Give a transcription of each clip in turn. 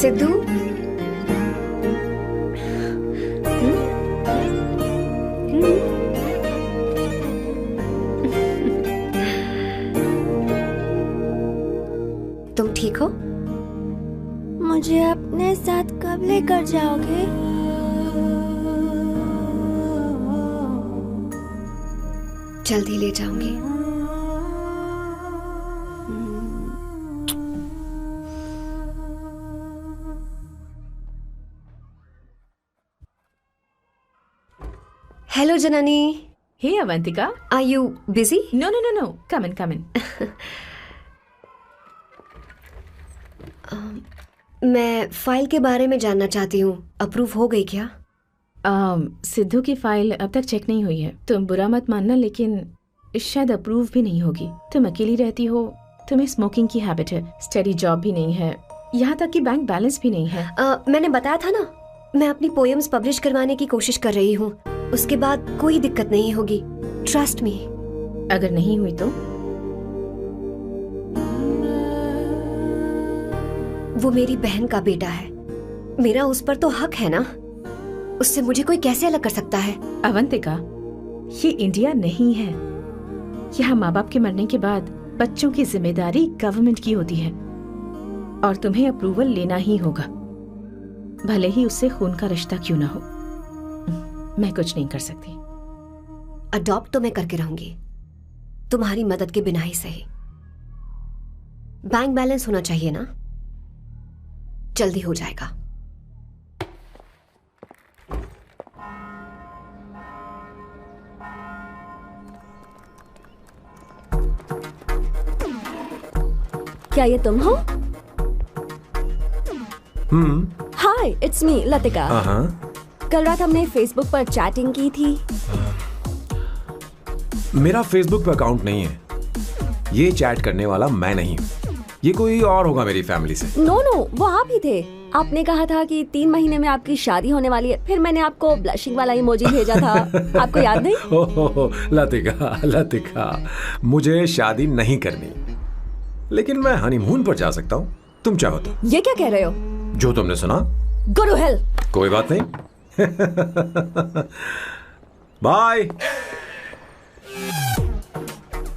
सिद्धू, तुम ठीक हो? मुझे अपने साथ कब लेकर जाओगे? जल्दी ले जाऊंगी। Hello Janani. Hey Avantika, are you busy? No no no no, come in come in. मैं फाइल के बारे में जानना चाहती हूँ, अप्रूव हो गई क्या? सिद्धू की फाइल अब तक चेक नहीं हुई है। तुम बुरा मत मानना, लेकिन शायद अप्रूव भी नहीं होगी। तुम अकेली रहती हो, तुम्हें स्मोकिंग की हैबिट है, स्टडी जॉब भी नहीं है, यहाँ तक कि बैंक बैलेंस भी नहीं है। मैंने बताया था ना, मैं अपनी पोएम्स पब्लिश करवाने की कोशिश कर रही हूँ। उसके बाद कोई दिक्कत नहीं होगी, ट्रस्ट मी। अगर नहीं हुई तो? वो मेरी बहन का बेटा है, मेरा उस पर तो हक है ना। उससे मुझे कोई कैसे अलग कर सकता है? अवंतिका, ये इंडिया नहीं है। यहाँ माँ बाप के मरने के बाद बच्चों की जिम्मेदारी गवर्नमेंट की होती है और तुम्हें अप्रूवल लेना ही होगा, भले ही उससे खून का रिश्ता क्यों ना हो। मैं कुछ नहीं कर सकती। अडॉप्ट तो मैं करके रहूंगी, तुम्हारी मदद के बिना ही सही। बैंक बैलेंस होना चाहिए ना, जल्दी हो जाएगा। क्या ये तुम हो? हाय, इट्स मी लतिका। कल रात हमने फेसबुक पर चैटिंग की थी। मेरा फेसबुक पे अकाउंट नहीं है, ये चैट करने वाला मैं नहीं हूँ, ये कोई और होगा मेरी फैमिली से। नो नो, वो आप ही थे। आपने कहा था कि 3 महीने में आपकी शादी होने वाली है, फिर मैंने आपको ब्लशिंग वाला इमोजी भेजा था। आपको याद नहीं? हो, लतिका, मुझे शादी नहीं करनी, लेकिन मैं हनीमून पर जा सकता हूँ, तुम चाहो तो। ये क्या कह रहे हो? जो तुमने सुना। Go to hell। कोई बात नहीं। बाय।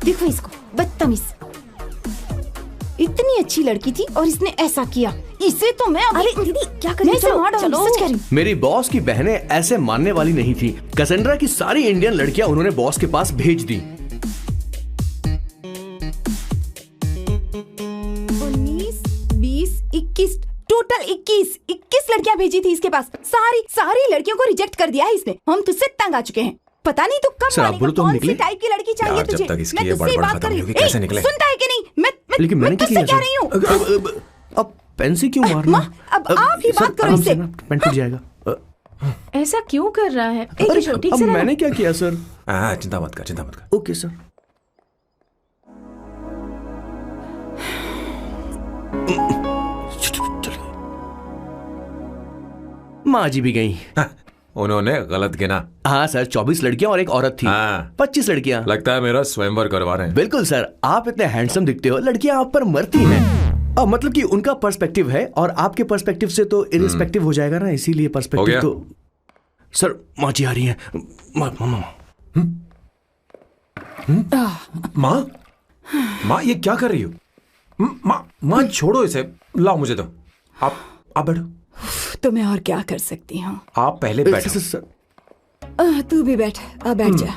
देखो इसको, बदतमीज। इतनी अच्छी लड़की थी और इसने ऐसा किया। इसे तो मैं अरे दीदी क्या कर रही हो? चलो, सच कह रही हूं। मेरी बॉस की बहनें ऐसे मानने वाली नहीं थी। कैसेंड्रा की सारी इंडियन लड़कियां उन्होंने बॉस के पास भेज दी। 19, 20, 21, टोटल 21 लड़कियां भेजी थी इसके पास। सारी लड़कियों को रिजेक्ट कर दिया है इसने। हम तुझसे तंग आ चुके हैं। पता नहीं तो कब मानेगा, कौन सी टाइप की लड़की चाहिए तुझे? जब तक इसकी मैं ये तुझसे बड़बड़ बात कर रही खत्म नहीं होगी, कैसे निकले? सुनता है कि नहीं? लेकिन मैंने तुझसे कह रही हूँ। अब पेंसी क्यों मारना? अब आप ही बात करो इससे। पेन टूट जाएगा। ऐसा क्यों कर रहा है? अब मैंने क्या किया सर? चिंता मत कर। Okay sir. माँ जी भी गई। उन्होंने गलत गिना। हाँ सर, 24 लड़कियां और एक औरत थी। 25 लड़कियां। लगता है मेरा स्वयंवर करवा रहे हैं। बिल्कुल सर, आप इतने हैंडसम दिखते हो, लड़कियां आप पर मरती हैं। मतलब कि उनका पर्सपेक्टिव है और आपके पर्सपेक्टिव से तो इरिस्पेक्टिव हो जाएगा ना, इसीलिए पर्सपेक्टिव तो। सर माँ जी आ रही हैं। माँ ये क्या कर रही हो? माँ छोड़ो इसे, लाओ मुझे दो। आप बैठो। तो मैं और क्या कर सकती हूँ? आप पहले बैठो। तू भी बैठ। बैठ जा,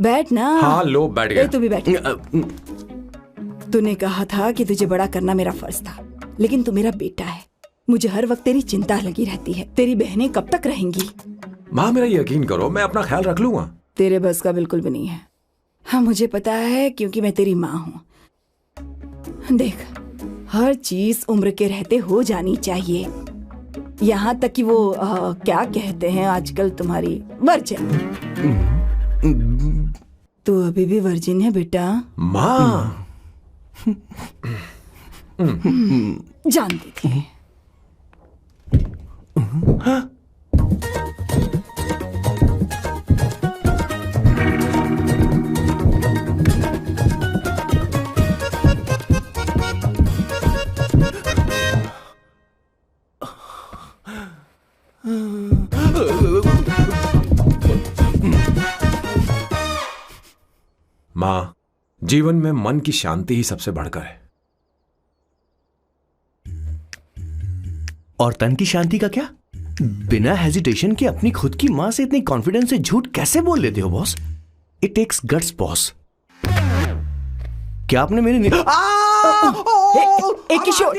बैठ ना। हाँ लो, बैठ गया। तू भी बैठ। तूने कहा था कि तुझे बड़ा करना मेरा फर्ज था, लेकिन तू मेरा बेटा है। मुझे हर वक्त तेरी चिंता लगी रहती है। तेरी बहनें कब तक रहेंगी? माँ मेरा यकीन करो, मैं अपना ख्याल रख लूंगा। तेरे बस का बिल्कुल भी नहीं है। हाँ मुझे पता है, क्योंकि मैं तेरी माँ हूँ। देख, हर चीज उम्र के रहते हो जानी चाहिए, यहाँ तक कि वो क्या कहते हैं आजकल तुम्हारी वर्जिन। तू अभी भी वर्जिन है बेटा? माँ जानती थी। माँ, जीवन में मन की शांति ही सबसे बढ़कर है। और तन की शांति का क्या? बिना हेजिटेशन के अपनी खुद की मां से इतनी कॉन्फिडेंस से झूठ कैसे बोल लेते हो boss? It takes guts boss. क्या आपने मेरे किशोर,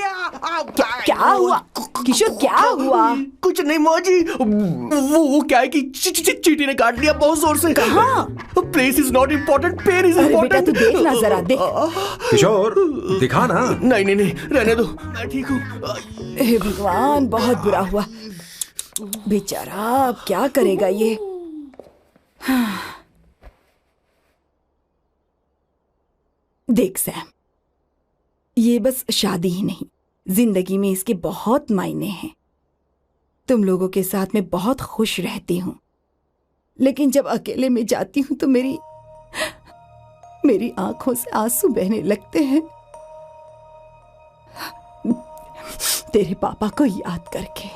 क्या हुआ? किशोर क्या हुआ? कुछ नहीं मौजी, वो क्या है कि चींटी ने काट लिया बहुत जोर से। कहाँ? Place is not important, pen is important. बेटा तू देख ना जरा, देख। किशोर दिखा ना। नहीं, रहने दो, मैं ठीक हूँ। हे भगवान, बहुत बुरा हुआ बेचारा। अब क्या करेगा ये? देख सैम, ये बस शादी ही नहीं, जिंदगी में इसके बहुत मायने हैं। तुम लोगों के साथ मैं बहुत खुश रहती हूँ, लेकिन जब अकेले में जाती हूँ तो मेरी आंखों से आंसू बहने लगते हैं, तेरे पापा को याद करके।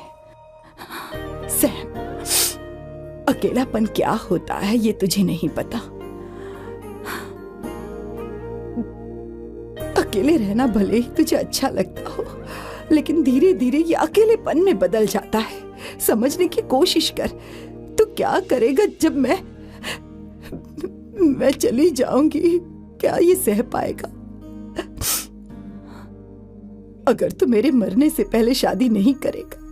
सैम, अकेलापन क्या होता है ये तुझे नहीं पता। अकेले रहना भले ही तुझे अच्छा लगता हो, लेकिन धीरे धीरे ये अकेलेपन में बदल जाता है। समझने की कोशिश कर। तो क्या करेगा जब मैं चली जाऊंगी? क्या ये सह पाएगा? अगर तू मेरे मरने से पहले शादी नहीं करेगा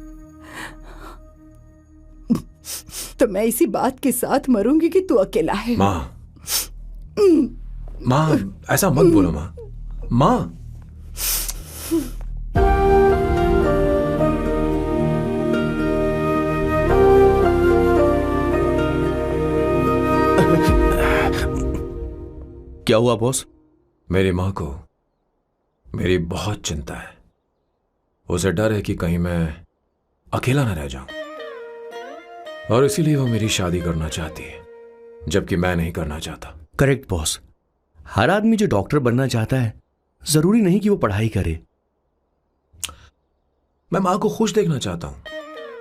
तो मैं इसी बात के साथ मरूंगी कि तू अकेला है। माँ, ऐसा मत बोलो माँ। क्या हुआ बॉस? मेरी माँ को मेरी बहुत चिंता है। उसे डर है कि कहीं मैं अकेला न रह जाऊं, और इसीलिए वो मेरी शादी करना चाहती है, जबकि मैं नहीं करना चाहता। Correct boss. हर आदमी जो डॉक्टर बनना चाहता है जरूरी नहीं कि वो पढ़ाई करे। मैं मां को खुश देखना चाहता हूं,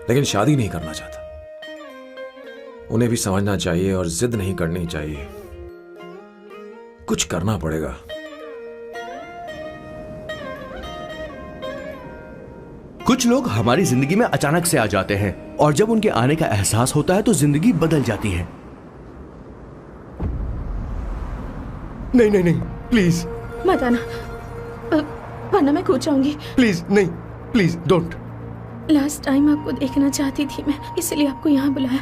लेकिन शादी नहीं करना चाहता। उन्हें भी समझना चाहिए और जिद नहीं करनी चाहिए। कुछ करना पड़ेगा। कुछ लोग हमारी जिंदगी में अचानक से आ जाते हैं, और जब उनके आने का एहसास होता है तो जिंदगी बदल जाती है। नहीं, प्लीज मत आना, वरना मैं कूद जाऊंगी। प्लीज नहीं, प्लीज डोंट। लास्ट टाइम आपको देखना चाहती थी मैं, इसलिए आपको यहाँ बुलाया।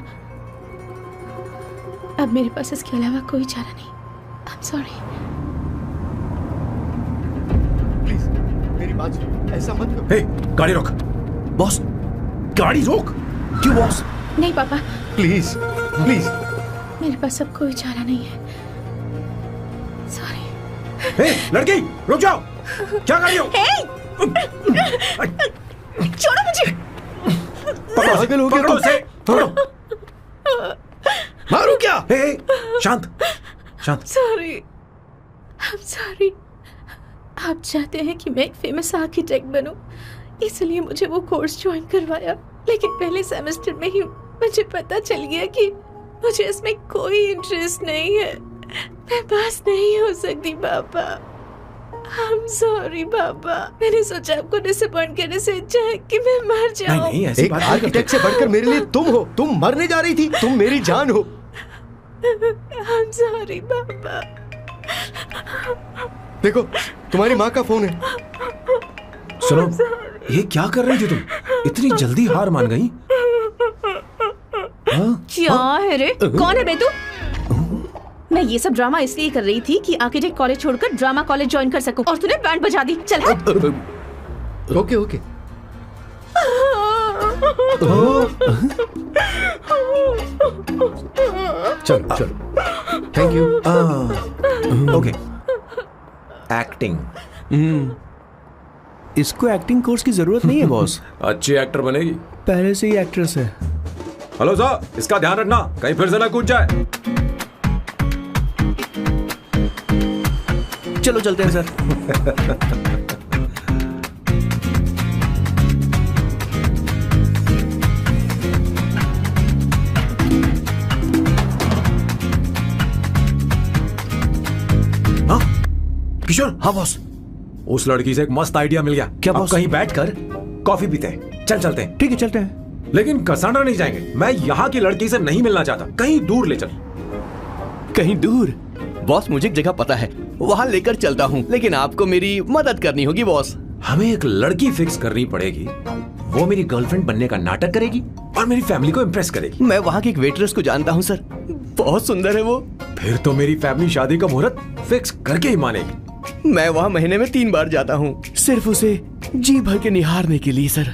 अब मेरे पास इसके अलावा कोई चारा नहीं। आई एम सॉरी। प्लीज मेरी बात सुनो, ऐसा मत करो। हे, गाड़ी रोक। बॉस, गाड़ी रोक। क्यों बॉस? नहीं पापा, प्लीज प्लीज। मेरे पास अब कोई चारा नहीं है। सॉरी। हे, लड़की रुक जाओ। क्या कर रही हो? छोड़ो मुझे। पकड़ो उसे। मारू क्या? हे, शांत। Sorry, I am sorry. आप चाहते हैं कि मैं एक फेमस आर्किटेक्ट बनूं, इसलिए मुझे वो कोर्स ज्वाइन करवाया, लेकिन पहले सेमेस्टर में ही मुझे पता चल गया कि मुझे इसमें कोई इंटरेस्ट नहीं है। मैं पास नहीं हो सकती पापा। आई एम सॉरी पापा। मैंने सोचा आपको डिसअपॉइंट करने से अच्छा है कि मैं मर जाऊं। नहीं, ऐसी एक बात आर्किटेक्ट से बढ़कर मेरे लिए तुम हो। तुम मरने जा रही थी, तुम मेरी जान हो। आई एम सॉरी पापा। देखो, तुम्हारी माँ का फोन है। सुनो, ये क्या कर रही थी तुम? इतनी जल्दी हार मान गई? क्या है रे? कौन है बे तू? मैं ये सब ड्रामा इसलिए कर रही थी कि आर्किटेक्ट कॉलेज छोड़कर ड्रामा कॉलेज ज्वाइन कर सकूं, और तूने बैंड बजा दी। चल ओके ओके। चलो चलो, थैंक यू। ओके। एक्टिंग। इसको एक्टिंग कोर्स की जरूरत नहीं है बॉस। अच्छी एक्टर बनेगी। पहले से ही एक्ट्रेस है। हेलो सर, इसका ध्यान रखना, कहीं फिर से ना कूद जाए। चलो चलते हैं सर। किशोर। हाँ बॉस। उस लड़की से एक मस्त आइडिया मिल गया। क्या अब बॉस? कहीं बैठकर कॉफी पीते हैं। चलते हैं। ठीक है चलते हैं। लेकिन कसाना नहीं जाएंगे। मैं यहाँ की लड़की से नहीं मिलना चाहता। कहीं दूर ले चल। कहीं दूर? बॉस मुझे एक जगह पता है, वहां लेकर चलता हूँ, लेकिन आपको मेरी मदद करनी होगी बॉस। हमें एक लड़की फिक्स करनी पड़ेगी। वो मेरी गर्लफ्रेंड बनने का नाटक करेगी और मेरी फैमिली को इम्प्रेस करेगी। मैं वहाँ की एक वेटरेस को जानता हूँ सर, बहुत सुंदर है वो। फिर तो मेरी फैमिली शादी का मुहूर्त फिक्स करके ही मानेगी। मैं वहाँ महीने में 3 बार जाता हूँ, सिर्फ उसे जी भर के निहारने के लिए सर।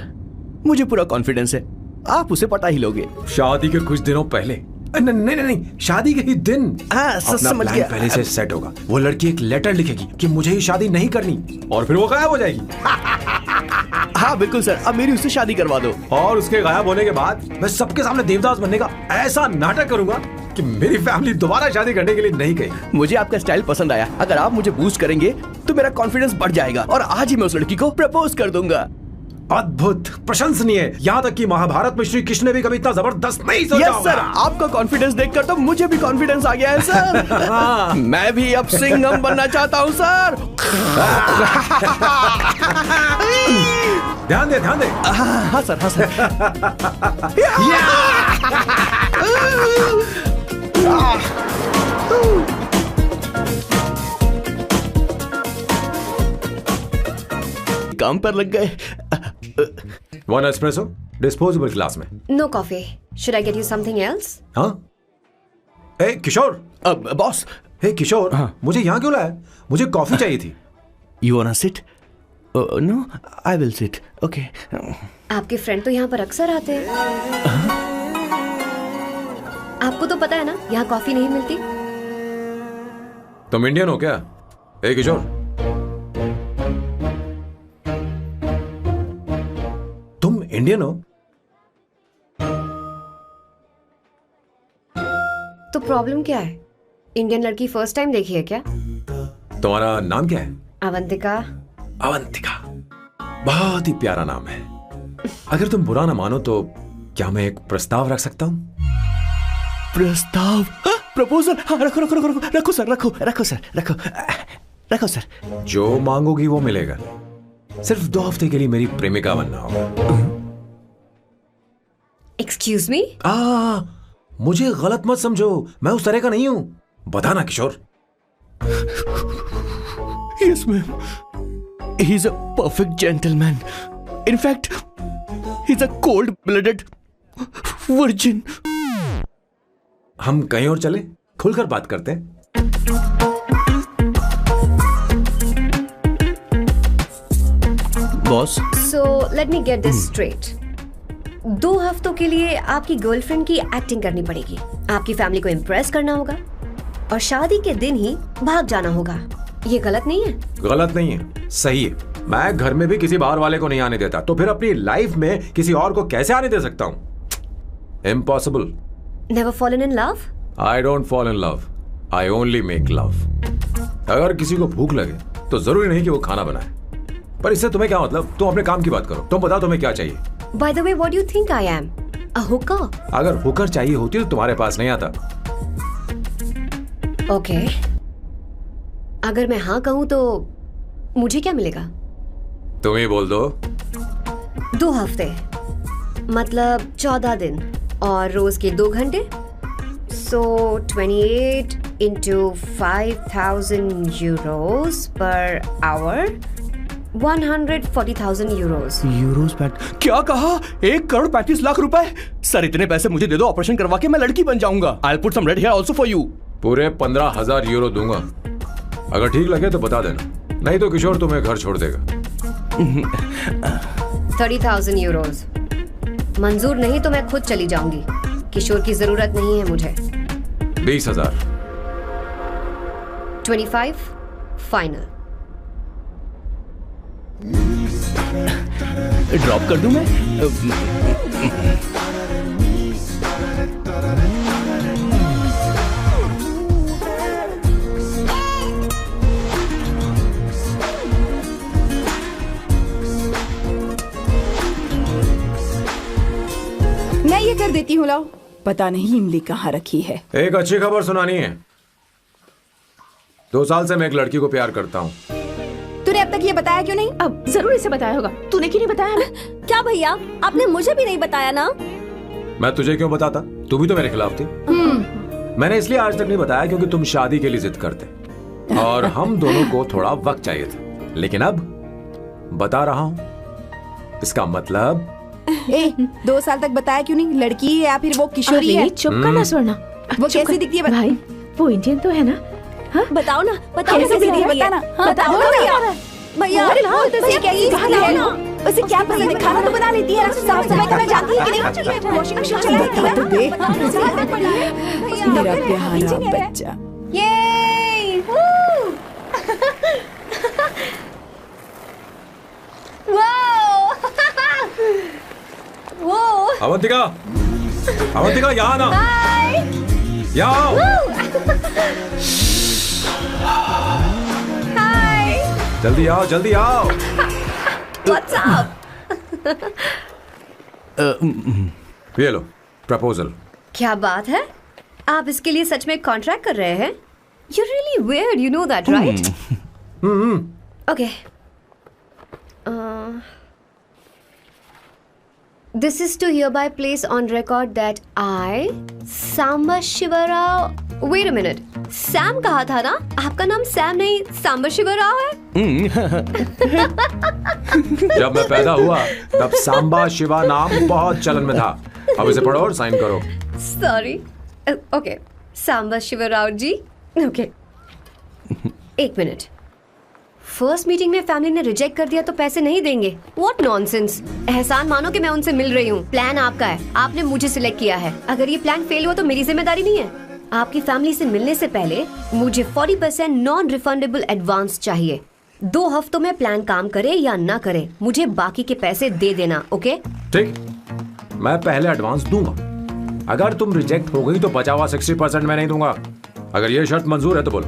मुझे पूरा कॉन्फिडेंस है आप उसे पटा ही लोगे। शादी के कुछ दिनों पहले। नहीं, शादी के ही दिन अपना समझ प्लान गया। पहले से सेट होगा। वो लड़की एक लेटर लिखेगी कि मुझे ही शादी नहीं करनी, और फिर वो गायब हो जाएगी। हाँ बिल्कुल सर, अब मेरी उससे शादी करवा दो। और उसके गायब होने के बाद मैं सबके सामने देवदास बनने का ऐसा नाटक करूंगा कि मेरी फैमिली दोबारा शादी करने के लिए नहीं कहेगी। मुझे आपका स्टाइल पसंद आया। अगर आप मुझे बूस्ट करेंगे तो मेरा कॉन्फिडेंस बढ़ जाएगा और आज ही मैं उस लड़की को प्रपोज कर दूंगा। अद्भुत, प्रशंसनीय। यहाँ तक कि महाभारत में श्री कृष्ण ने भी कभी इतना जबरदस्त नहीं सोचा यस होगा। सर, आपका कॉन्फिडेंस देखकर तो मुझे भी कॉन्फिडेंस आ गया है सर। मैं भी अब सिंघम बनना चाहता हूँ सर। ध्यान दे। हाँ सर, हाँ सर। काम पर लग गए। 1 एस्प्रेसो डिस्पोजेबल ग्लास में। No coffee. Should I get you something else? हाँ। ए किशोर। अब बॉस। हे किशोर, हाँ। मुझे यहाँ क्यों लाया? मुझे कॉफी चाहिए थी। You wanna sit? No, I will sit. Okay. आपके फ्रेंड तो यहाँ पर अक्सर आते हैं। आपको तो पता है ना, यहाँ कॉफी नहीं मिलती। तुम इंडियन हो क्या? ए किशोर, तुम इंडियन हो? तो प्रॉब्लम क्या है? इंडियन लड़की फर्स्ट टाइम देखी है क्या? तुम्हारा नाम क्या है? अवंतिका। अवंतिका, बहुत ही प्यारा नाम है। अगर तुम बुरा ना मानो तो क्या मैं एक प्रस्ताव रख सकता हूँ? प्रस्ताव? प्रपोजल? हाँ, रखो सर। जो मांगोगी वो मिलेगा। सिर्फ 2 हफ्ते के लिए मेरी प्रेमिका बनना होगा। Excuse me? मुझे गलत मत समझो, मैं उस तरह का नहीं हूं। बताना किशोर। Yes, ma'am. He's a perfect gentleman. In fact, he's a cold-blooded virgin. हम कहीं और चले, खुलकर बात करते हैं। Boss, So let me get this straight. 2 हफ्तों के लिए आपकी गर्लफ्रेंड की एक्टिंग करनी पड़ेगी, आपकी फैमिली को इम्प्रेस करना होगा और शादी के दिन ही भाग जाना होगा। ये गलत नहीं है? गलत नहीं है, सही है। मैं घर में भी किसी बाहर वाले को नहीं आने देता, तो फिर अपनी लाइफ में किसी और को कैसे आने दे सकता हूं? Impossible. Never fallen in love? I don't fall in love. I only make love. अगर किसी को भूख लगे तो जरूरी नहीं कि वो खाना बनाए। पर इससे तुम्हें क्या मतलब? तुम अपने काम की बात करो। तुम बताओ तुम्हें क्या चाहिए? By the way, what do you think I am? A hooker? अगर हुकर चाहिए होती तो तुम्हारे पास नहीं आता। Okay. अगर मैं हाँ कहूँ तो मुझे क्या मिलेगा? तुम ही बोल दो। 2 हफ्ते मतलब 14 दिन और रोज के 2 घंटे। So 28 into 5,000 euros per hour, 140,000 euros. Euros PAT क्या कहा? 1,35,00,000 रुपए? सर इतने पैसे मुझे दे दो, ऑपरेशन करवा के मैं लड़की बन जाऊंगा। I'll put some red hair also for you. पूरे 15,000 यूरो दूंगा। अगर ठीक लगे तो बता देना, नहीं तो किशोर तुम्हें घर छोड़ देगा। 30,000 euros. मंजूर नहीं तो मैं खुद चली जाऊंगी। किशोर की जरूरत नहीं है मुझे। 20,000। 25 फाइनल। ड्रॉप कर दूं मैं? मैं ये कर देती हूँ, लाओ। पता नहीं इमली कहाँ रखी है। एक अच्छी खबर सुनानी है। 2 साल से मैं एक लड़की को प्यार करता हूँ। तूने अब तक ये बताया क्यों नहीं? अब जरूर इसे बताया होगा, तूने क्यों नहीं बताया हमें? क्या भैया, आपने मुझे भी नहीं बताया ना? मैं तुझे क्यों बताता, तू भी तो मेरे खिलाफ थी। मैंने इसलिए आज तक नहीं बताया क्योंकि तुम शादी के लिए जिद करते और हम दोनों को थोड़ा वक्त चाहिए था, लेकिन अब बता रहा हूँ। इसका मतलब 2 साल तक बताया क्यों नहीं? लड़की है या फिर वो किशोरी है? चुप करना स्वर्णा। वो कैसी दिखती है? भाई वो इंडियन तो है ना? हाँ? बताओ ना, बताओ कैसी दिखती है? बताना। बताओ ना भैया। भैया उसे कैसी दिखती है ना? उसे क्या पसंद है? खाना तो बना लेती है, साफ सफाई करना जानती है कि नहीं? वॉशिंग मशीन चलाती है? देख मेरा प्यारा बच्चा। ये वो अवंतिका, अवंतिका यहाँ ना, यहाँ जल्दी आओ, जल्दी आओ। What's up? ये लो प्रपोजल। क्या बात है, आप इसके लिए सच में कॉन्ट्रैक्ट कर रहे हैं? You're really weird, you know that, right? Okay. This is to hereby place on record that I, Samba Shiva Rao. Wait a minute. Sam कहा था ना? आपका नाम सैम नहीं सांबा शिवा राव है? जब मैं पैदा हुआ तब सांबा शिवा नाम बहुत चलन में था। अब इसे पढ़ो और साइन करो। Sorry. Okay. Samba Shiva Rao ji. Okay. 1 minute. First meeting में फैमिली ने रिजेक्ट कर दिया तो पैसे नहीं देंगे? What nonsense. एहसान मानो कि मैं उनसे मिल रही हूँ। प्लान आपका है, आपने मुझे सिलेक्ट किया है। अगर ये प्लान फेल हुआ तो मेरी जिम्मेदारी नहीं है। आपकी फैमिली से मिलने से पहले मुझे 40% नॉन रिफंडेबल एडवांस चाहिए। 2 हफ्तों में प्लान काम करे या ना करे, मुझे बाकी के पैसे दे देना। ओके? ठीक, मैं पहले एडवांस दूंगा। अगर तुम रिजेक्ट हो गई तो बचा हुआ 60% मैं नहीं दूंगा। अगर ये शर्त मंजूर है तो बोलो,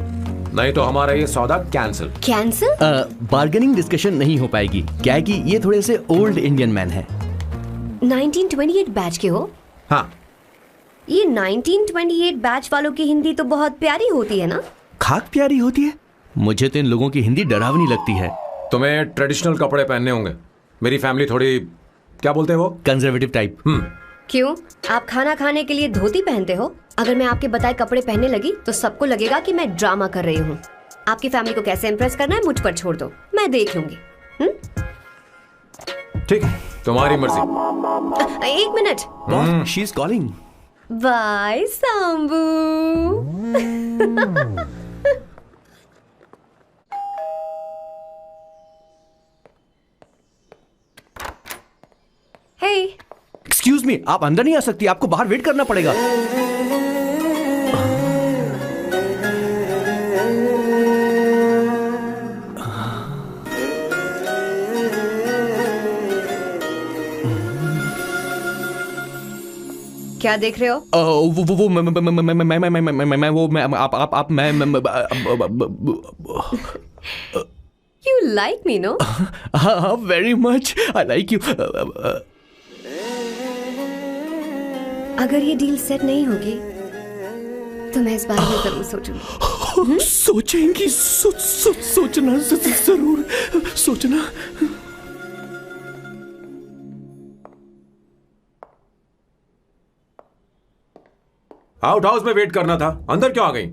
नहीं तो हमारा ये सौदा कैंसिल। कैंसिल? बार्गेनिंग डिस्कशन नहीं हो पाएगी। क्या है कि ये थोड़े से ओल्ड इंडियन मैन है। 1928 बैच के हो? हाँ। ये 1928 बैच वालों की हिंदी तो बहुत प्यारी होती है ना? खाक प्यारी होती है? मुझे तो इन लोगों की हिंदी डरावनी लगती है। तुम्हें ट्रेडिशनल कपड़े पहनने होंगे। मेरी फैमिली थोड़ी, क्या बोलते हैं वो, कंजर्वेटिव टाइप। क्यों? आप खाना खाने के लिए धोती पहनते हो? अगर मैं आपके बताए कपड़े पहनने लगी तो सबको लगेगा कि मैं ड्रामा कर रही हूँ। आपकी फैमिली को कैसे इम्प्रेस करना है मुझ पर छोड़ दो, मैं देख लूंगी। ठीक, तुम्हारी मर्जी। 1 मिनट। She is calling. Bye Sambu. Hey, excuse me, आप अंदर नहीं आ सकती, आपको बाहर वेट करना पड़ेगा। क्या देख रहे हो? वो मैं वो मैं आप मैं You like me, no? very much. I like you. अगर ये डील सेट नहीं होगी तो मैं इस बारे में जरूर सोचूंगी। सोचेंगी, सोचना जरूर सोचना। आउट हाउस में वेट करना था, अंदर क्यों आ गई?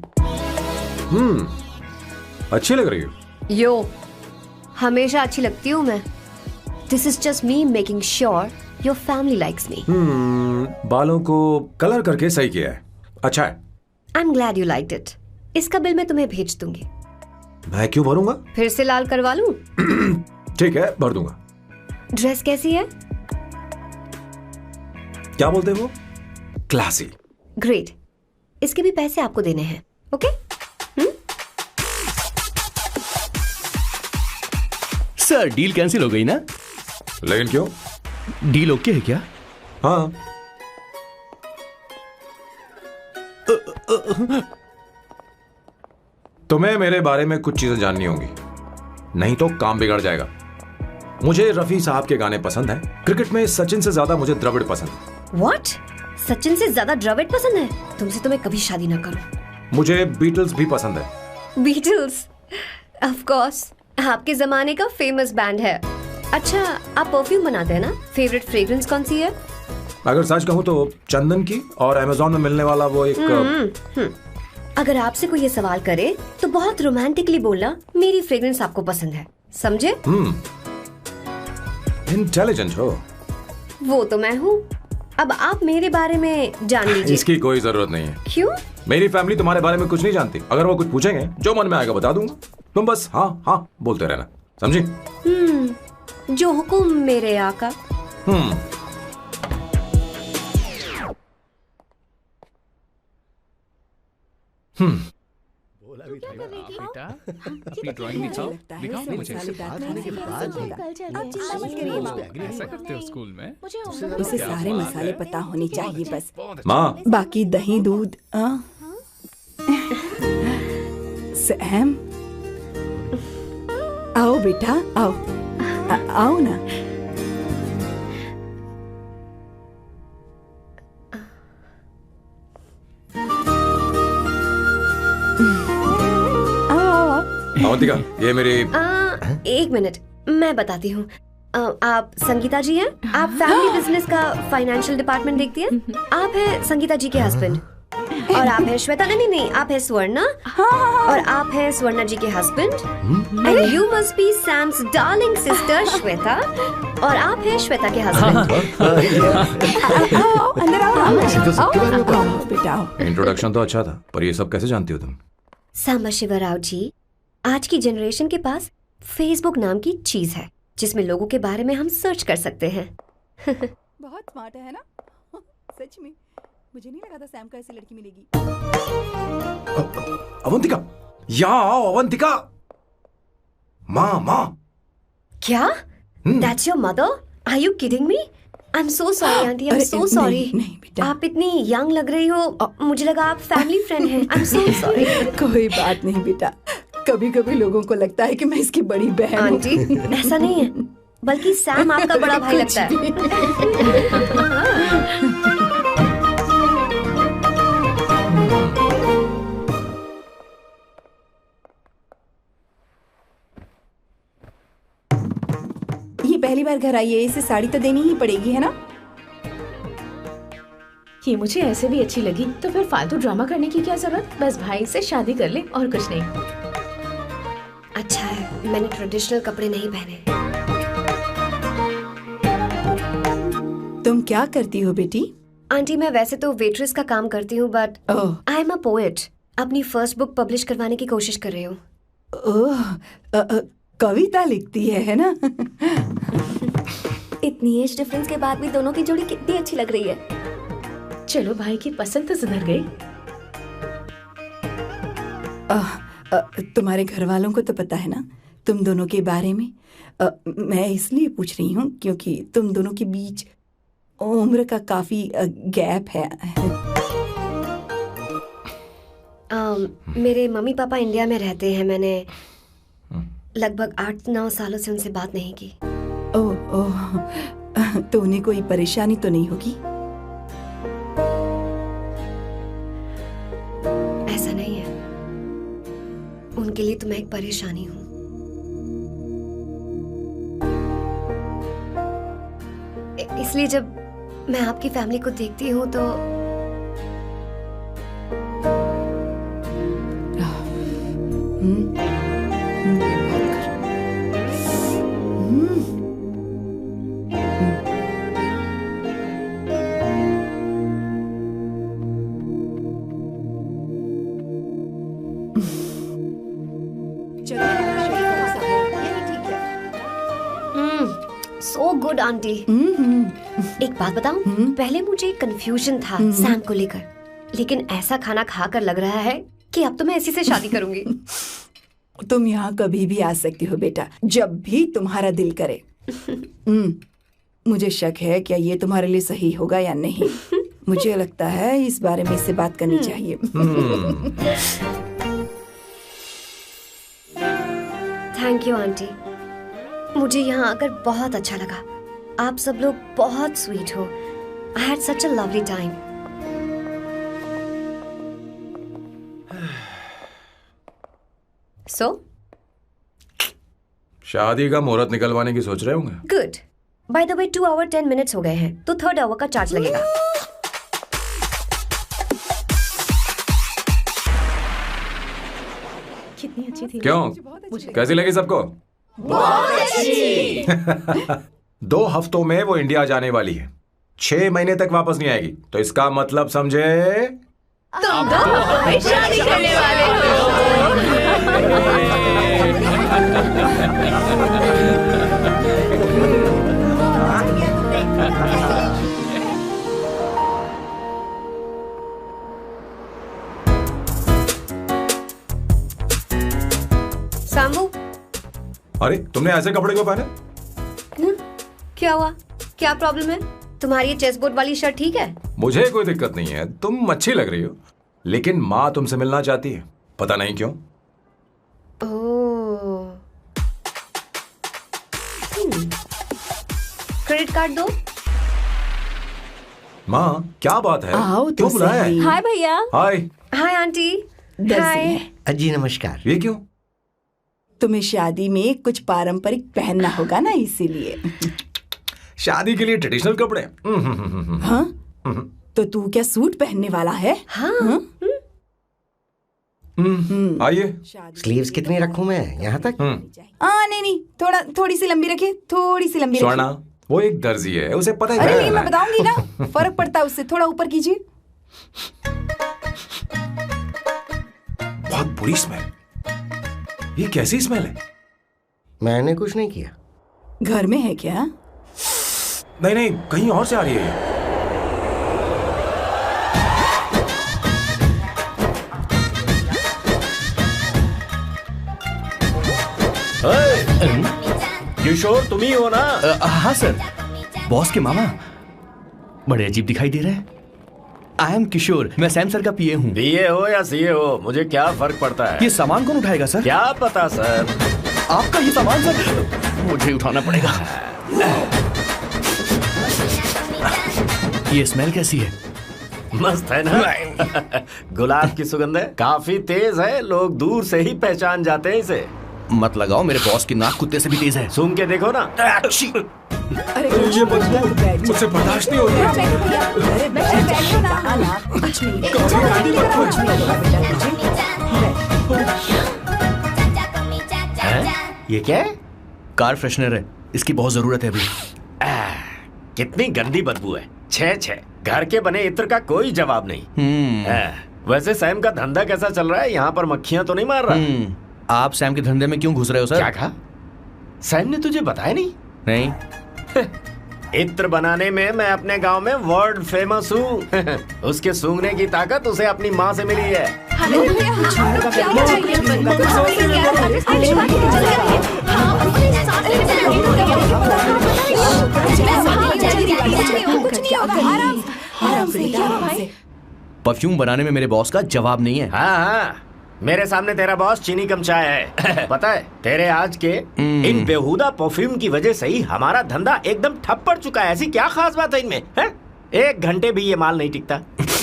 अच्छी लग रही हो। यो, हमेशा अच्छी लगती हूँ मैं। This is just me making sure your family likes me. बालों को कलर करके सही किया है, अच्छा है। I am glad you liked it. इसका बिल मैं तुम्हें भेज दूंगी। मैं क्यों भरूंगा? फिर से लाल करवा लूं? ठीक है, भर दूंगा। ड्रेस कैसी है? क्या बोलते हैं वो? क्लासी। ग्रेट, इसके भी पैसे आपको देने हैं। ओके? सर, डील कैंसिल हो गई ना? लेकिन क्यों? डील ओके है क्या? हाँ। तुम्हें मेरे बारे में कुछ चीजें जाननी होंगी, नहीं तो काम बिगड़ जाएगा। मुझे रफी साहब के गाने पसंद हैं। क्रिकेट में सचिन से ज्यादा मुझे द्रविड़ पसंद है। व्हाट? सचिन से ज्यादा द्रविड़ पसंद है? तुमसे तो मैं कभी शादी ना करूं। मुझे बीटल्स भी पसंद है, बीटल्स, ऑफ कोर्स, आपके जमाने का फेमस बैंड है। अच्छा, आप परफ्यूम बनाते हैं ना? फेवरेट फ्रेग्रेंस कौन सी है? अगर सच कहूँ तो चंदन की, और अमेज़न में मिलने वाला वो एक अगर आपसे कोई ये सवाल करे तो बहुत रोमांटिकली बोलना मेरी फ्रेग्रेंस आपको पसंद है, समझे? इंटेलिजेंट हो। वो तो मैं हूँ। अब आप मेरे बारे में जान लीजिए। इसकी कोई जरूरत नहीं है। क्यों? मेरी फैमिली तुम्हारे बारे में कुछ नहीं जानती। अगर वो कुछ पूछेंगे, जो मन में आएगा बता दूंगा। तुम बस हाँ हाँ बोलते रहना, समझी? जो हुकुम मेरे आका। बेटा अपनी ड्राइंग दिखाओ, दिखाओ ना मुझे। ऐसा करते हो स्कूल में? उसे सारे मसाले पता होने चाहिए बस। माँ, बाकी दही दूध। सैम, आओ बेटा, आओ। आओ ना। अवंतिका, ये मेरी एक मिनट, मैं बताती हूँ। आप संगीता जी हैं? आप फैमिली बिजनेस का फाइनेंशियल डिपार्टमेंट देखती हैं? आप हैं संगीता जी के हस्बैंड। और आप हैं श्वेता। नहीं, आप हैं स्वर्णा। और आप हैं स्वर्णा जी के husband. And you must be Sam's darling sister Shweta. और आप हैं श्वेता के हस्बैंड। अंदर आओ बेटा। इंट्रोडक्शन तो अच्छा था, पर ये सब कैसे जानती हो तुम? सांबा शिवराव जी, आज की जनरेशन के पास फेसबुक नाम की चीज है जिसमें लोगों के बारे में हम सर्च कर सकते हैं। बहुत स्मार्ट है ना? सच में मुझे नहीं लगा था सैम को ऐसी लड़की मिलेगी। अवंतिका, यहाँ आओ अवंतिका। माँ। क्या? That's your mother? Are you kidding me? I'm so sorry aunty, I'm so sorry। नहीं बेटा, आप इतनी यंग लग रही हो, मुझे लगा आप फैमिली फ्रेंड हैं। I'm so sorry। कोई बात नहीं बेटा, कभी कभी लोगों को लगता है कि मैं इसकी बड़ी बहन हूँ। आंटी, ऐसा नहीं है, बल्कि सैम आपका बड़ा भाई लगता है। ये पहली बार घर आई है, इसे साड़ी तो देनी ही पड़ेगी, है ना? ये मुझे ऐसे भी अच्छी लगी, तो फिर फालतू ड्रामा करने की क्या जरूरत? बस भाई से शादी कर ले और कुछ नहीं। अच्छा है मैंने ट्रेडिशनल कपड़े नहीं पहने। तुम क्या करती हो बेटी? आंटी, मैं वैसे तो वेट्रेस का काम करती हूँ, but I am a poet. अपनी फर्स्ट बुक पब्लिश करवाने की कोशिश कर रही हूँ। कविता लिखती है ना? इतनी एज डिफरेंस के बाद भी दोनों की जोड़ी कितनी अच्छी लग रही है। चलो, भाई की पसंद तो सुधर गई। तुम्हारे घर वालों को तो पता है ना तुम दोनों के बारे में? मैं इसलिए पूछ रही हूँ क्योंकि तुम दोनों के बीच उम्र का काफी गैप है। मेरे मम्मी पापा इंडिया में रहते हैं। मैंने लगभग 8-9 सालों से उनसे बात नहीं की। ओह, तो उन्हें कोई परेशानी तो नहीं होगी? ऐसा नहीं है, उनके लिए तो मैं एक परेशानी हूँ। इसलिए जब मैं आपकी फैमिली को देखती हूँ तो सो गुड आंटी। एक बात बताऊं, पहले मुझे कंफ्यूजन था सैम को लेकर, लेकिन ऐसा खाना खाकर लग रहा है कि अब तो मैं इसी से शादी करूंगी। तुम यहाँ कभी भी आ सकती हो बेटा, जब भी तुम्हारा दिल करे। मुझे शक है क्या ये तुम्हारे लिए सही होगा या नहीं। मुझे लगता है इस बारे में इससे बात करनी चाहिए। थैंक यू आंटी, मुझे यहाँ आकर बहुत अच्छा लगा। आप सब लोग बहुत स्वीट हो। I had such a lovely time. So शादी का मुहूर्त निकलवाने की सोच रहे होंगे। Good. By the way 2 hour 10 minutes हो गए हैं, तो 3rd आवर का चार्ज लगेगा। कितनी अच्छी थी। क्यों, कैसी लगी सबको? बहुत अच्छी। 2 हफ्तों में वो इंडिया जाने वाली है, 6 महीने तक वापस नहीं आएगी। तो इसका मतलब समझे, तुम 2 हफ्तों में शादी करने वाले हो। सांबू, अरे तुमने ऐसे कपड़े क्यों पहने? क्या हुआ? क्या प्रॉब्लम है? तुम्हारी ये चेस्ट बोर्ड वाली शर्ट ठीक है? मुझे कोई दिक्कत नहीं है, तुम अच्छी लग रही हो, लेकिन माँ तुमसे मिलना चाहती है, पता नहीं क्यों। ओह। क्रेडिट कार्ड दो। माँ क्या बात है? आओ तो क्यों बुलाया है? सही। हाय भैया। हाय। Hi aunty. हाय। जी नमस्कार। ये क्यों? तुम्हें शादी में कुछ पारंपरिक पहनना होगा ना, इसीलिए। शादी के लिए ट्रेडिशनल कपड़े? हाँ? तो तू क्या सूट पहनने वाला है? हाँ। आइए। स्लीव्स कितनी रखूं मैं? यहाँ तक? नहीं, थोड़ी सी लंबी रखिए, थोड़ी सी लंबी रखिए। स्वर्णा, वो एक दर्जी है, उसे पता है अरे क्या नहीं, मैं करना है। बताऊंगी ना, फर्क पड़ता है उससे। थोड़ा ऊपर कीजिए। बहुत बुरी स्मेल। ये कैसी स्मेल है? मैंने कुछ नहीं किया। घर में है क्या? नहीं नहीं, कहीं और से आ रही है ये। किशोर तुम ही हो ना? हाँ सर, बॉस के मामा। बड़े अजीब दिखाई दे रहे हैं। आई एम किशोर, मैं सैम सर का पीए हूँ। पीए हो या सीए हो, मुझे क्या फर्क पड़ता है? ये सामान कौन उठाएगा सर? क्या पता सर। आपका ये सामान सर मुझे उठाना पड़ेगा। ये स्मेल कैसी है? मस्त है ना? गुलाब की सुगंध है, काफी तेज है, लोग दूर से ही पहचान जाते हैं इसे। मत लगाओ, मेरे बॉस की नाक कुत्ते से भी तेज है। सूंघ के देखो ना। अरे ये मुझसे बर्दाश्त नहीं हो रही। अरे बैठो ना। कुछ है? ये क्या है? कार फ्रेशनर है, इसकी बहुत जरूरत है अभी। कितनी गंदी बदबू है। छे घर के बने इत्र का कोई जवाब नहीं। वैसे सैम का धंधा कैसा चल रहा है? यहाँ पर मक्खियां तो नहीं मार रहा? आप सैम के धंधे में क्यों घुस रहे हो सर? क्या कहा? सैम ने तुझे बताया नहीं? नहीं। इत्र बनाने में मैं अपने गांव में वर्ल्ड फेमस हूँ। उसके सूंघने की ताकत उसे अपनी माँ से मिली है। परफ्यूम बनाने में मेरे बॉस का जवाब नहीं है। हाँ, मेरे सामने तेरा बॉस चीनी कम चाय है। पता है, तेरे आज के इन बेहुदा परफ्यूम की वजह से ही हमारा धंधा एकदम ठप पड़ चुका है। ऐसी क्या खास बात है इनमें? 1 घंटे भी ये माल नहीं टिकता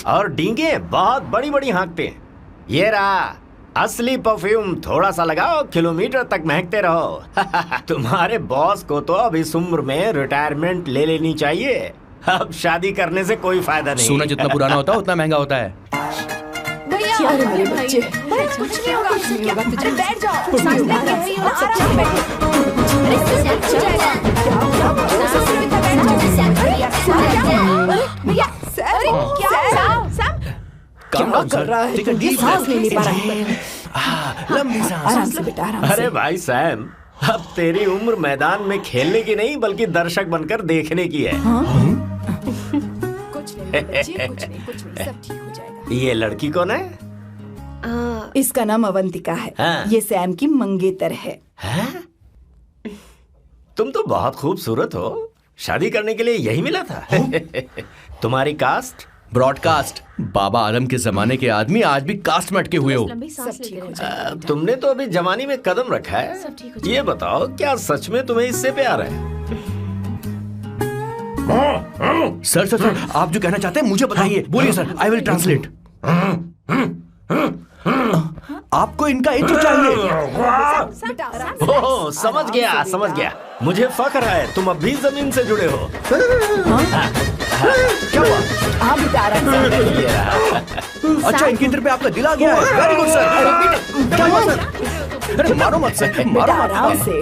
और डींगे बहुत बड़ी बड़ी हाँकते हैं। ये रहा असली परफ्यूम, थोड़ा सा लगाओ, किलोमीटर तक महकते रहो। तुम्हारे बॉस को तो अब इस उम्र में रिटायरमेंट ले लेनी चाहिए। अब शादी करने से कोई फायदा नहीं। सोना जितना पुराना होता है उतना महंगा होता है। अरे मेरे बच्चे, कुछ नहीं होगा, कुछ नहीं होगा। अरे बैठ जाओ। क्या कर रहा है? सांस ले नहीं पा रहा है। लंबी सांस। आराम से बेटा, आराम से। अरे भाई सैम, अब तेरी उम्र मैदान में खेलने की नहीं बल्कि दर्शक बनकर देखने की है। कुछ नहीं बच्चे, कुछ नहीं, सब ठीक हो जाएगा। ये लड़की कौन है? इसका नाम अवंतिका है। हाँ। ये सैम की मंगेतर है। हैं? तुम तो बहुत खूबसूरत हो, शादी करने के लिए यही मिला था। तुम्हारी कास्ट? ब्रॉडकास्ट। बाबा आदम के जमाने के आदमी आज भी कास्ट में अटके हुए हो। सब ठीक हो जाएगा। तुमने तो अभी जवानी में कदम रखा है। ये बताओ, क्या सच में तुम्हें इससे प्यार है? सर आप जो कहना चाहते हैं मुझे बताइए। बोलिए सर, आई विल ट्रांसलेट। आपको इनका इज्जत चाहिए। ओह, समझ गया। मुझे फख्र है तुम अब भी जमीन से जुड़े हो। क्या हुआ? हाँ बेटा, आराम से। अच्छा, इनकी तरफ पे आपका दिल आ गया है। Very good sir. क्या हुआ सर? अरे मारो मत सर, मारो मत। आराम से।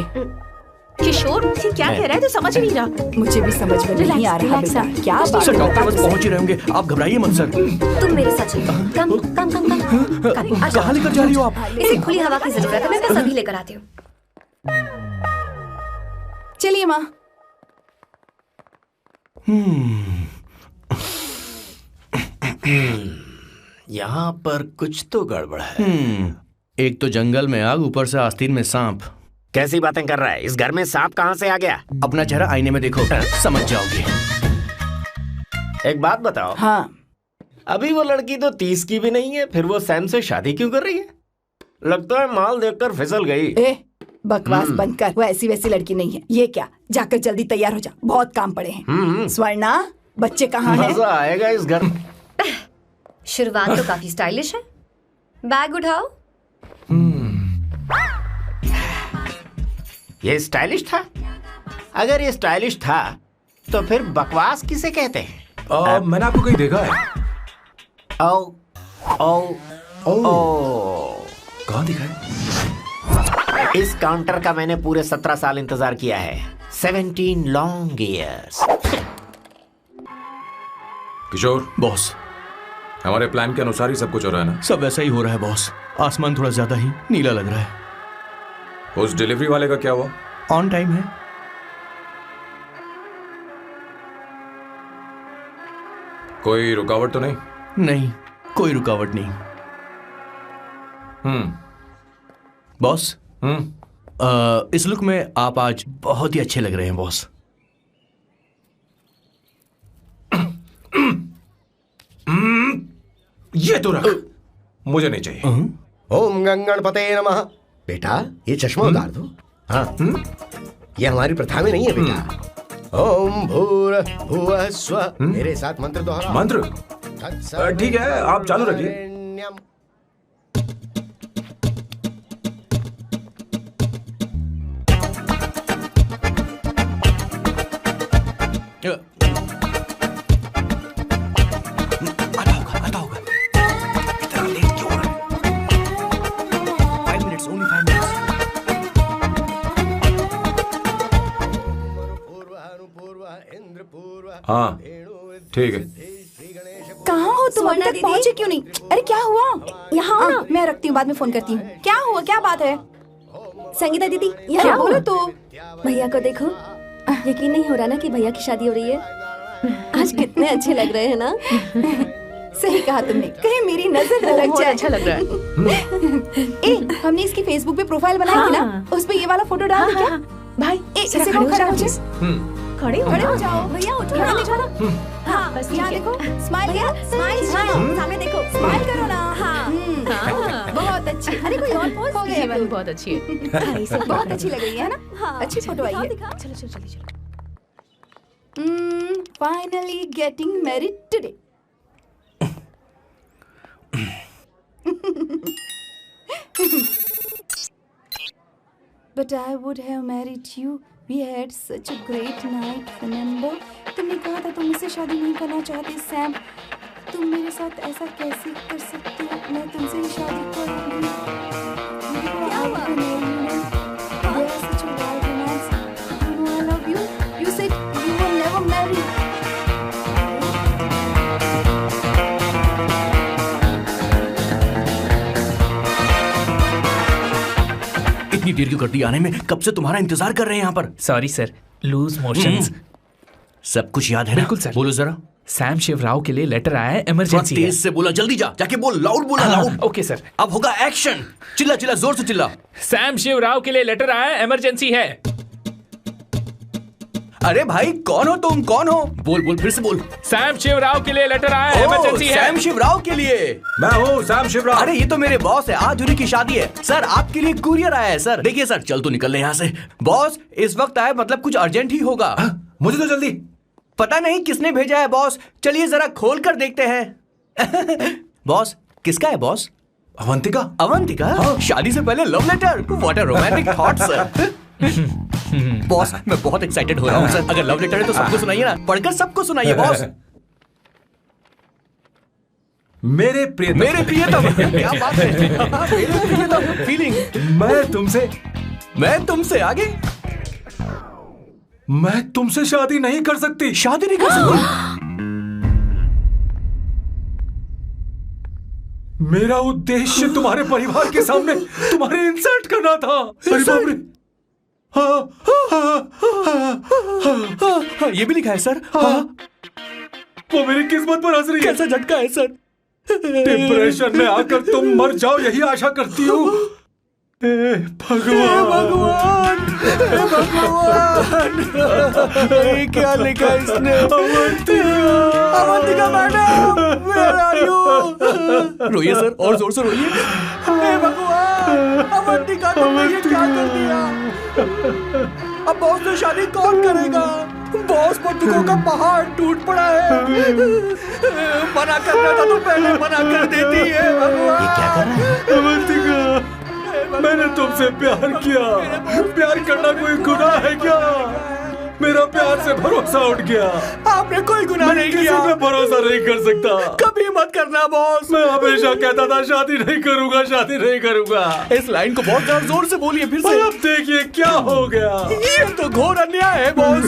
किशोर ये क्या कह रहा है तो समझ नहीं रहा। मुझे भी समझ में नहीं आ रहा बेटा, क्या बात सर है? डॉक्टर बस पहुंच ही रहे होंगे, आप घबराइए मत सर। तुम मेरे साथ चलो। कम कहाँ लेकर जा रही हो आप? इसे खुली हवा की जरूरत है, मैं बस अभी लेकर आती हूँ। चलिए माँ। यहाँ पर कुछ तो गड़बड़ है। एक तो जंगल में आग, ऊपर से आस्तीन में सांप। कैसी बातें कर रहा है? इस घर में सांप कहाँ से आ गया? अपना चेहरा आईने में देखो, समझ जाओगे। एक बात बताओ। हाँ, अभी वो लड़की तो 30 की भी नहीं है, फिर वो सैम से शादी क्यों कर रही है? लगता है माल देखकर फिसल गई। ए बकवास बंद कर, वो ऐसी वैसी लड़की नहीं है। ये क्या, जाकर जल्दी तैयार हो जा, बहुत काम पड़े हैं। स्वर्णा, बच्चे कहाँ हैं? मजा आएगा इस घर। शुरुआत तो काफी स्टाइलिश है। बैग उठाओ। ये स्टाइलिश था? अगर ये स्टाइलिश था तो फिर बकवास किसे कहते हैं? मैंने आपको कहीं देखा है। ओ ओ ओ कहाँ दिखा है? इस काउंटर का मैंने पूरे 17 साल इंतजार किया है। 17 लॉन्ग ईयर्स। किशोर बॉस, हमारे प्लान के अनुसार ही सब कुछ हो रहा है ना? सब वैसा ही हो रहा है बॉस। आसमान थोड़ा ज्यादा ही नीला लग रहा है। उस डिलीवरी वाले का क्या हुआ? ऑन टाइम है। कोई रुकावट तो नहीं? नहीं, कोई रुकावट नहीं। बॉस, इस लुक में आप आज बहुत ही अच्छे लग रहे हैं बॉस। ये तो रहा, मुझे नहीं चाहिए। ओम गंगणपते नमः। बेटा ये चश्मा उतार दो। हाँ, ये हमारी प्रथा में नहीं है बेटा। ओम भूर भुवः स्वः। मेरे साथ मंत्र दोहराओ। मंत्र? ठीक है, आप चालू रखिए। आता होगा। इतना लेट क्यों हो रहा है? 5 मिनट्स, only 5 मिनट्स। हाँ ठीक है। कहाँ हो तुम? अभी तक पहुँचे क्यों नहीं? अरे क्या हुआ? यहाँ आओ ना, मैं रखती हूँ, बाद में फोन करती हूँ। क्या हुआ, क्या बात है? संगीता दीदी, क्या यहाँ बोलो तो। भैया को देखो। यकीन नहीं हो रहा ना कि भैया की शादी हो रही है। आज कितने अच्छे लग रहे हैं ना। सही कहा तुमने, कहीं मेरी नजर न लग जाए। अच्छा लग रहा है। ए, हमने इसकी फेसबुक पे प्रोफाइल बनाई थी ना, उस पे ये वाला फोटो डाल क्या? भाई इसे को खड़ा हो जाओ। खड़े हो जाओ। भैया उठो ना, ले जाओ। हाँ बस यहाँ देखो, स्माइल भैया, स्माइल सामने देखो। स्माइल करो ना। हाँ। बहुत अच्छी। अरे कोई और पोज हो गया। बहुत अच्छी है। बहुत अच्छी लग रही है ना। हाँ, अच्छी फोटो आई है। चलो चलो चलो चलो। Finally getting married today. But I would have married you. We had such a great night, remember? तुमने कहा था तुम मुझसे शादी नहीं करना चाहते सैम। तुम मेरे साथ ऐसा कैसे कर सकते हो? मैं तुमसे ही शादी करूंगी। क्या हुआ? We are such a wild romance. You know I love you. You said you will never marry. इतनी देर क्यों कर दी आने में? कब से तुम्हारा इंतजार कर रहे हैं यहाँ पर। Sorry sir, loose motions. सब कुछ याद है ना? बिल्कुल सर। बोलो जरा। सैम शिवराव के लिए लेटर आया है, इमरजेंसी है। तेज से बोला, जल्दी जा, जाके बोल, लाउड बोला, लाउड। Okay sir. अब होगा एक्शन। चिल्ला चिल्ला, जोर से चिल्ला। सैम शिवराव के लिए लेटर आया है, इमरजेंसी है। अरे भाई कौन हो तुम, कौन हो? बोल बोल, फिर से बोल। सैम शिवराव के लिए लेटर आया है, इमरजेंसी है। सैम शिवराव के लिए? मैं हूँ सैम शिवराव। अरे ये तो मेरे बॉस है, आज उन्हीं की शादी है। सर आपके लिए कुरियर आया है सर। देखिए सर, चल तो निकल ले यहाँ से। बॉस इस वक्त आए, मतलब कुछ अर्जेंट ही होगा। मुझे तो जल्दी। पता नहीं किसने भेजा है बॉस, चलिए जरा खोल कर देखते हैं। बॉस किसका है बॉस? अवंतिका? अवंतिका? हाँ। शादी से पहले love letter? What a romantic thought sir. Boss, मैं बहुत एक्साइटेड हो रहा हूँ सर। अगर लव लेटर है तो सबको सुनाइए ना, पढ़कर सबको सुनाइए बॉस। मेरे प्रियतम, क्या बात है। मेरे प्रियतम, फीलिंग। मैं तुमसे आगे। मैं तुमसे शादी नहीं कर सकती। शादी नहीं कर सकती? मेरा उद्देश्य तुम्हारे परिवार के सामने तुम्हारे इंसल्ट करना था। अरे बाप रे। हाँ, ये भी लिखा है सर। हाँ। वो मेरी किस्मत पर हंस रही है। कैसा झटका है सर। डिप्रेशन में आकर तुम मर जाओ यही आशा करती हूँ। भगवान, ये क्या लिखा इसने? Avantika madam, where are you? रोइए सर, और जोर से रोइए। हे भगवान, अवंतिका तुमने ये क्या कर दिया? अब बॉस से शादी कौन करेगा? बॉस पर दुखों का पहाड़ टूट पड़ा है। मना करना था तो पहले मना कर देती है। भगवान, ये क्या कर रहा है? अवंतिका, मैंने तुमसे प्यार किया। प्यार करना कोई गुनाह है क्या? मेरा प्यार से भरोसा उठ गया। आपने कोई गुनाह नहीं किया। किसी पे भरोसा नहीं कर सकता। कभी मत करना बॉस। मैं हमेशा कहता था शादी नहीं करूंगा, शादी नहीं करूंगा। इस लाइन को बहुत जोर से बोलिए फिर से। अब देखिए क्या हो गया। ये तो घोर अन्याय है बॉस।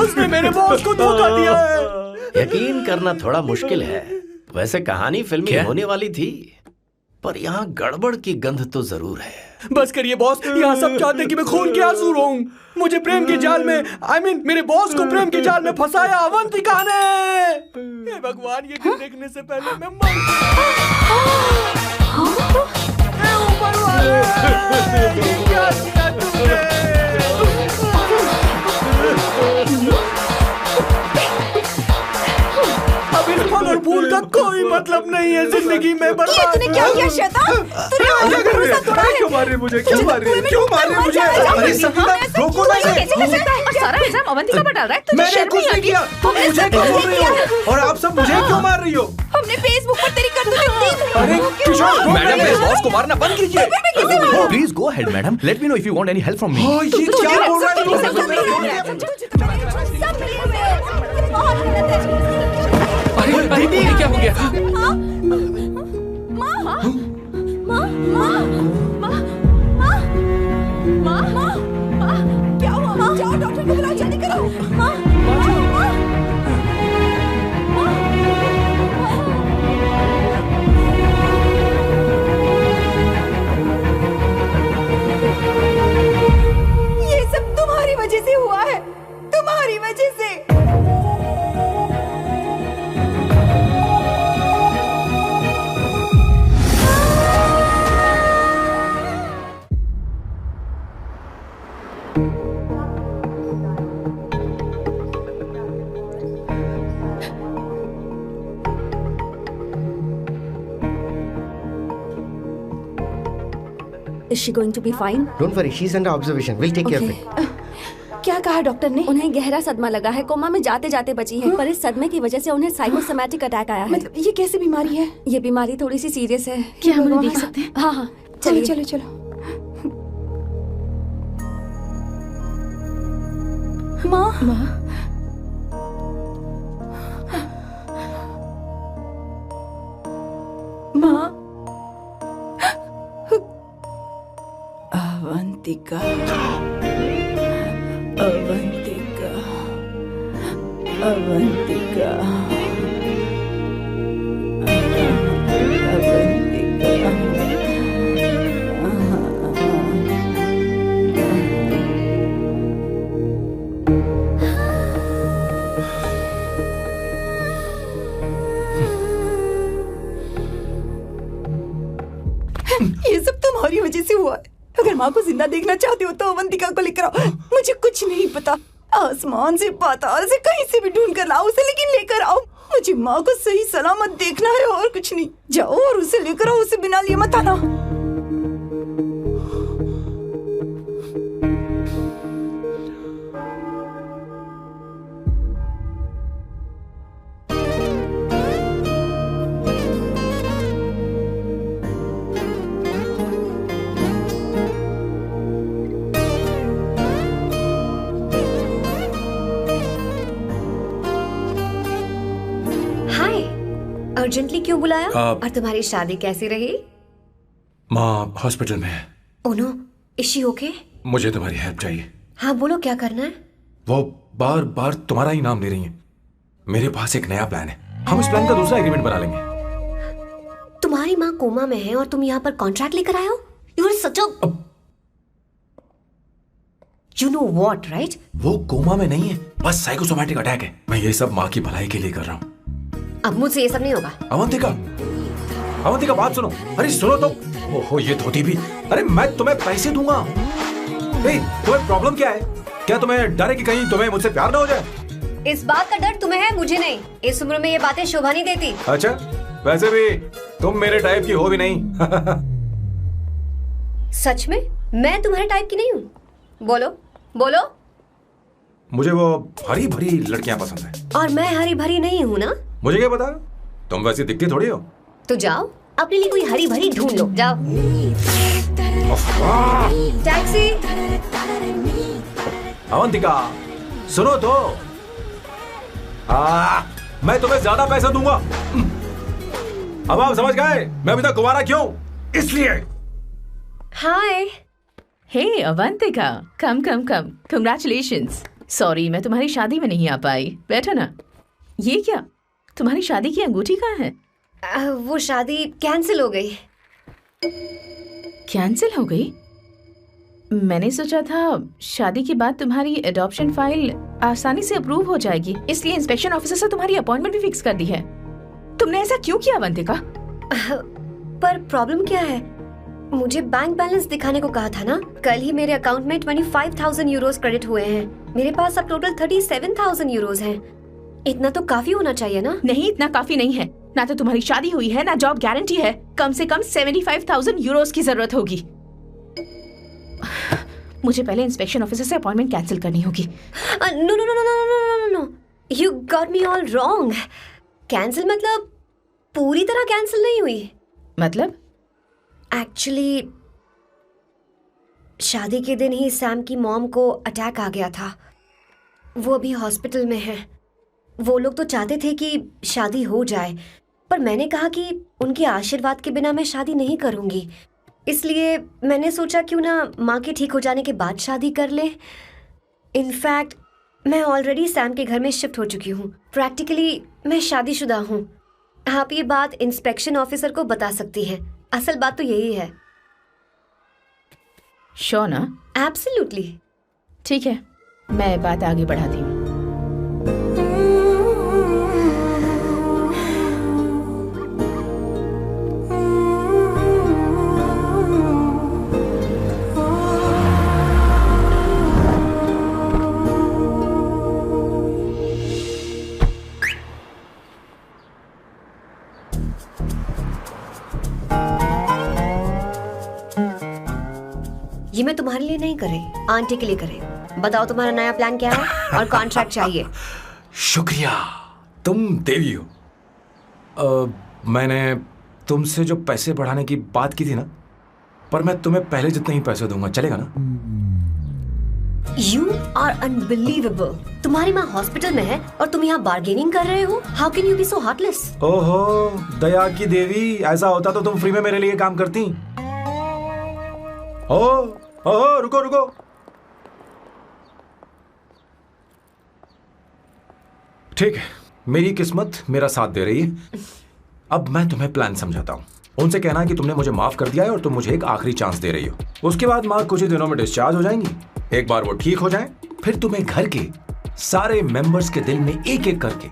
उसने मेरे बॉस को धोखा दिया है। यकीन करना थोड़ा मुश्किल है। वैसे कहानी फिल्मी होने वाली थी, पर यहाँ गड़बड़ की गंध तो जरूर है। बस करिए बॉस, यहाँ सब चाहते हैं कि मैं खून के आंसू रोऊं। मुझे प्रेम की जाल में, मेरे बॉस को प्रेम की जाल में फंसाया अवंतिका ने। हे भगवान, ये दिन देखने से पहले मैं मर ऊपर वाले, ये क्या किया तुमने? अब इस फल और फूल का कोई मतलब नहीं है जिंदगी में। बर्बाद। तूने क्या किया शैतान? तूने हमारा भरोसा तोड़ा है। क्यों मार रही मुझे? क्यों मार रही? क्यों मार रही मुझे? अरे संगीता, रोको ना इसे। और सारा इल्जाम अवंतिका पर डाल रहा है। तुझे मैंने शर्म कुछ नहीं नहीं आती? किया। तुम हमने मुझे सब क्यों कुछ बोल रही किया। हो? और आप सब मुझे क्यों मार रही हो? हमने फेसबुक पर तेरी करतूतें देख ली। अरे किशोर, मैडम मेरे बॉस को मारना बंद कीजिए। Please go ahead madam, let me know if you want any help from me. ये क्या बोल रहा है? अरे दीदी, क्या हो गया? क्या हुआ? जाओ डॉक्टर को बुलाओ, जल्दी करो। ये सब तुम्हारी वजह से हुआ है, तुम्हारी वजह से। Is she going to be fine? Don't worry, she's under observation. We'll take care of Okay. it. क्या कहा डॉक्टर ने? उन्हें गहरा सदमा लगा है, कोमा में जाते जाते बची है, पर इस सदमे की वजह से उन्हें साइकोसोमैटिक अटैक आया है। मतलब ये कैसी बीमारी है? ये बीमारी थोड़ी सी सीरियस है। क्या हम उन्हें देख सकते हैं? हाँ हाँ, चलो चलिए। चलो चलो। माँ, माँ, अवंतिका, अवंतिका, अवंतिका, ये सब तुम्हारी वजह से हुआ है। अगर माँ को जिंदा देखना चाहते हो तो अवंतिका को लेकर आओ। मुझे कुछ नहीं पता, आसमान से पाताल से कहीं से भी ढूंढ कर लाओ उसे, लेकिन लेकर आओ। मुझे माँ को सही सलामत देखना है और कुछ नहीं। जाओ और उसे लेकर आओ, उसे बिना लिए मत आना। अर्जेंटली क्यों बुलाया? और तुम्हारी शादी कैसी रही? माँ हॉस्पिटल में है। Oh no, is she okay? मुझे तुम्हारी हेल्प चाहिए। हाँ बोलो, क्या करना है? वो बार बार तुम्हारा ही नाम ले रही है। मेरे पास एक नया प्लान है, हम इस प्लान का दूसरा एग्रीमेंट बना लेंगे। तुम्हारी माँ कोमा में है और तुम यहाँ पर कॉन्ट्रैक्ट लेकर आए हो? You are such a you know what, right? वो कोमा में नहीं है, बस साइकोसोमैटिक अटैक है। मैं ये सब माँ की भलाई के लिए कर रहा हूँ। अब मुझसे ये सब नहीं होगा। अवंतिका बात सुनो। अरे सुनो तो। ओहो ये धोती भी। अरे मैं तुम्हें पैसे दूंगा। तुम्हें प्रॉब्लम क्या है? क्या तुम्हें डर है कि कहीं तुम्हें मुझसे प्यार ना हो जाए? इस बात का डर तुम्हें है, मुझे नहीं। इस उम्र में ये बातें शोभा नहीं देती। अच्छा, वैसे भी तुम मेरे टाइप की हो भी नहीं। सच में मैं तुम्हारे टाइप की नहीं हूँ? बोलो बोलो। मुझे वो हरी भरी लड़कियां पसंद है। और मैं हरी भरी नहीं हूँ ना? मुझे क्या पता, तुम वैसी दिखती थोड़ी हो। तो जाओ अपने लिए कोई हरी भरी ढूंढ लो, जाओ। टैक्सी। अवंतिका सुनो तो। मैं तुम्हें ज्यादा पैसा दूंगा। अब आप समझ गए मैं अभी तक कुंवारा क्यों? इसलिए। हाय। हे अवंतिका, कम कम कम, कंग्रेचुलेशंस। सॉरी मैं तुम्हारी शादी में नहीं आ पाई। बैठो ना। ये क्या, तुम्हारी शादी की अंगूठी कहाँ है? वो शादी कैंसिल हो गई। कैंसिल हो गई? मैंने सोचा था शादी के बाद तुम्हारी एडॉप्शन फाइल आसानी से अप्रूव हो जाएगी, इसलिए इंस्पेक्शन ऑफिसर से तुम्हारी अपॉइंटमेंट भी फिक्स कर दी है। तुमने ऐसा क्यों किया अवंतिका? पर प्रॉब्लम क्या है? मुझे बैंक बैलेंस दिखाने को कहा था ना। कल ही मेरे अकाउंट में 25,000 यूरोस क्रेडिट हुए हैं। मेरे पास अब टोटल 37,000 यूरोस हैं। इतना तो काफी होना चाहिए ना? नहीं, इतना काफी नहीं है। ना तो तुम्हारी शादी हुई है, ना जॉब गारंटी है। कम से कम 75,000 यूरोस की जरूरत होगी। मुझे पहले इंस्पेक्शन ऑफिसर से अपॉइंटमेंट कैंसिल करनी होगी। No no no no no no no, you got me all wrong. Cancel मतलब पूरी तरह कैंसिल नहीं हुई। मतलब? एक्चुअली शादी के दिन ही सैम की मॉम को अटैक आ गया था। वो अभी हॉस्पिटल में है। वो लोग तो चाहते थे कि शादी हो जाए, पर मैंने कहा कि उनके आशीर्वाद के बिना मैं शादी नहीं करूंगी। इसलिए मैंने सोचा क्यों ना माँ के ठीक हो जाने के बाद शादी कर ले। इनफैक्ट मैं ऑलरेडी सैम के घर में शिफ्ट हो चुकी हूँ। प्रैक्टिकली मैं शादीशुदा हूँ। आप ये बात इंस्पेक्शन ऑफिसर को बता सकती हैं। असल बात तो यही है। श्योर ना? एब्सोल्युटली। ठीक है, मैं बात आगे बढ़ाती हूँ। ये मैं तुम्हारे लिए नहीं कर रही, आंटी के लिए कर रही हूँ। बताओ तुम्हारा नया प्लान क्या है और कॉन्ट्रैक्ट चाहिए। शुक्रिया, तुम देवी हो। मैंने तुमसे जो पैसे बढ़ाने की बात की थी ना, पर मैं तुम्हें पहले जितने ही पैसे दूंगा, चलेगा ना? You are unbelievable। तुम्हारी माँ हॉस्पिटल में है और तुम यहाँ बार्गेनिंग कर रहे हो। How can you be so heartless? ओहो दया की देवी, ऐसा होता तो तुम फ्री में मेरे लिए काम करती। ओहो रुको रुको। ठीक है, मेरी किस्मत मेरा साथ दे रही है। अब मैं तुम्हें प्लान समझाता हूँ। उनसे कहना कि तुमने मुझे माफ कर दिया है और तुम मुझे एक आखिरी चांस दे रही हो। उसके बाद माँ कुछ ही दिनों में डिस्चार्ज हो जाएंगी। एक बार वो ठीक हो जाए, फिर तुम्हें घर के सारे मेंबर्स के दिल में एक एक करके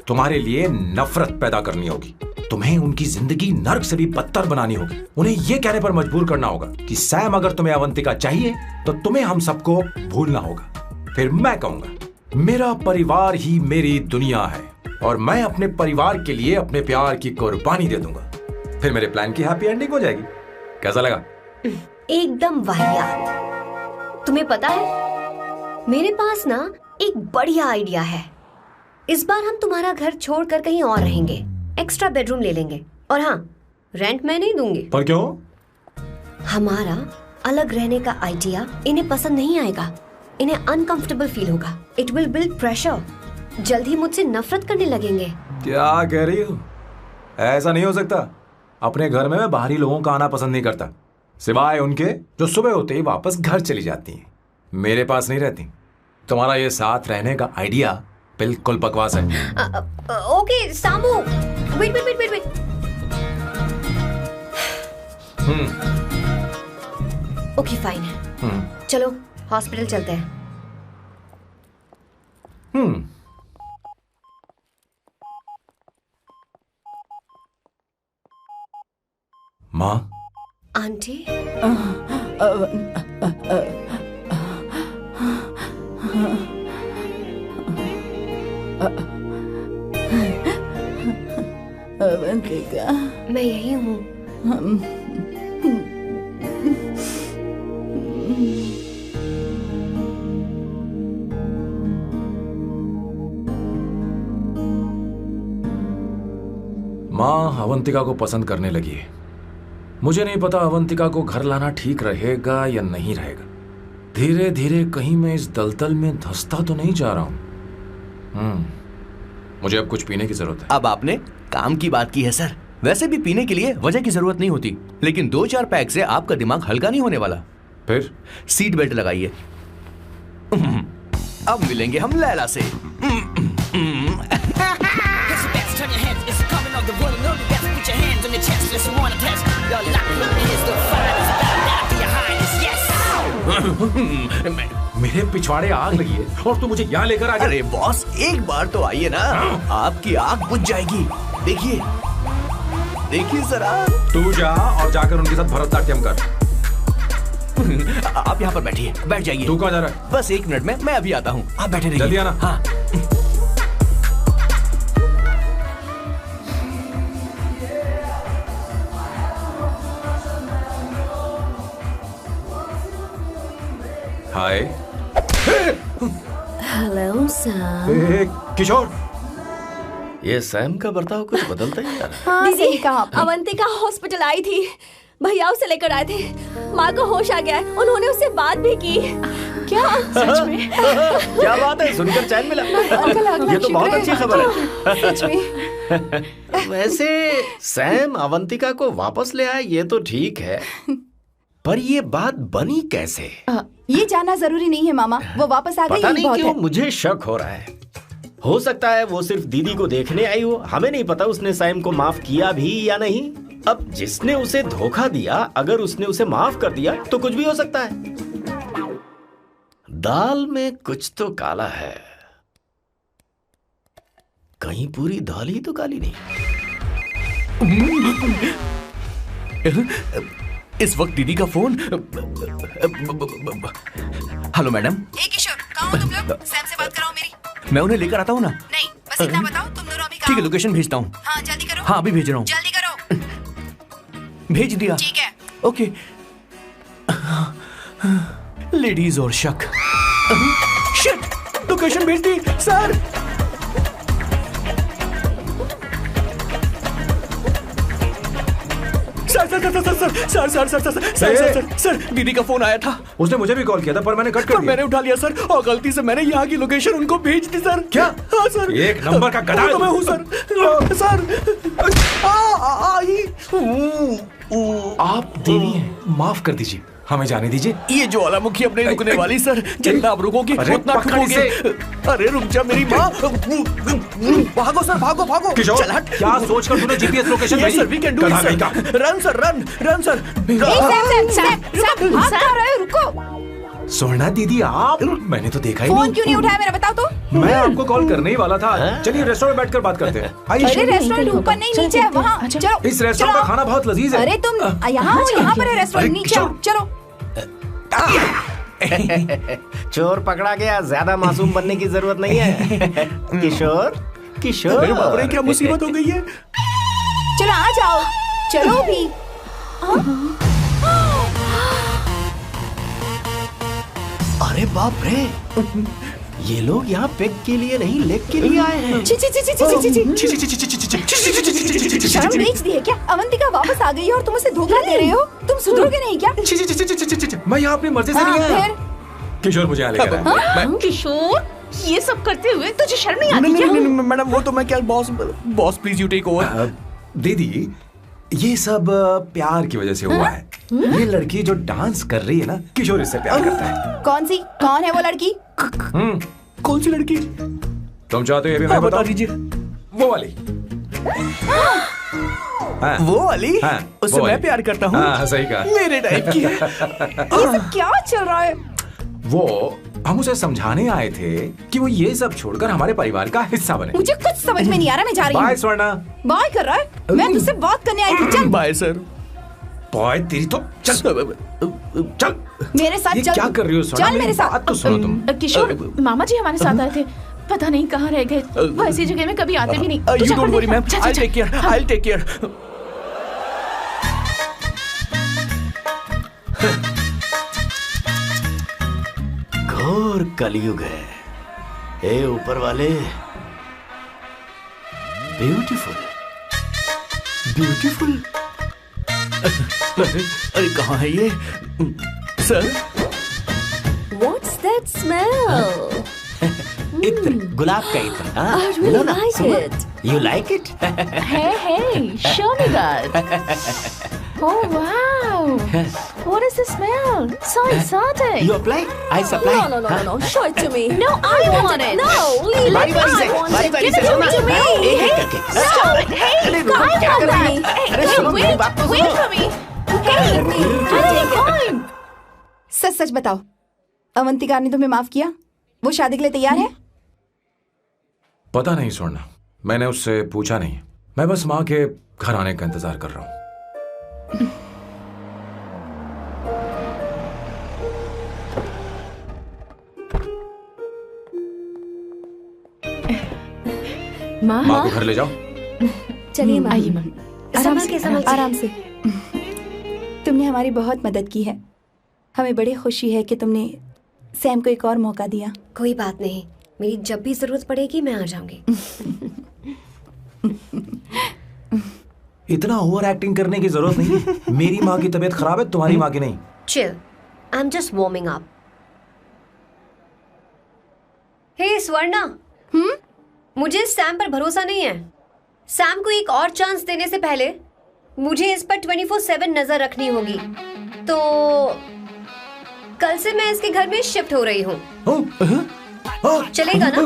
तुम्हारे लिए नफरत पैदा करनी होगी। तुम्हें उनकी जिंदगी नर्क से भी बदतर बनानी होगी। उन्हें यह कहने पर मजबूर करना होगा कि सैम अगर तुम्हें अवंतिका चाहिए तो तुम्हें हम सबको भूलना होगा। फिर मैं कहूंगा मेरा परिवार ही मेरी दुनिया है और मैं अपने परिवार के लिए अपने प्यार की कुर्बानी दे दूंगा। फिर मेरे प्लान की हैप्पी एंडिंग हो जाएगी। कैसा लगा? एकदम वाहियात। तुम्हें पता है मेरे पास ना एक बढ़िया आइडिया है। इस बार हम तुम्हारा घर छोड़कर कहीं और रहेंगे, एक्स्ट्रा बेडरूम ले लेंगे। और हाँ, रेंट मैं नहीं दूंगी। पर क्यों? हमारा अलग रहने का आइडिया इन्हें पसंद नहीं आएगा। इन्हें अनकंफर्टेबल फील होगा। It will build pressure. जल्द ही मुझसे नफरत करने लगेंगे। क्या कह रही हो? ऐसा नहीं हो सकता। अपने घर में मैं बाहरी लोगों का आना पसंद नहीं करता, सिवाय उनके जो सुबह होते ही वापस घर चली जाती हैं, मेरे पास नहीं रहती। तुम्हारा ये साथ रहने का आइडिया बिल्कुल बकवास है। Okay Samu, wait wait wait wait wait. Okay fine है, चलो हॉस्पिटल चलते हैं। माँ, आंटी, अवंतिका, मैं यही हूँ। माँ अवंतिका को पसंद करने लगी है। मुझे नहीं पता अवंतिका को घर लाना ठीक रहेगा या नहीं रहेगा। धीरे धीरे कहीं मैं इस दलदल में धंसता तो नहीं जा रहा हूँ। मुझे अब कुछ पीने की जरूरत है। अब आपने काम की बात की है सर। वैसे भी पीने के लिए वजह की जरूरत नहीं होती, लेकिन 2-4 पैक से आपका दिमाग हल्का नहीं होने वाला। फिर सीट बेल्ट लगाइए। अब मिलेंगे हम लैला से। मेरे पिछवाड़े आग लगी है और तू मुझे यहाँ लेकर आ गया। अरे बॉस, एक बार तो आइए ना, आपकी आग बुझ जाएगी। देखिए देखिए जरा। तू जा और जाकर उनके साथ भरतनाट्यम कर। आप यहाँ पर बैठिए, बैठ जाइए। तू कहाँ जा रहा है? बस 1 मिनट में मैं अभी आता हूँ, आप बैठे रहिए। जल्दी आना। हाँ। हाय। Hello Sam. किशोर, ये सैम का बर्ताव कुछ बदलता ही जा रहा है। हाँ, सही कहा। अवंतिका हॉस्पिटल आई थी, भैया उसे लेकर आए थे। माँ को होश आ गया है, उन्होंने उससे बात भी की। क्या सच में? क्या बात है, सुनकर चैन मिला। ये तो बहुत अच्छी खबर है। सच में। वैसे सैम अवंतिका को वापस ले आए ये तो ठीक है, पर ये बात बनी कैसे? ये जानना जरूरी नहीं है मामा, वो वापस आ गई। पता नहीं बहुत क्यों है। मुझे शक हो रहा है। हो सकता है वो सिर्फ दीदी को देखने आई हो, हमें नहीं पता उसने सैम को माफ किया भी या नहीं। अब जिसने उसे धोखा दिया, अगर उसने उसे माफ कर दिया तो कुछ भी हो सकता है। दाल में कुछ तो काला है, कहीं पूरी दाल ही तो काली नहीं। इस वक्त दीदी का फोन। Hello madam. ए किशोर, कहाँ हो तुम लोग? सैम से बात कराओ मेरी। मैं उन्हें लेकर आता हूँ ना। नहीं, बस इतना बताओ तुम दोनों अभी ठीक कहाँ है, हो? लोकेशन भेजता हूँ। हाँ जल्दी करो। हाँ अभी भेज रहा हूँ। जल्दी करो। भेज दिया। ठीक है। ओके। लेडीज और शक। शिट, लोकेशन भेज दी सर। सर, दीदी का फोन आया था। उसने मुझे भी कॉल किया था पर मैंने कट कर दिया। मैंने उठा लिया सर, और गलती से मैंने यहाँ की लोकेशन उनको भेज दी सर। क्या? हाँ सर। एक नंबर का गधा। तो मैं हूँ सर। सर आप देवी हैं, माफ कर दीजिए, हमें जाने दीजिए। ये ज्वालामुखी अपने रुकने वाली सर, जितना आप रुकोगे उतना ठुकोगे। अरे रुक जा मेरी माँ। भागो सर, भागो भागो। किशोर, चल हट। क्या सोचकर तूने जीपीएस लोकेशन भेजी? Sir, we can do it sir. Run sir, run sir. भाग कहाँ रहे हो? रुको। सोना दीदी आप, मैंने तो देखा ही फोन क्यों नहीं उठाया मेरा, बताओ तो। मैं आपको कॉल करने ही वाला था। चलिए रेस्टोरेंट में बैठकर बात करते हैं। अरे रेस्टोरेंट ऊपर नहीं, नीचे है, वहाँ चलो। इस रेस्टोरेंट का खाना बहुत लजीज है। अरे तुम यहाँ हो, यहाँ पर है रेस्टोरेंट, नीचे आओ, चलो। चोर पकड़ा गया, ज्यादा मासूम बनने की जरूरत नहीं है। किशोर, किशोर। अरे बाप रे, क्या मुसीबत हो गई है। चलो आ जाओ, चलो भी। अरे बाप रे, ये लोग यहाँ पेग के लिए नहीं लेग के लिए आए हैं। शर्म बेच दी है क्या? अवंतिका वापस आ गई है और तुम उसे धोखा दे रहे हो। तुम सुधरोगे नहीं क्या? मैं यहाँ अपनी मर्जी से नहीं आया। किशोर मुझे यहाँ लेकर आया। किशोर, ये सब करते हुए तुझे शर्म नहीं आती क्या? मैडम वो तो मैं क्या, boss please you take over. दीदी, ये सब प्यार की वजह से हुआ है। ये लड़की जो डांस कर रही है ना, किशोर इससे प्यार करता है। कौन है वो लड़की? कौन सी लड़की? तुम चाहते हो ये भी मैं बता दीजिए। वो वाली। हाँ, वो वाली? हाँ, उससे मैं प्यार करता हूँ। हाँ, सही कहा। मेरे टाइप की है। ये सब क्या चल रहा है? वो हम उसे समझाने आए थे कि वो ये सब छोड़कर हमारे परिवार का हिस्सा बने। मुझे कुछ समझ में नहीं आ रहा, मैं जा रही हूँ। बाय स्वर्णा। बाय कर रहा है? मैं तुझसे बात करने आई थी। चल बाय सर। बाय तेरी तो। चल चल मेरे साथ ये चल। क्या कर रही हो स्वर्णा? चल मेरे साथ। बात तो सुनो तुम। किशोर, मामा जी हमारे साथ आए थे, पता नहीं कहाँ रह गए। वो ऐसी जगह में कभी आते भी नहीं। तू यू जा डोंट कर वरी देख। मैम, जा, जा, आई जा। Take care, I take care. घोर कलयुग है। ए ऊपर वाले, ब्यूटीफुल ब्यूटीफुल। अरे कहाँ है ये? Sir, What's that smell? इत्र, गुलाब का इत्र। हाँ, I really like it. You like it? Hey, show me that. Oh wow! What is the smell? So exotic. You apply? I supply. No. Show it to me. No, I want it. No, leave बारी it. बारी से, I want बारी it. बारी Give से it सुनना। to me. एक एक करके। Stop it. Hey, अरे रुको, I क्या want कर रही that. है? अरे Hey, सुनो, मेरी बात तो wait सुनो। for me. Hey, I take time. सच सच बताओ, अवंतिका ने तुम्हें माफ किया? वो शादी के लिए तैयार है? पता नहीं स्वर्णा, मैंने उससे पूछा नहीं। मैं बस माँ के घर आने का इंतजार कर रहा हूँ। माँ को घर ले जाओ। चलिए माँ। आइए माँ। आराम से। तुमने हमारी बहुत मदद की है। हमें बड़ी खुशी है कि तुमने सैम को एक और मौका दिया। कोई बात नहीं, मेरी जब भी जरूरत पड़ेगी मैं आ जाऊंगी। इतना ओवर एक्टिंग करने की जरूरत नहीं है। मेरी माँ की तबीयत खराब है, तुम्हारी माँ की नहीं। Chill, I am just warming up. Hey Swarna, मुझे सैम पर भरोसा नहीं है। सैम को एक और चांस देने से पहले मुझे इस पर 24/7 नजर रखनी होगी। तो कल से मैं इसके घर में शिफ्ट हो रही हूँ। चलेगा ना?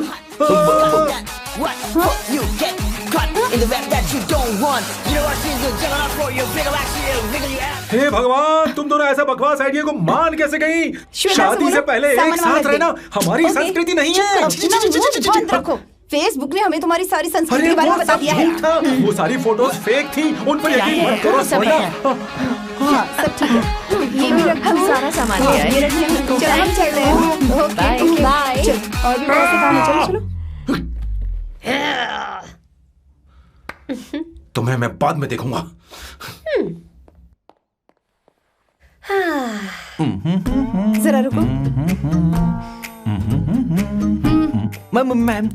हे भगवान, तुम दोनों ऐसा बकवास आइडिया को मान कैसे गई? शादी से पहले एक साथ रहना हमारी संस्कृति नहीं है। बंद रखो। फेसबुक ने हमें तुम्हारी सारी संस्कृति के बारे में बता दिया है। वो सारी फोटोज फेक थी, उन पर यकीन मत करो स्वर्णा। हाँ, सब ठीक है। ये भी रखो। हम सारा सामान ले आए। ये रखिए। चलो हम चलते हैं। Okay bye. चलो और भी बहुत से काम है। चलो तुम्हें मैं बाद में देखूंगा। जरा रुको। मैम।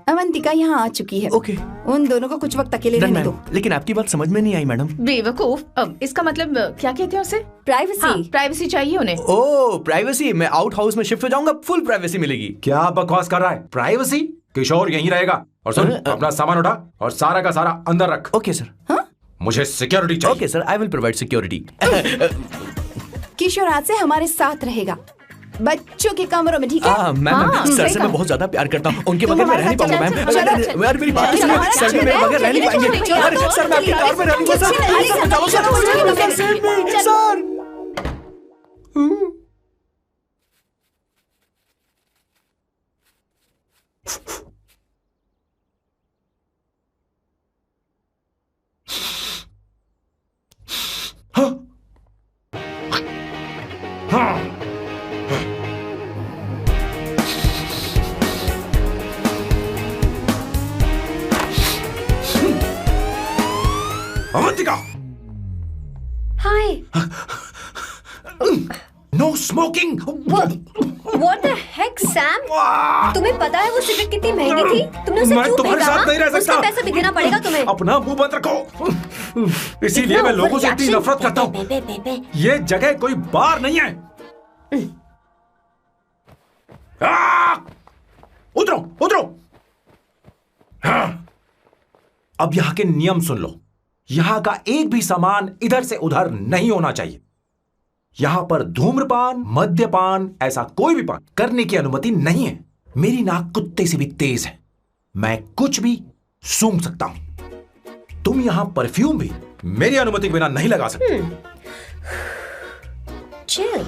अवंतिका यहाँ आ चुकी है। ओके। उन दोनों को कुछ वक्त अकेले रहने दो। लेकिन आपकी बात समझ में नहीं आई मैडम। बेवकूफ। अब इसका मतलब क्या कहते हैं उसे? प्राइवेसी। हाँ, प्राइवेसी चाहिए उन्हें। ओह प्राइवेसी। मैं आउट हाउस में शिफ्ट हो जाऊंगा, फुल प्राइवेसी मिलेगी। क्या बकवास कर रहा है? प्राइवेसी? किशोर यहीं रहेगा। और सुन, अपना सामान उठा और सारा का सारा अंदर रख। Okay sir. मुझे सिक्योरिटी चाहिए। Okay sir, I will provide security. Kishore आज से हमारे साथ रहेगा, बच्चों के कमरों में। ठीक है? मैम, सर से मैं बहुत ज्यादा प्यार करता हूँ। उनके बगैर मैं रह नहीं पाऊंगा मैम। यार मेरी बात सुनिए, सर से मेरे बगैर रह नहीं पाएंगे। अरे सर, मैं आपकी कार में रहूंगा sir. Avantika! Hi. No smoking. What the heck, Sam? तुम्हें पता है वो सिगरेट कितनी महंगी थी? तुमने उसे मैं क्यों तुम्हारे खरीदा? साथ नहीं रह सकता। उसका पैसा भी देना पड़ेगा तुम्हें। अपना मुंह बंद रखो। इसीलिए मैं लोगों से इतनी नफरत करता हूँ। ये जगह कोई बार नहीं है। उतरो उतरो। अब यहाँ के नियम सुन लो। यहाँ का एक भी सामान इधर से उधर नहीं होना चाहिए। यहाँ पर धूम्रपान, मद्यपान, ऐसा कोई भी पान करने की अनुमति नहीं है। मेरी नाक कुत्ते से भी तेज है, मैं कुछ भी सूंघ सकता हूं। तुम यहाँ परफ्यूम भी मेरी अनुमति के बिना नहीं लगा सकते। Chill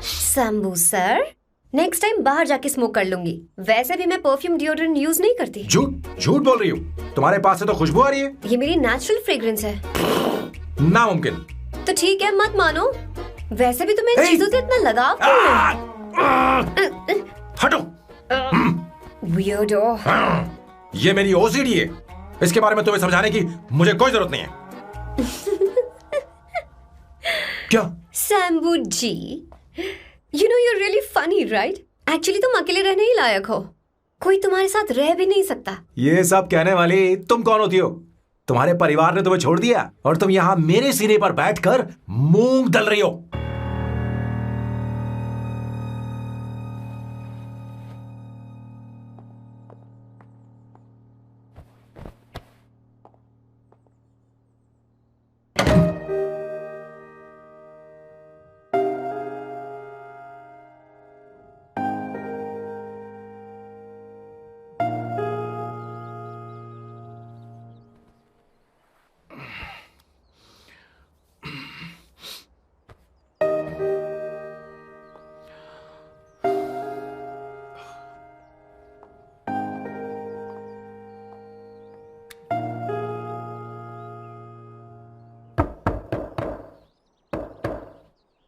Shambhu sir, next time बाहर जाके स्मोक कर लूंगी। वैसे भी मैं परफ्यूम डिओड्रेंट यूज नहीं करती। झूठ बोल रही हो। तुम्हारे पास से तो खुशबू आ रही है। ये मेरी नेचुरल फ्रेग्रेंस है। नामुमकिन। तो ठीक है, मत मानो। वैसे भी तुम्हें इन चीजों से इतना लगाव क्यों है? हटो। वियर्डो। ये मेरी ओसीडी है, इसके बारे में तुम्हें समझाने की मुझे कोई जरूरत नहीं है। क्या? शंभू जी, you know you're really funny, right? Actually तुम अकेले रहने ही लायक हो। कोई तुम्हारे साथ रह भी नहीं सकता। ये सब कहने वाली तुम कौन होती हो? तुम्हारे परिवार ने तुम्हें छोड़ दिया और तुम यहाँ मेरे सीने पर बैठकर मूंग दल रही हो।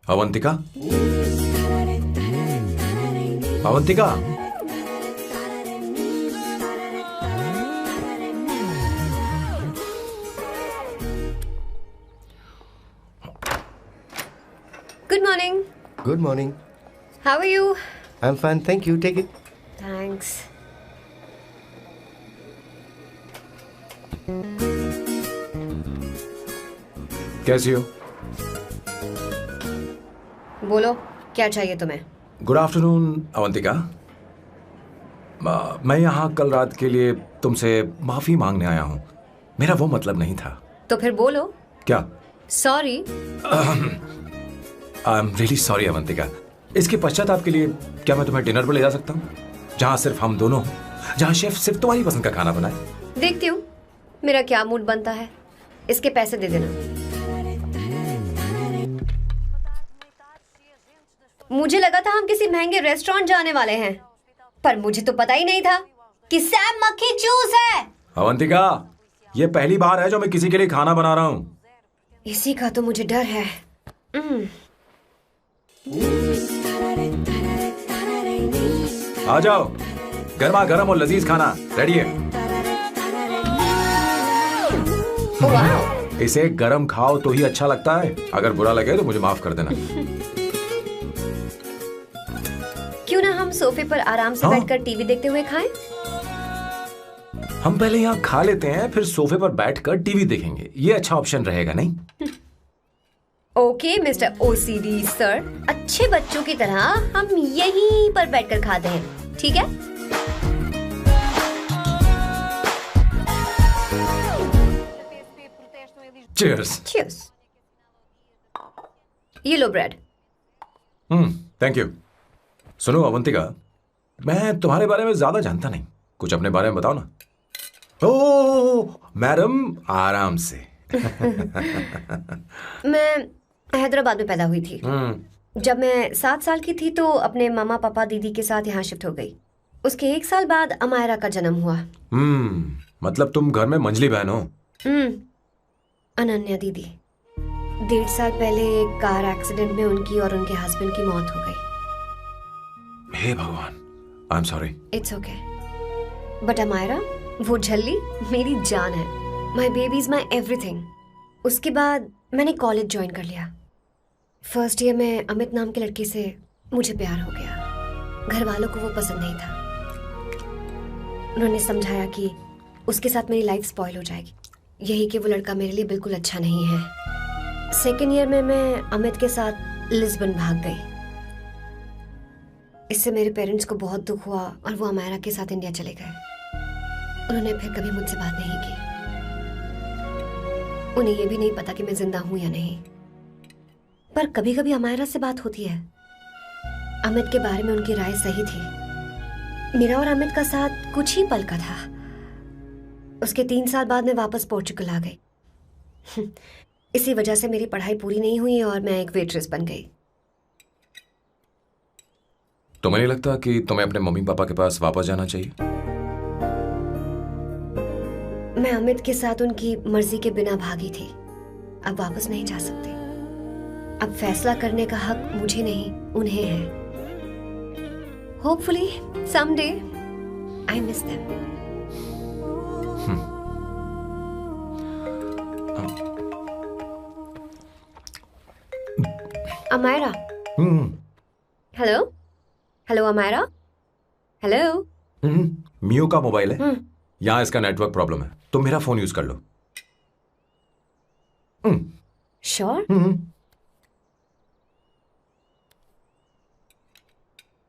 Avantika, Avantika, Good morning. Good morning. How are you? I'm fine, thank you. Take it. Thanks. कैसी हो? बोलो, क्या चाहिए तुम्हें? Good afternoon Avantika. मैं यहाँ कल रात के लिए तुमसे माफी मांगने आया हूँ। मेरा वो मतलब नहीं था। तो फिर बोलो। क्या? Sorry. I am really sorry Avantika. इसके पश्चाताप के लिए क्या मैं तुम्हें डिनर पर ले जा सकता हूँ, जहाँ सिर्फ हम दोनों, जहाँ शेफ सिर्फ तुम्हारी पसंद का खाना बनाए? देखती हूँ मेरा क्या मूड बनता है। इसके पैसे दे देना। मुझे लगा था हम किसी महंगे रेस्टोरेंट जाने वाले हैं, पर मुझे तो पता ही नहीं था कि सैम मक्खी चूस है। अवंतिका, ये पहली बार है जो मैं किसी के लिए खाना बना रहा हूँ। इसी का तो मुझे डर है। आ जाओ, गर्मा गर्म और लजीज खाना रेडी है। इसे गरम खाओ तो ही अच्छा लगता है। अगर बुरा लगे तो मुझे माफ कर देना। क्यों ना हम सोफे पर आराम से बैठकर टीवी देखते हुए खाएं? हम पहले यहाँ खा लेते हैं, फिर सोफे पर बैठकर टीवी देखेंगे। ये अच्छा ऑप्शन रहेगा, नहीं? ओके मिस्टर ओसीडी सर, अच्छे बच्चों की तरह हम यहीं पर बैठकर खाते हैं, ठीक है? चीयर्स। चीयर्स। ये लो ब्रेड। Thank you. सुनो अवंतिका, मैं तुम्हारे बारे में ज्यादा जानता नहीं, कुछ अपने बारे में बताओ ना। ओह मैडम, आराम से। मैं हैदराबाद में पैदा हुई थी। जब मैं 7 साल की थी तो अपने मामा पापा दीदी के साथ यहाँ शिफ्ट हो गई। उसके 1 साल बाद अमायरा का जन्म हुआ। मतलब तुम घर में मंझली बहन हो? अनन्या दीदी। 1.5 साल पहले एक कार एक्सीडेंट में उनकी और उनके हस्बैंड की मौत हो गई। हे भगवान, I am sorry. It's okay. But Amaira, वो झल्ली मेरी जान है। My baby is my everything. उसके बाद मैंने कॉलेज ज्वाइन कर लिया। फर्स्ट ईयर में अमित नाम के लड़के से मुझे प्यार हो गया। घर वालों को वो पसंद नहीं था। उन्होंने समझाया कि उसके साथ मेरी लाइफ स्पॉइल हो जाएगी, यही कि वो लड़का मेरे लिए बिल्कुल अच्छा नहीं है। सेकेंड ईयर में मैं अमित के साथ लिस्बन भाग गई। इससे मेरे पेरेंट्स को बहुत दुख हुआ और वो अमायरा के साथ इंडिया चले गए। उन्होंने फिर कभी मुझसे बात नहीं की। उन्हें ये भी नहीं पता कि मैं जिंदा हूं या नहीं। पर कभी कभी अमायरा से बात होती है। अमित के बारे में उनकी राय सही थी। मेरा और अमित का साथ कुछ ही पल का था। उसके 3 साल बाद मैं वापस पोर्चुगल आ गई। इसी वजह से मेरी पढ़ाई पूरी नहीं हुई और मैं एक वेट्रेस बन गई। तुम्हें नहीं लगता कि तुम्हें अपने मम्मी पापा के पास वापस जाना चाहिए? मैं अमित के साथ उनकी मर्जी के बिना भागी थी। अब वापस नहीं जा सकती। अब फैसला करने का हक मुझे नहीं, उन्हें है। Hopefully someday I miss them. Amayra. Hello hello Amayra. Hello. मियो का मोबाइल है। यहाँ इसका नेटवर्क प्रॉब्लम है, तुम मेरा फोन यूज कर लो। श्योर?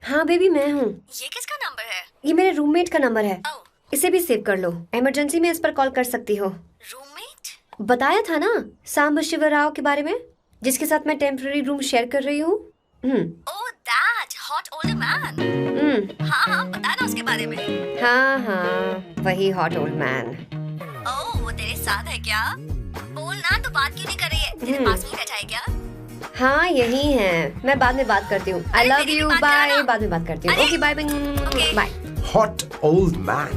हाँ बेबी मैं हूँ। ये किसका नंबर है? ये मेरे रूममेट का नंबर है। इसे भी सेव कर लो। इमरजेंसी में इस पर कॉल कर सकती हो। रूममेट? बताया था ना सांब शिवराव के बारे में, जिसके साथ मैं टेम्पररी रूम शेयर कर रही हूँ। Oh that hot old man. हाँ बता ना उसके बारे में। हाँ वही हॉट ओल्ड मैन। ओह वो तेरे साथ है क्या? बोल ना, तो बात क्यों नहीं कर रही है? तेरे पास में बैठा है क्या? हाँ यही है। मैं बाद में बात करती हूँ। I love you. बाय। बाद में बात करती हूँ। Okay bye bye. Hot old man.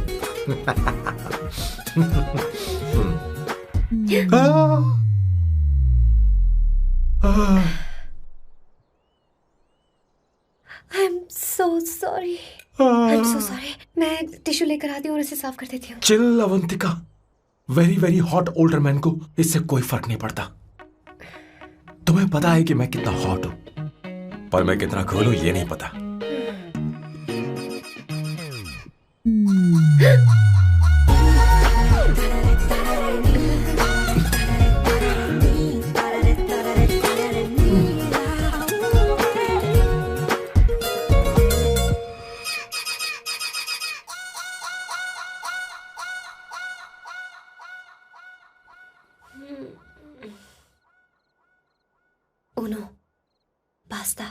I'm so sorry. I'm so sorry. मैं टिश्यू लेकर आती हूँ और इसे साफ कर देती हूँ। Chill Avantika. Very very hot older man को इससे कोई फर्क नहीं पड़ता। तुम्हें पता है कि मैं कितना हॉट हूं, पर मैं कितना कूल हूं ये नहीं पता। Uno, basta.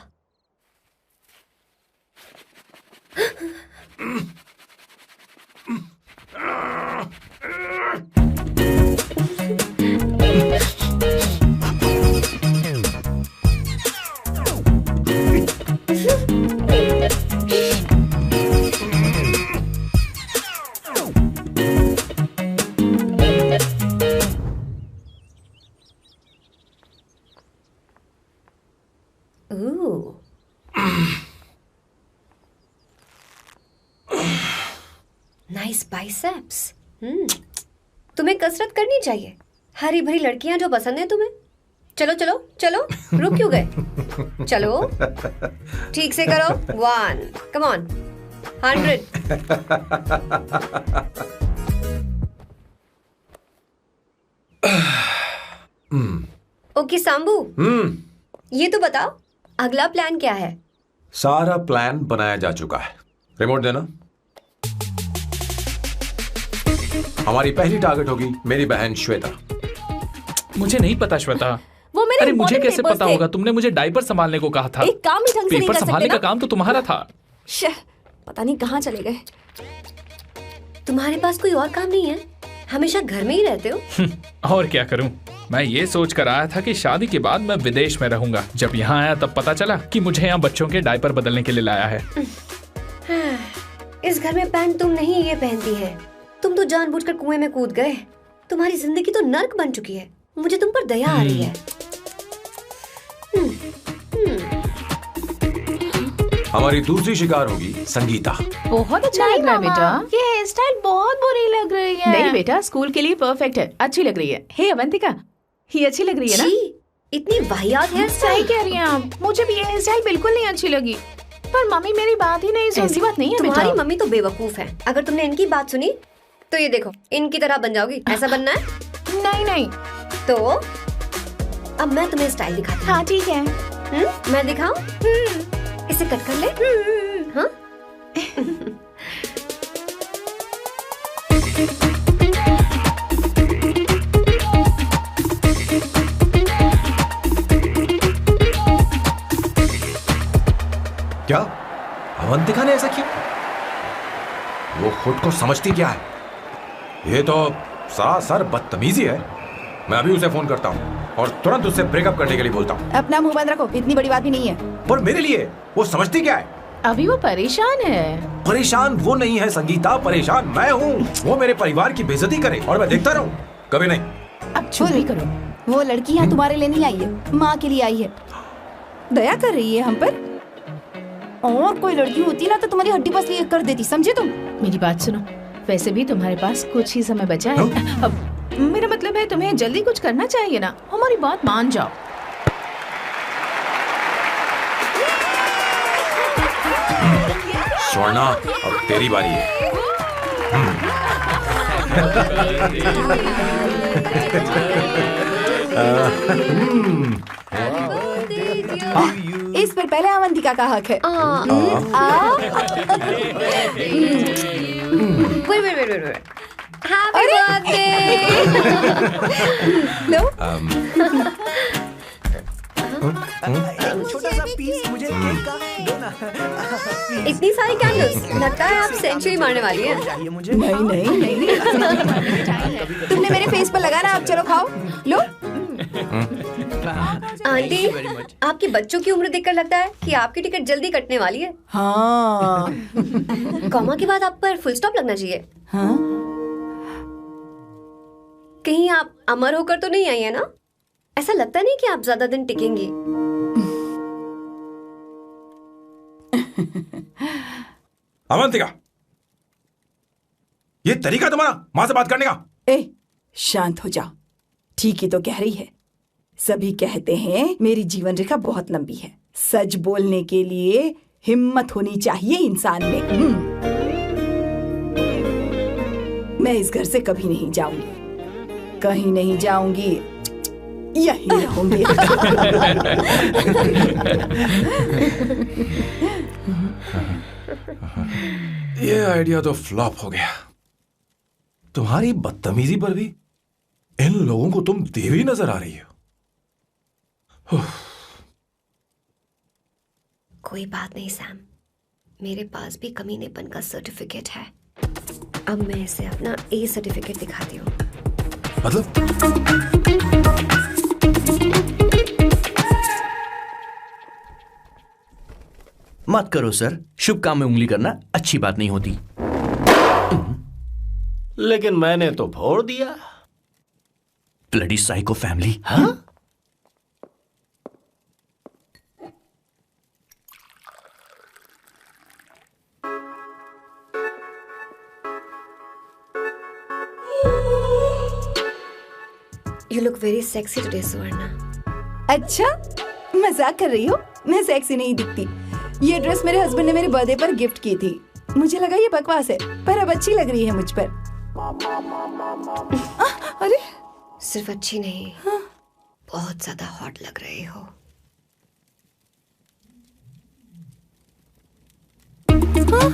Nice biceps. तुम्हें कसरत करनी चाहिए। हरी भरी लड़कियां जो पसंद है तुम्हें। चलो चलो चलो, रुक क्यों गए? चलो ठीक से करो। 1 कम ऑन 100। ओके सांबू, ये तो बताओ अगला प्लान क्या है? सारा प्लान बनाया जा चुका है। रिमोट देना। हमारी पहली टारगेट होगी मेरी बहन श्वेता। मुझे नहीं पता श्वेता। वो मेरे अरे मुझे कैसे पता होगा? तुमने मुझे डायपर संभालने को कहा था। एक काम ही ढंग से नहीं कर पेपर सकते संभालने ना? का काम तो तुम्हारा था। पता नहीं कहाँ चले गए। तुम्हारे पास कोई और काम नहीं है? हमेशा घर में ही रहते हो। और क्या करूं? मैं ये सोच कर आया था कि शादी के बाद मैं विदेश में रहूंगा। जब यहाँ आया तब पता चला कि मुझे यहाँ बच्चों के डायपर बदलने के लिए लाया है। इस घर में पैंट तुम नहीं ये पहनती है। तुम तो जानबूझकर कुएं में कूद गए। तुम्हारी जिंदगी तो नर्क बन चुकी है। मुझे तुम पर दया आ रही है। हमारी दूसरी शिकार होगी संगीता। बहुत अच्छा लग रहा है बेटा। ये हेयर स्टाइल बहुत बुरी लग रही है। नहीं बेटा, स्कूल के लिए परफेक्ट है, अच्छी लग रही है। हे अवंतिका, ये अच्छी लग रही है ना? इतनी वाहियात हेयर स्टाइल। सही कह रही हैं आप। मुझे भी ये हेयर स्टाइल बिल्कुल नहीं अच्छी लगी। पर मम्मी मेरी बात ही नहीं सुनती। ऐसी बात नहीं है बेटा। तुम्हारी मम्मी तो बेवकूफ है। अगर तुमने इनकी बात सुनी तो ये देखो इनकी तरह बन जाओगी। ऐसा बनना है? नहीं नहीं। तो अब मैं तुम्हें स्टाइल दिखाती हूँ। हाँ ठीक है। मैं दिखाऊं? इसे कट कर ले। हाँ? क्या अवंतिका ने ऐसा किया? वो खुद को समझती क्या है? ये तो सरासर बदतमीजी है। मैं अभी उसे फोन करता हूँ और तुरंत उससे ब्रेकअप करने के लिए बोलता हूँ। अपना मुंह बंद रखो, इतनी बड़ी बात भी नहीं है। पर मेरे लिए वो समझती क्या है? अभी वो परेशान है। परेशान वो नहीं है संगीता, परेशान मैं हूँ। वो मेरे परिवार की बेइज्जती करे और मैं देखता रहूँ? कभी नहीं। अब चुप भी करो। वो लड़की यहाँ तुम्हारे लिए नहीं आई है, माँ के लिए आई है। दया कर रही है हम पर। और कोई लड़की होती ना तो तुम्हारी हड्डी पसली कर देती, समझे तुम? मेरी बात सुनो, वैसे भी तुम्हारे पास कुछ ही समय बचा है। अब मेरा मतलब है तुम्हें जल्दी कुछ करना चाहिए ना, हमारी बात मान जाओ। स्वर्णा, अब तेरी बारी है। इस पर पहले अवंतिका का हक है। wait. Happy birthday! लो। छोटा सा पीस मुझे केक का दो ना। इतनी सारी कैंडल्स, लगता है आप सेंचुरी मारने वाली हैं। नहीं। तुमने मेरे फेस पर लगा ना, अब चलो खाओ। लो। आंटी, आपके बच्चों की उम्र देखकर लगता है कि आपकी टिकट जल्दी कटने वाली है। हाँ। कॉमा के बाद आप पर फुल स्टॉप लगना चाहिए। हाँ? कहीं आप अमर होकर तो नहीं आई है ना? ऐसा लगता नहीं कि आप ज्यादा दिन टिकेंगी। अवंतिका, ये तरीका तुम्हारा मां से बात करने का? ए, शांत हो जाओ। ठीक ही तो कह रही है। सभी कहते हैं मेरी जीवन रेखा बहुत लंबी है। सच बोलने के लिए हिम्मत होनी चाहिए इंसान में। मैं इस घर से कभी नहीं जाऊंगी, कहीं नहीं जाऊंगी, यहीं रहूंगी। ये आइडिया तो फ्लॉप हो गया। तुम्हारी बदतमीजी पर भी इन लोगों को तुम देवी नजर आ रही हो। कोई बात नहीं सैम, मेरे पास भी कमीनेपन का सर्टिफिकेट है। अब मैं इसे अपना ए सर्टिफिकेट दिखाती हूँ। मतलब? मत करो सर, शुभ काम में उंगली करना अच्छी बात नहीं होती। लेकिन मैंने तो फोड़ दिया। Bloody psycho family. हाँ? You look very sexy today, सुवर्णा। अच्छा, मजाक कर रही हो? मैं सेक्सी नहीं दिखती। ये ड्रेस मेरे हस्बैंड ने मेरे बर्थडे पर गिफ्ट की थी। मुझे लगा ये बकवास है, पर अब अच्छी लग रही है मुझ पर। अरे, सिर्फ अच्छी नहीं, हाँ? बहुत ज्यादा हॉट लग रही हो। हाँ?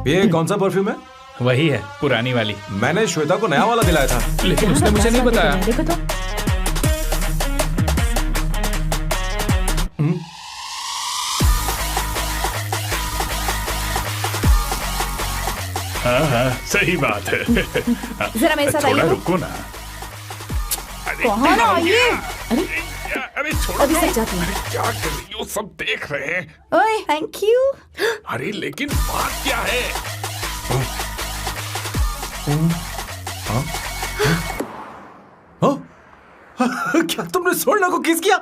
ये कौन सा परफ्यूम है? वही है, पुरानी वाली। मैंने श्वेता को नया वाला दिलाया था। लेकिन उसने मुझे नहीं बताया। देखो तो। हाँ, सही बात है। जरा मेरे साथ आइए। रुको ना। कहाँ ना आइए? अरे छोड़ो। अभी सच जाती हूँ। क्या कर रही हो? सब देख रहे हैं। ओए, थैंक यू। अरे लेकिन बात क्या है? क्या तुमने स्वर्णा को किस किया?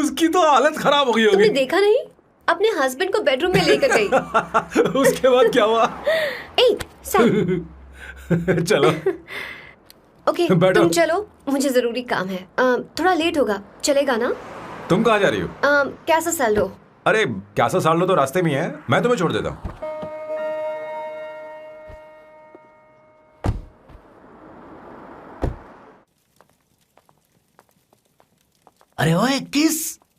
उसकी तो हालत खराब हो गई होगी। तुमने देखा नहीं? अपने हस्बैंड को बेडरूम में लेकर गई। उसके बाद क्या हुआ? ए, सैम। चलो। ओके, तुम चलो, मुझे जरूरी काम है। थोड़ा लेट होगा, चलेगा ना? तुम कहाँ जा रही हो? कैसा साल्डो? अरे कैसा साल्डो तो रास्ते में है, मैं तुम्हें छोड़ देता हूँ। अरे ओए किस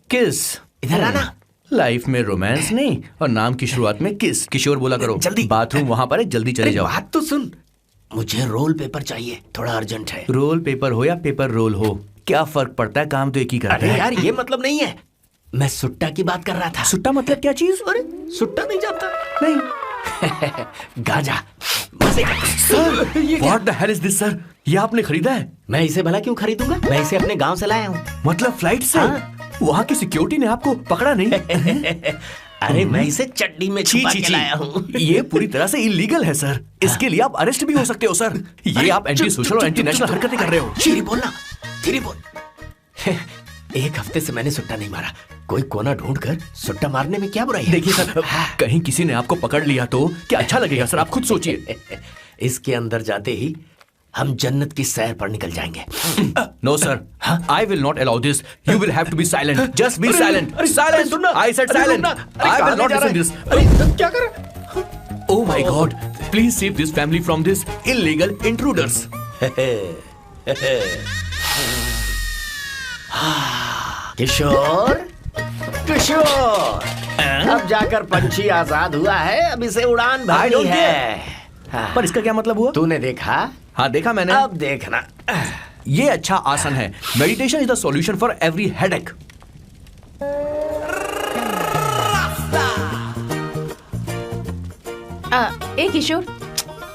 किस इधर आना। लाइफ में रोमांस नहीं और नाम की शुरुआत में किस। किशोर बोला करो। जल्दी। बाथरूम वहां पर है, जल्दी चले जाओ। बात तो सुन, मुझे रोल पेपर चाहिए, थोड़ा अर्जेंट है। रोल पेपर हो या पेपर रोल हो, क्या फर्क पड़ता है, काम तो एक ही करता अरे है। यार ये मतलब नहीं है, मैं सुट्टा की बात कर रहा था। सुट्टा मतलब क्या चीज? अरे सुट्टा नहीं जानता? नहीं। गांजा मजे का। Sir what the hell is this sir, ये आपने खरीदा है? मैं इसे भला क्यों खरीदूंगा, मैं इसे अपने गांव से लाया हूँ। मतलब फ्लाइट से? हाँ। वहाँ की सिक्योरिटी ने आपको पकड़ा नहीं? अरे मैं इसे चड्डी में छुपा के लाया हूँ। ये पूरी तरह से इलीगल है सर, इसके लिए आप अरेस्ट भी हो सकते हो सर। ये आप एंटी सोशल और एंटी नेशनल हरकतें कर रहे हो। धीरे बोलना, धीरे बोल। एक हफ्ते से मैंने सुट्टा नहीं मारा, कोई कोना ढूंढकर सुट्टा मारने में क्या बुराई है? देखिए सर, कहीं किसी ने आपको पकड़ लिया तो क्या अच्छा लगेगा सर, आप खुद सोचिए। इसके अंदर जाते ही हम जन्नत की सैर पर निकल जाएंगे। No sir, I will not allow this. You will have to be silent, just be silent. Silent, I said silent. I will not listen this. क्या कर रहा है? Oh my God! Please save this family from this illegal intruders. किशोर, किशोर, अब जाकर पंछी आजाद हुआ है, अब इसे उड़ान भरनी है। पर इसका क्या मतलब हुआ? तूने देखा? हाँ देखा मैंने। अब देखना। ये अच्छा आसन है। Meditation is the solution for every headache. ए किशोर,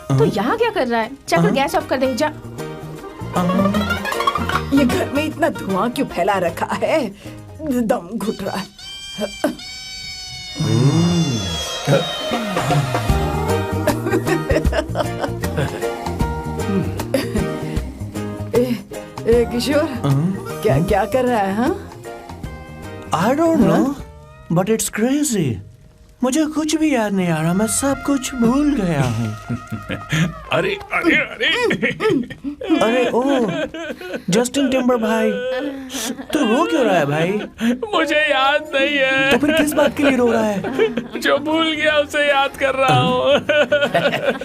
तू यहाँ क्या कर रहा है? जाकर गैस ऑफ कर दे जा। ये घर में इतना धुआं क्यों फैला रखा है? दम घुट रहा है। किशोर, क्या क्या कर रहा है? हाँ? I don't know, but it's crazy. मुझे कुछ भी याद नहीं आ रहा, मैं सब कुछ भूल गया हूँ। अरे अरे अरे अरे ओ जस्टिन टिम्बर भाई, तू रो क्यों रहा है भाई? मुझे याद नहीं है। तो फिर किस बात के लिए रो रहा है? जो भूल गया उसे याद कर रहा हूँ।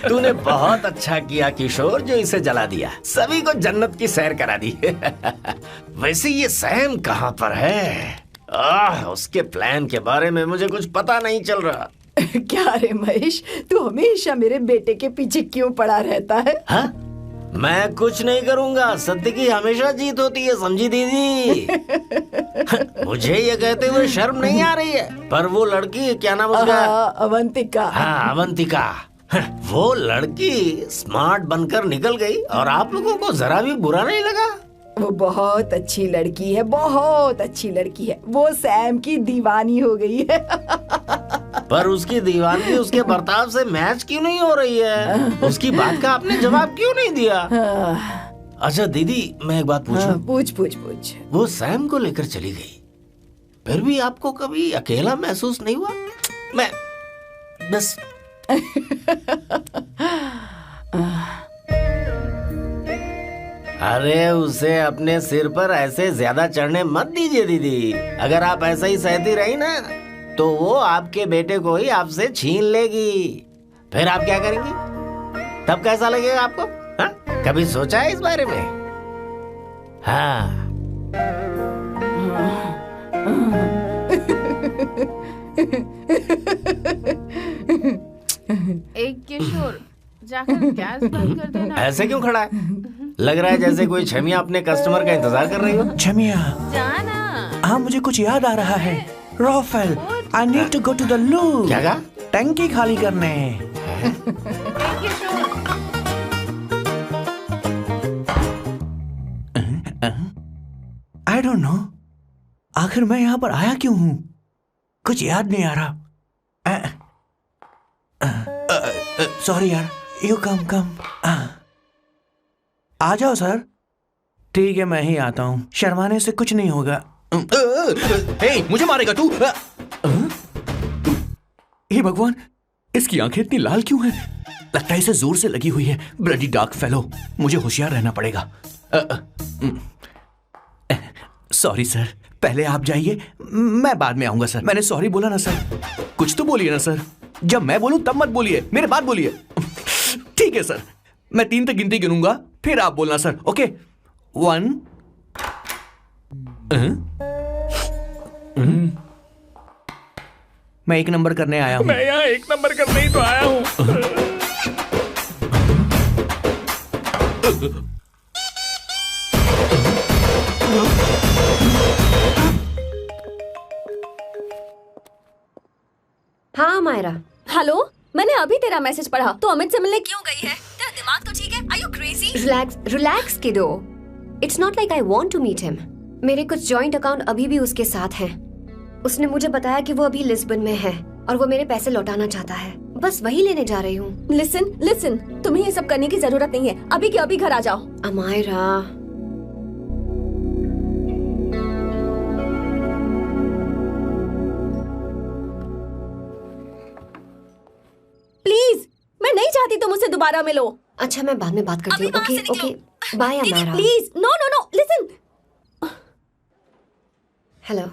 तूने बहुत अच्छा किया किशोर जो इसे जला दिया, सभी को जन्नत की सैर करा दी। वैसे ये सैम कहाँ पर है? उसके प्लान के बारे में मुझे कुछ पता नहीं चल रहा। क्या रे महेश, तू हमेशा मेरे बेटे के पीछे क्यों पड़ा रहता है? हाँ? मैं कुछ नहीं करूंगा, सत्य की हमेशा जीत होती है, समझी दीदी? मुझे ये कहते हुए शर्म नहीं आ रही है, पर वो लड़की, क्या नाम उसका? अवंतिका। हाँ अवंतिका, वो लड़की स्मार्ट बनकर निकल गई और आप लोगों को जरा भी बुरा नहीं लगा? वो बहुत अच्छी लड़की है, बहुत अच्छी लड़की है। वो सैम की दीवानी हो गई है। पर उसकी दीवानी उसके बर्ताव से मैच क्यों नहीं हो रही है? उसकी बात का आपने जवाब क्यों नहीं दिया? अच्छा दीदी, मैं एक बात पूछूं? पूछ पूछ पूछ। वो सैम को लेकर चली गई, फिर भी आपको कभी अकेला महसूस नहीं हुआ? मैं बस अरे उसे अपने सिर पर ऐसे ज्यादा चढ़ने मत दीजिए दीदी। अगर आप ऐसा ही सहती रही ना तो वो आपके बेटे को ही आपसे छीन लेगी, फिर आप क्या करेंगी? तब कैसा लगेगा आपको? हाँ? कभी सोचा है इस बारे में? हाँ। एक किशोर, जाकर गैस बंद कर देना। ऐसे क्यों खड़ा है? लग रहा है जैसे कोई छमिया अपने कस्टमर का इंतजार कर रही हो। छमिया? जाना। हाँ मुझे कुछ याद आ रहा है। Rafael, I need to go to the loo. क्या कहा? टंकी खाली करने। आई डोंट नो, आखिर मैं यहाँ पर आया क्यों हूँ? कुछ याद नहीं आ रहा। सॉरी यार, यू कम कम। आ जाओ सर। ठीक है मैं ही आता हूँ, शर्माने से कुछ नहीं होगा। मुझे मारेगा तू? हे भगवान, इसकी आंखें इतनी लाल क्यों हैं? लगता है इसे जोर से लगी हुई है। ब्लडी डार्क फेलो, मुझे होशियार रहना पड़ेगा। सॉरी सर, पहले आप जाइए, मैं बाद में आऊंगा सर। मैंने सॉरी बोला ना सर, कुछ तो बोलिए ना सर। जब मैं बोलूं तब मत बोलिए, मेरे बाद बोलिए। ठीक है सर, मैं 3 तक गिनती गिनूंगा, फिर आप बोलना सर। ओके, 1 मैं 1 नंबर करने आया हूँ। मैं यहाँ 1 नंबर करने ही तो आया हूँ। हाँ मायरा। हेलो, मैंने अभी तेरा मैसेज पढ़ा। तो अमित से मिलने क्यों गई है? तेरा दिमाग तो ठीक है? Are you crazy? Relax kiddo. It's not like I want to meet him. मेरे कुछ जॉइंट अकाउंट अभी भी उसके साथ हैं। उसने मुझे बताया कि वो अभी लिस्बन में है और वो मेरे पैसे लौटाना चाहता है। बस वही लेने जा रही हूँ। लिसन, तुम्हें ये सब करने की जरूरत नहीं है। अभी के अभी घर आ जाओ। अमायरा, प्लीज, मैं नहीं चाहती तुम मुझसे दोबारा मिलो। अच्छा, मैं बाद में बात करती हूँ। Okay, bye Amaira. Please, no, listen. Hello,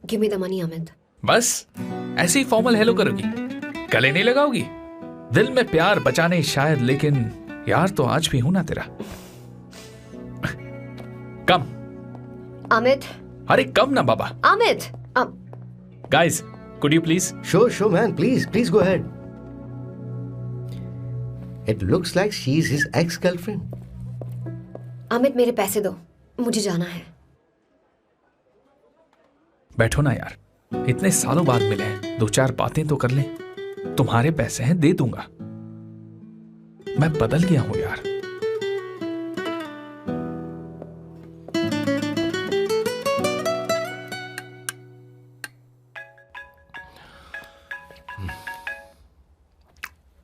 give me the money Amit. बस ऐसे ही फॉर्मल हेलो करोगी, गले नहीं लगाओगी? दिल में प्यार बचा नहीं शायद, लेकिन यार तो आज भी हूं ना तेरा। कम अमित। अरे कम ना बाबा। Amit. Guys, could you please? Sure, man. Please go ahead. It looks like she's his ex-girlfriend. Amit, मेरे पैसे दो, मुझे जाना है। बैठो ना यार, इतने सालों बाद मिले हैं, 2-4 बातें तो कर लें। तुम्हारे पैसे हैं, दे दूंगा। मैं बदल गया हूं यार।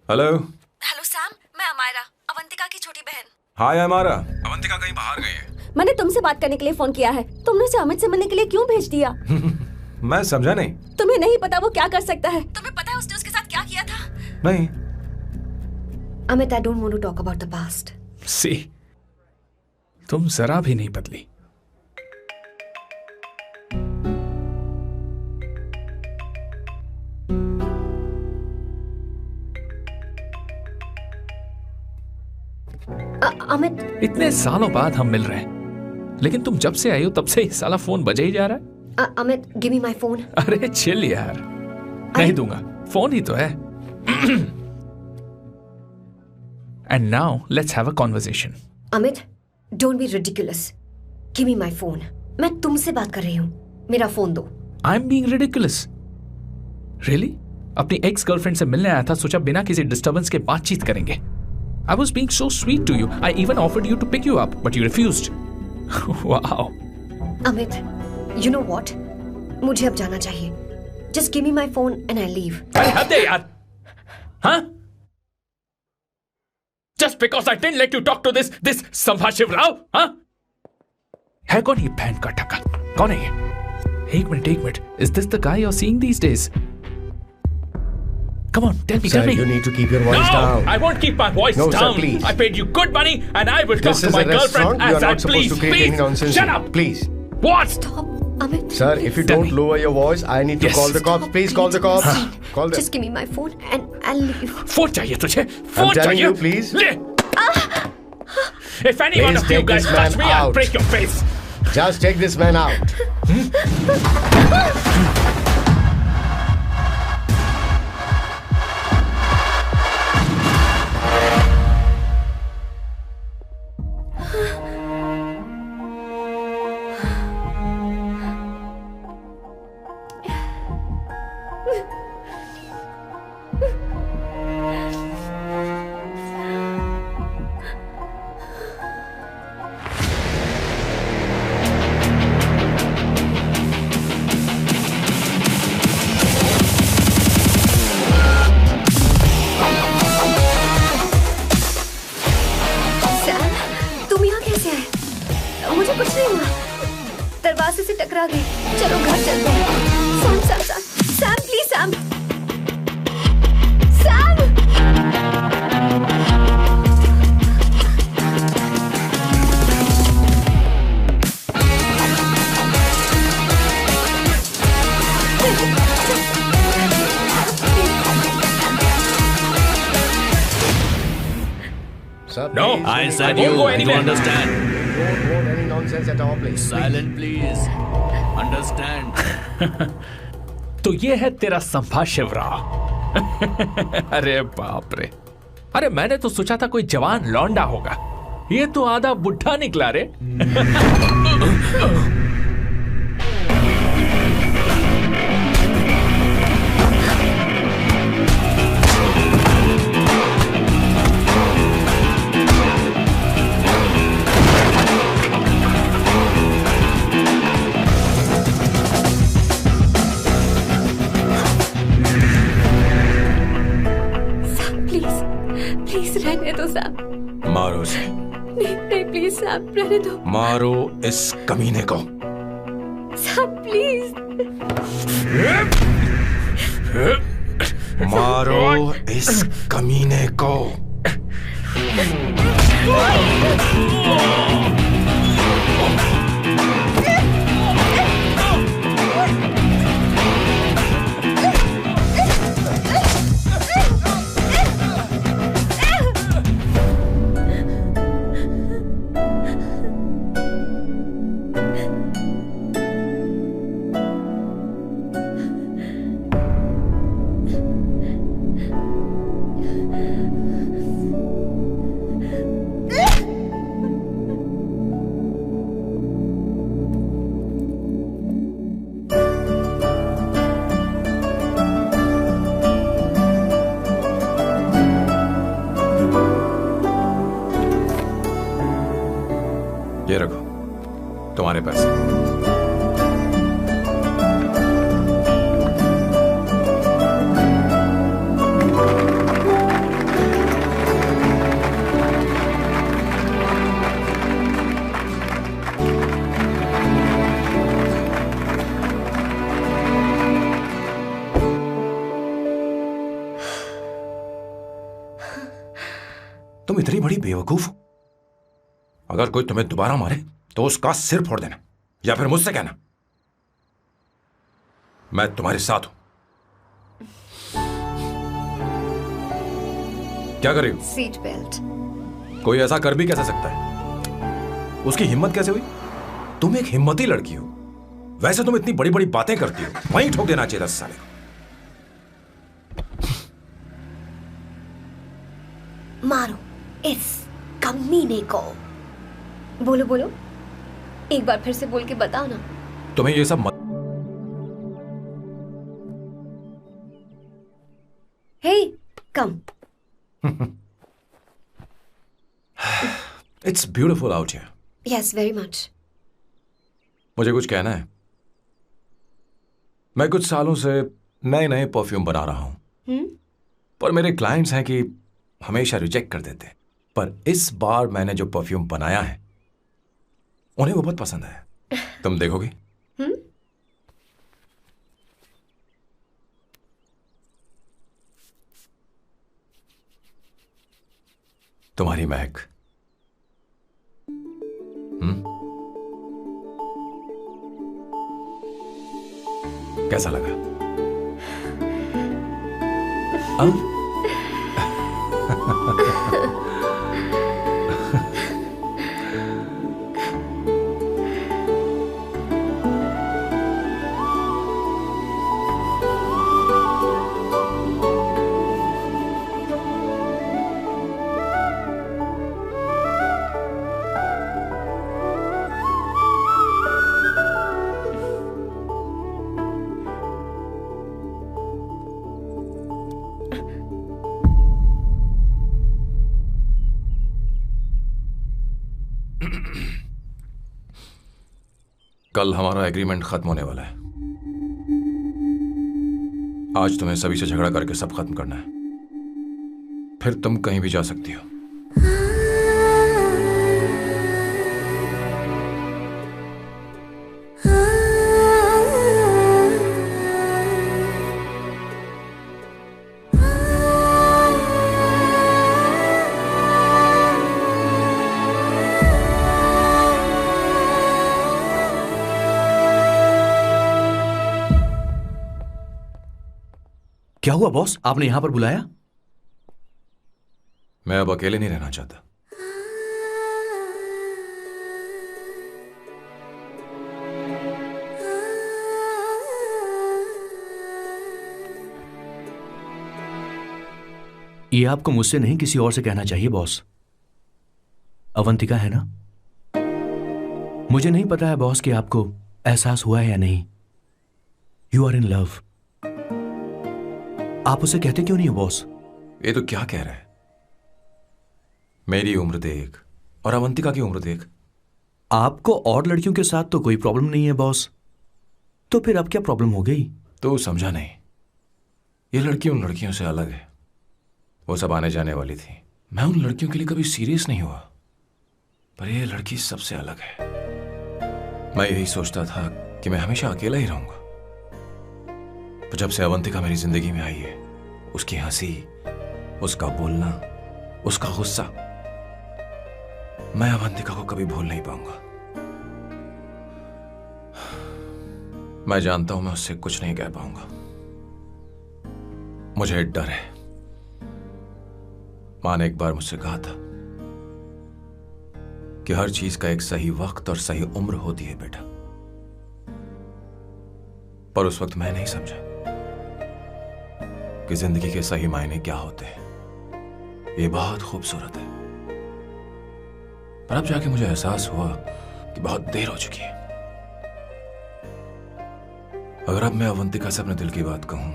हेलो सैम, मैं अमायरा, अवंतिका की छोटी बहन। हाय अमायरा। अवंतिका कहीं बाहर गई है। मैंने तुमसे बात करने के लिए फोन किया है। तुमने उसे अमित से मिलने के लिए क्यों भेज दिया? मैं समझा नहीं। तुम्हें नहीं पता वो क्या कर सकता है? तुम्हें पता है उसने उसके साथ क्या किया था? नहीं। Amit, I don't want to talk about the past. See, तुम जरा भी नहीं बदली। अमित, इतने सालों बाद हम मिल रहे हैं, लेकिन तुम जब से आई हो तब से ये साला फोन बजे ही जा रहा है। Amit, give me my phone. अरे चिल यार, नहीं दूंगा, फोन ही तो है। And now let's have a conversation. Amit, don't be ridiculous. Give me my phone. मैं तुमसे बात कर रही हूँ, मेरा फोन दो। I am being ridiculous? Really? अपनी एक्स गर्लफ्रेंड से मिलने आया था, सोचा बिना किसी डिस्टर्बेंस के बातचीत करेंगे। I was being so sweet to you. I even offered you to pick you up, but you refused. Wow. Amit, you know what? मुझे अब जाना चाहिए. Just give me my phone and I'll leave. अरे हद है यार. हाँ? Just because I didn't let you talk to this संभाशिव Rao, हाँ? है कौन ये बहन का टक्का? कौन है ये? एक minute. Is this the guy you're seeing these days? Come on, tell me. Sir, you need to keep your voice down. No, I won't keep my voice down. No, sir, please. I paid you good money and I will talk to my girlfriend as I please. Please, shut up. Please. What? Stop, Amit. Sir, if you don't lower your voice, I need to call the cops. Please call the cops. Call them. Just give me my phone and I'll leave. Phone चाहिए तुझे? Phone I'm telling चाहिए? you, please. ले. If any one of you guys touch me, I'll break your face. Just take this man out. दरवाजे से टकरा गई। चलो घर चलते हैं। Sam please Sam. No, I said you don't understand. Don't quote any nonsense at all, please. Silent, please. Understand? तो ये है तेरा संभाषिवरा। अरे बाप रे, अरे मैंने तो सोचा था कोई जवान लौंडा होगा, ये तो आधा बुढ़ा निकला रे। प्लीज रहने दो साहब। मारो उसे। नहीं नहीं प्लीज साहब रहने दो। मारो इस कमीने को। साहब प्लीज। मारो इस कमीने को। ये रखो तुम्हारे पैसे। तुम इतनी बड़ी बेवकूफ हो। अगर कोई तुम्हें दोबारा मारे तो उसका सिर फोड़ देना, या फिर मुझसे कहना मैं तुम्हारे साथ हूं। क्या कर रही हो? Seat belt. कोई ऐसा कर भी कैसे सकता है? उसकी हिम्मत कैसे हुई? तुम एक हिम्मती लड़की हो, वैसे तुम इतनी बड़ी बड़ी बातें करती हो, वहीं ठोक देना चाहिए 10 साल। मारो इस कमीने को। बोलो बोलो, एक बार फिर से बोल के बताओ ना। तुम्हें ये सब मत। Hey come. It's beautiful out here. Yes very much. मुझे कुछ कहना है। मैं कुछ सालों से नए नए परफ्यूम बना रहा हूं, पर मेरे क्लाइंट्स हैं कि हमेशा रिजेक्ट कर देते। पर इस बार मैंने जो परफ्यूम बनाया है उन्हें वो बहुत पसंद है। तुम देखोगे? तुम्हारी महक। कैसा लगा? कल हमारा एग्रीमेंट खत्म होने वाला है। आज तुम्हें सभी से झगड़ा करके सब खत्म करना है, फिर तुम कहीं भी जा सकती हो। क्या हुआ बॉस, आपने यहां पर बुलाया? मैं अब अकेले नहीं रहना चाहता। ये आपको मुझसे नहीं किसी और से कहना चाहिए बॉस। अवंतिका है ना? मुझे नहीं पता है बॉस कि आपको एहसास हुआ है या नहीं। You are in love. आप उसे कहते क्यों नहीं हो बॉस? ये तो क्या कह रहा है? मेरी उम्र देख और अवंतिका की उम्र देख। आपको और लड़कियों के साथ तो कोई प्रॉब्लम नहीं है बॉस, तो फिर अब क्या प्रॉब्लम हो गई? तो समझा नहीं, ये लड़की उन लड़कियों से अलग है। वो सब आने जाने वाली थी। मैं उन लड़कियों के लिए कभी सीरियस नहीं हुआ, पर ये लड़की सबसे अलग है। मैं यही सोचता था कि मैं हमेशा अकेला ही रहूंगा, पर जब से अवंतिका मेरी जिंदगी में आई है, उसकी हंसी, उसका बोलना, उसका गुस्सा, मैं अवंतिका को कभी भूल नहीं पाऊंगा। मैं जानता हूं मैं उससे कुछ नहीं कह पाऊंगा। मुझे डर है। मां ने एक बार मुझसे कहा था कि हर चीज का एक सही वक्त और सही उम्र होती है बेटा, पर उस वक्त मैं नहीं समझा कि जिंदगी के सही मायने क्या होते हैं। ये बहुत खूबसूरत है, पर अब जाके मुझे एहसास हुआ कि बहुत देर हो चुकी है। अगर अब मैं अवंतिका से अपने दिल की बात कहूं,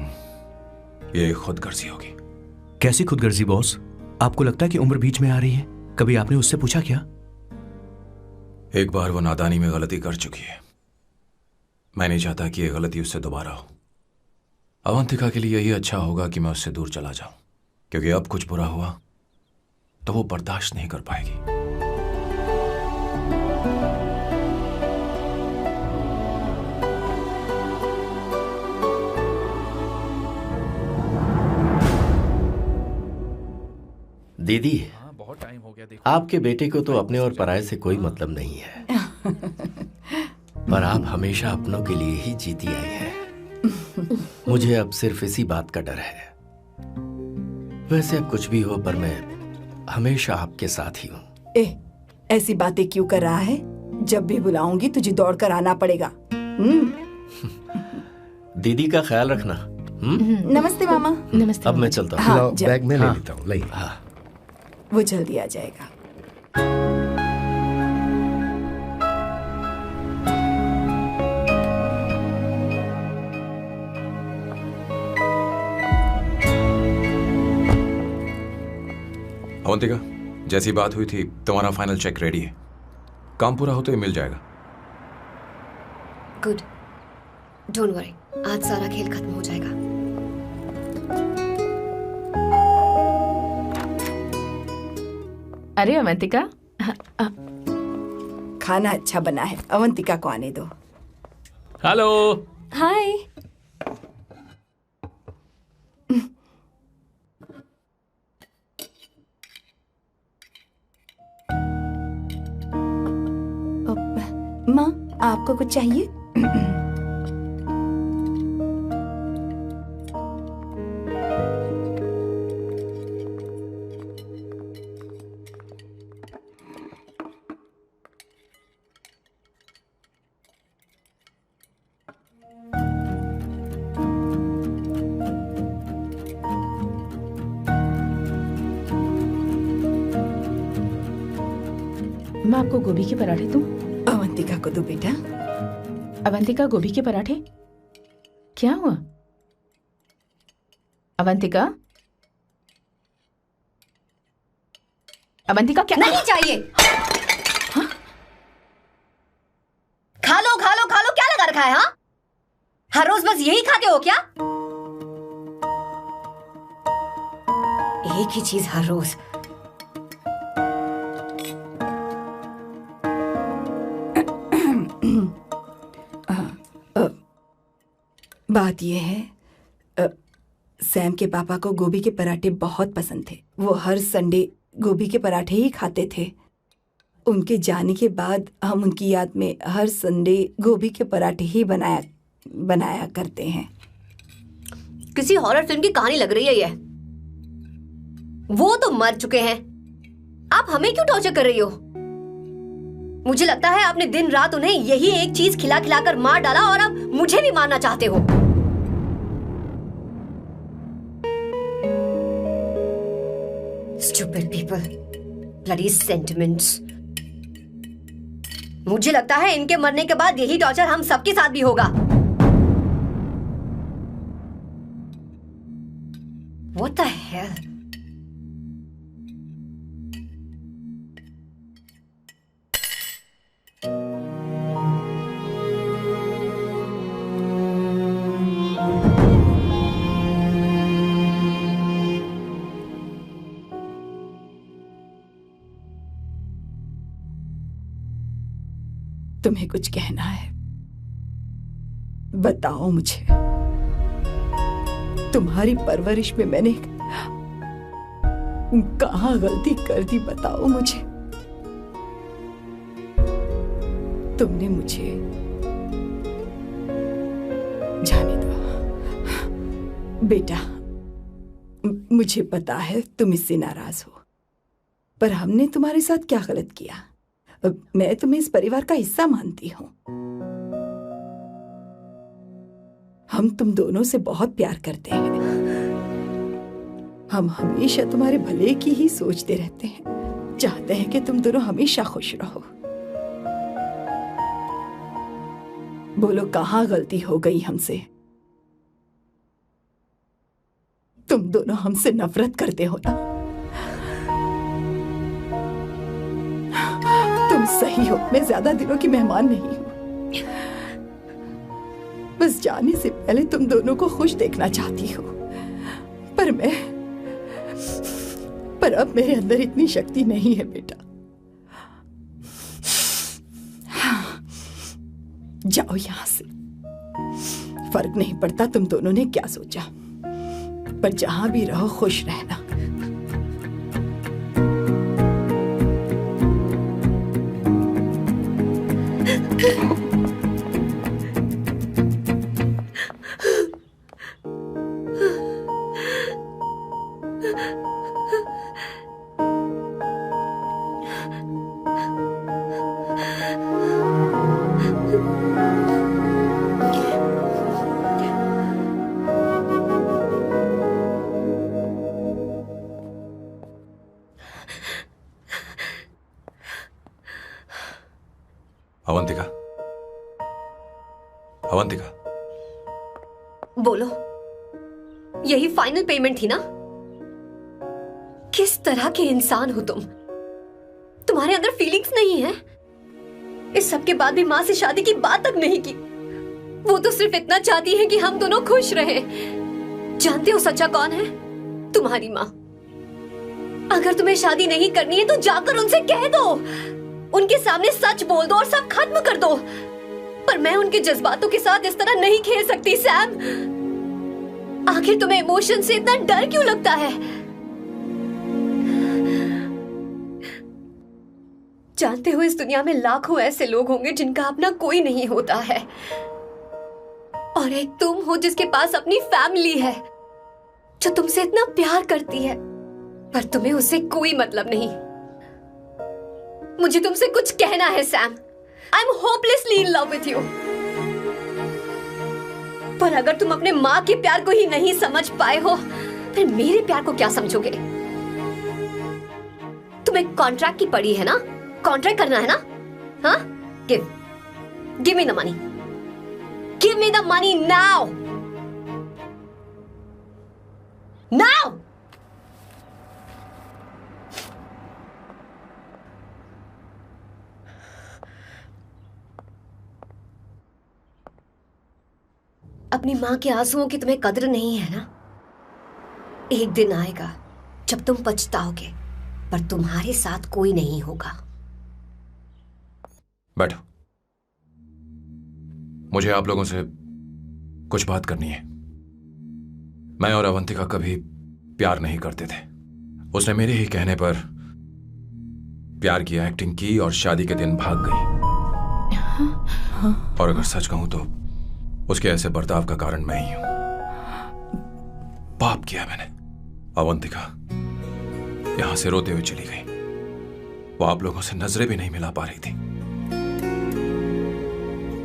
ये खुदगर्जी होगी। कैसी खुदगर्जी बॉस? आपको लगता है कि उम्र बीच में आ रही है? कभी आपने उससे पूछा क्या? एक बार वो नादानी में गलती कर चुकी है। मैं नहीं चाहता कि ये गलती उससे दोबारा हो। अवंतिका के लिए यही अच्छा होगा कि मैं उससे दूर चला जाऊं, क्योंकि अब कुछ बुरा हुआ तो वो बर्दाश्त नहीं कर पाएगी। दीदी, बहुत टाइम हो गया। आपके बेटे को तो अपने और पराये से कोई मतलब नहीं है, पर आप हमेशा अपनों के लिए ही जीती आई हैं। मुझे अब सिर्फ इसी बात का डर है। वैसे अब कुछ भी हो, पर मैं हमेशा आपके साथ ही हूँ। ऐसी बातें क्यों कर रहा है? जब भी बुलाऊंगी तुझे दौड़ कर आना पड़ेगा। दीदी का ख्याल रखना। नमस्ते मामा। नमस्ते। अब मैं चलता हूँ। हाँ, बैग में ले लेता हूँ। ले। हाँ। वो जल्दी आ जाएगा। अवंतिका, जैसी बात हुई थी तुम्हारा फाइनल चेक रेडी है। काम पूरा होते ही मिल जाएगा। गुड, डोंट वरी, आज सारा खेल खत्म हो जाएगा। अरे अवंतिका, खाना अच्छा बना है, अवंतिका को आने दो। हेलो। हाय। माँ, आपको कुछ चाहिए? मैं आपको गोभी के पराठे दूं? अवंतिका को दो बेटा। अवंतिका, गोभी के पराठे? क्या हुआ अवंतिका? अवंतिका क्या? नहीं चाहिए। हाँ? खा लो खा लो खा लो, क्या लगा रखा है? हाँ, हर रोज बस यही खाते हो क्या? एक ही चीज हर रोज। बात यह है, सैम के पापा को गोभी के पराठे बहुत पसंद थे। वो हर संडे गोभी के पराठे ही खाते थे। उनके जाने के बाद हम उनकी याद में हर संडे गोभी के पराठे ही बनाया करते हैं। किसी हॉरर फिल्म की कहानी लग रही है ये। वो तो मर चुके हैं, आप हमें क्यों टॉर्चर कर रही हो? मुझे लगता है आपने दिन रात उन्हें यही एक चीज खिला खिलाकर मार डाला और अब मुझे भी मारना चाहते हो। Stupid people, bloody sentiments. मुझे लगता है इनके मरने के बाद यही टॉर्चर हम सबके साथ भी होगा. What the hell? तुम्हें कुछ कहना है? बताओ मुझे. तुम्हारी परवरिश में मैंने कहाँ गलती कर दी, बताओ मुझे. तुमने मुझे जाने दो बेटा. मुझे पता है तुम इससे नाराज हो, पर हमने तुम्हारे साथ क्या गलत किया? मैं तुम्हें इस परिवार का हिस्सा मानती हूं. हम तुम दोनों से बहुत प्यार करते हैं. हम हमेशा तुम्हारे भले की ही सोचते रहते हैं. चाहते हैं कि तुम दोनों हमेशा खुश रहो. बोलो कहाँ गलती हो गई हमसे? तुम दोनों हमसे नफरत करते हो ना? तुम सही हो, मैं ज्यादा दिनों की मेहमान नहीं हूं. बस जाने से पहले तुम दोनों को खुश देखना चाहती हो. पर अब मेरे अंदर इतनी शक्ति नहीं है बेटा. जाओ यहां से. फर्क नहीं पड़ता तुम दोनों ने क्या सोचा, पर जहां भी रहो खुश रहना. अवंतिका, बोलो. यही फाइनल पेमेंट थी ना? किस तरह के इंसान हो तुम? तुम्हारे अंदर फीलिंग्स नहीं है? इस सब के बाद भी माँ से शादी की बात तक नहीं की. वो तो सिर्फ इतना चाहती है कि हम दोनों खुश रहें. जानते हो सच्चा कौन है? तुम्हारी माँ. अगर तुम्हें शादी नहीं करनी है तो जाकर उनसे कह दो. उनके सामने सच बोल दो और सब खत्म कर दो. पर मैं उनके जज्बातों के साथ इस तरह नहीं खेल सकती सैम. आखिर तुम्हें इमोशन से इतना डर क्यों लगता है? जानते हो इस दुनिया में लाखों ऐसे लोग होंगे जिनका अपना कोई नहीं होता है, और एक तुम हो जिसके पास अपनी फैमिली है जो तुमसे इतना प्यार करती है, पर तुम्हें उससे कोई मतलब नहीं. मुझे तुमसे कुछ कहना है Sam. I'm hopelessly in love with you. पर अगर तुम अपने माँ के प्यार को ही नहीं समझ पाए हो, फिर मेरे प्यार को क्या समझोगे? तुम्हें कॉन्ट्रैक्ट की पड़ी है ना? कॉन्ट्रैक्ट करना है ना? हाँ? Give me the money. Give me the money now. Now. अपनी माँ के आंसुओं की तुम्हें कद्र नहीं है ना? एक दिन आएगा जब तुम पछताओगे, पर तुम्हारे साथ कोई नहीं होगा. बैठो. मुझे आप लोगों से कुछ बात करनी है. मैं और अवंतिका कभी प्यार नहीं करते थे. उसने मेरे ही कहने पर प्यार की एक्टिंग की और शादी के दिन भाग गई. और अगर सच कहूं तो उसके ऐसे बर्ताव का कारण मैं ही हूं. पाप किया मैंने. अवंतिका यहां से रोते हुए चली गई. वो आप लोगों से नजरें भी नहीं मिला पा रही थी.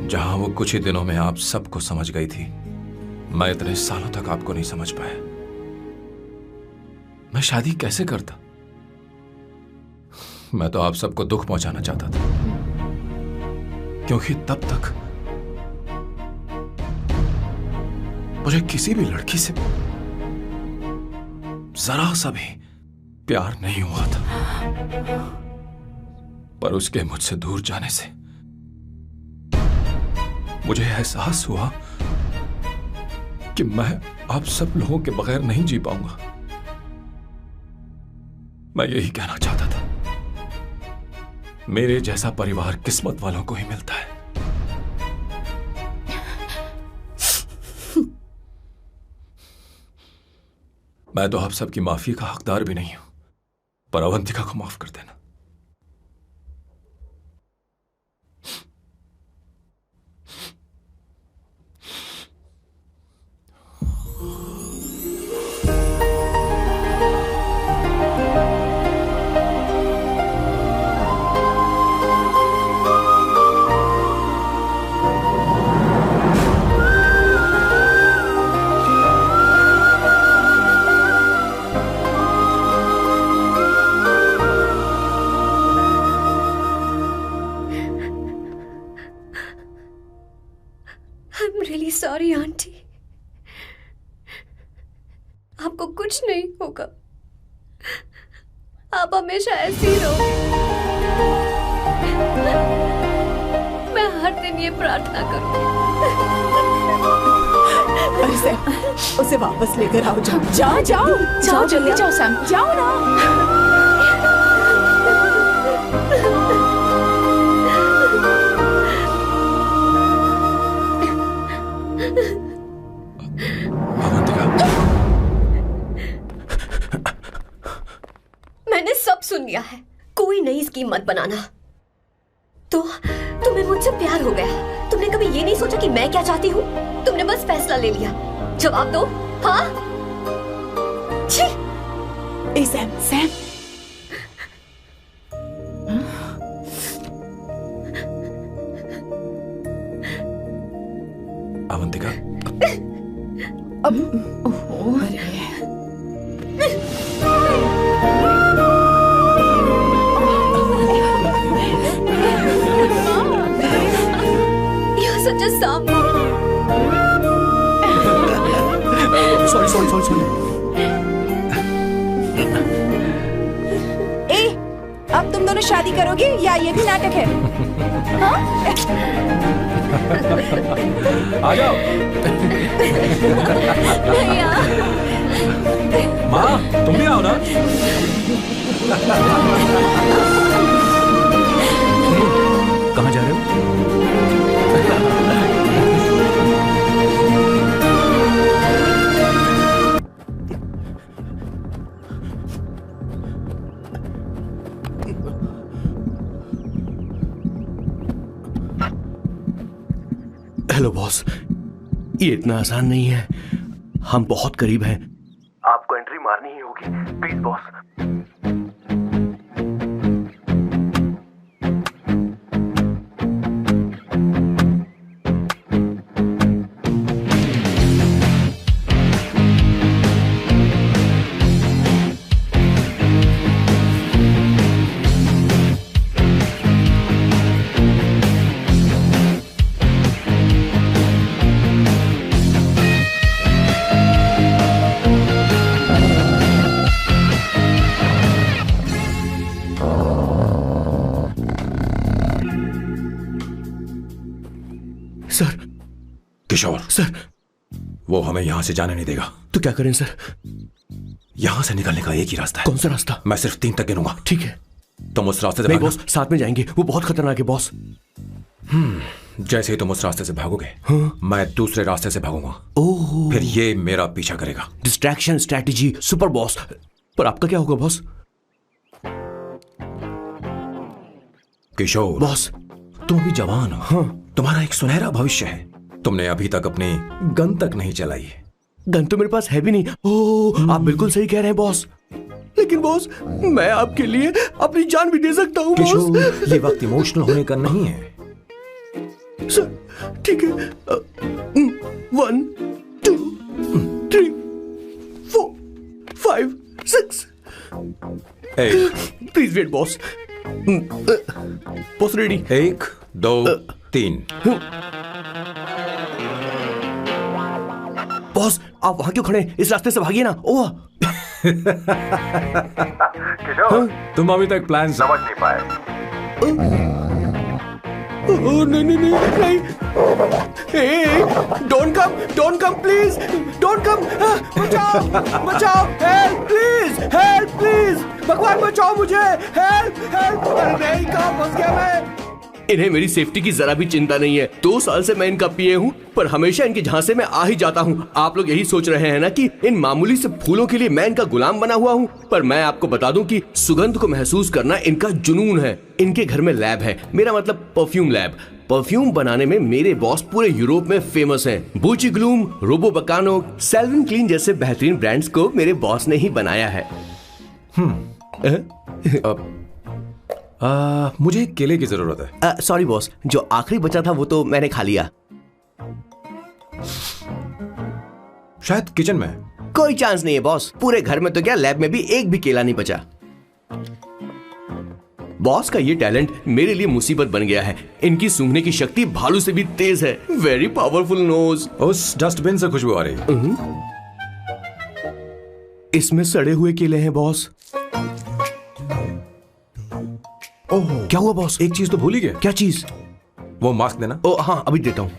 जहां वो कुछ ही दिनों में आप सबको समझ गई थी, मैं इतने सालों तक आपको नहीं समझ पाया. मैं शादी कैसे करता? मैं तो आप सबको दुख पहुंचाना चाहता था, क्योंकि तब तक मुझे किसी भी लड़की से जरा सा भी प्यार नहीं हुआ था। पर उसके मुझसे दूर जाने से मुझे एहसास हुआ कि मैं आप सब लोगों के बगैर नहीं जी पाऊंगा। मैं यही कहना चाहता था, मेरे जैसा परिवार किस्मत वालों को ही मिलता है। मैं तो आप सबकी माफी का हकदार भी नहीं हूं, पर अवंतिका को माफ कर देना। सॉरी आंटी, आपको कुछ नहीं होगा, आप हमेशा ऐसी ही रहोगे। मैं हर दिन ये प्रार्थना करूंगी। अरे सैम, उसे वापस लेकर आओ। जाओ जाओ जाओ जाओ, जल्दी जाओ सैम, जाओ ना। मैंने सब सुन लिया है, कोई नई स्कीम मत बनाना। तो तुम्हें मुझसे प्यार हो गया, तुमने कभी ये नहीं सोचा कि मैं क्या चाहती हूँ? तुमने बस फैसला ले लिया। जवाब दो। हाँ? ए सैम, सैम। अवंतिका, सच साम। सॉरी। ए, अब तुम दोनों शादी करोगे या ये भी नाटक है? हाँ? आ जाओ। माँ, तुम भी आओ ना। कहाँ जा रहे हो? हेलो बॉस, ये इतना आसान नहीं है, हम बहुत करीब हैं। आपको एंट्री मारनी ही होगी, प्लीज बॉस। किशोर सर, वो हमें यहां से जाने नहीं देगा। तो क्या करें सर? यहां से निकलने का एक ही रास्ता है। कौन सा रास्ता? मैं सिर्फ 3 तक गिनूंगा। ठीक है। तुम उस रास्ते से नहीं भागना। बॉस, साथ में जाएंगे, वो बहुत खतरनाक है बॉस। जैसे ही तुम उस रास्ते से भागोगे, मैं दूसरे रास्ते से भागूंगा। ओह। फिर ये मेरा पीछा करेगा। Distraction strategy super boss. पर आपका क्या होगा बॉस? किशोर बॉस, तुम अभी जवान हो। हाँ। तुम्हारा एक सुनहरा भविष्य है। तुमने अभी तक अपनी गन तक नहीं चलाई है। गन तो मेरे पास है भी नहीं। ओह, आप बिल्कुल सही कह रहे हैं बॉस। लेकिन बॉस, मैं आपके लिए अपनी जान भी दे सकता हूँ बॉस। ये वक्त इमोशनल होने का नहीं है। सर, ठीक है। 1 2 3 4 5 6। Please wait boss, boss ready? 1 2 3। बॉस आप वहां क्यों खड़े? इस रास्ते से भागिए ना। ओह तुम अभी तक प्लान समझ नहीं पाए। नहीं। Don't come please, don't come. बचाओ, हेल्प प्लीज, भगवान बचाओ मुझे, हेल्प। नहीं, कहाँ फंस गया मैं? इन्हें मेरी सेफ्टी की जरा भी चिंता नहीं है। 2 साल से मैं इनका पीए हूँ, पर हमेशा इनके झांसे में आ ही जाता हूँ। आप लोग यही सोच रहे हैं ना कि इन मामूली से फूलों के लिए मैं इनका गुलाम बना हुआ हूँ, पर मैं आपको बता दूं कि सुगंध को महसूस करना इनका जुनून है। इनके घर में लैब है, मेरा मतलब परफ्यूम लैब। परफ्यूम बनाने में मेरे बॉस पूरे यूरोप में फेमस हैं। बूची ग्लूम, रोबो बकानो, सेल्विन क्लीन जैसे बेहतरीन ब्रांड्स को मेरे बॉस ने ही बनाया है। मुझे केले की जरूरत है। सॉरी बॉस, जो आखिरी बचा था वो तो मैंने खा लिया। शायद किचन में। कोई चांस नहीं है बॉस, पूरे घर में तो क्या, लैब में भी एक भी केला नहीं बचा। बॉस का ये टैलेंट मेरे लिए मुसीबत बन गया है। इनकी सूंघने की शक्ति भालू से भी तेज है। Very powerful nose. उस डस्टबिन से खुशबू आ रही। इसमें सड़े हुए केले हैं बॉस। ओह, क्या हुआ बॉस? एक चीज तो भूल ही गए। क्या चीज? वो मास्क देना। ओ हाँ, अभी देता हूँ।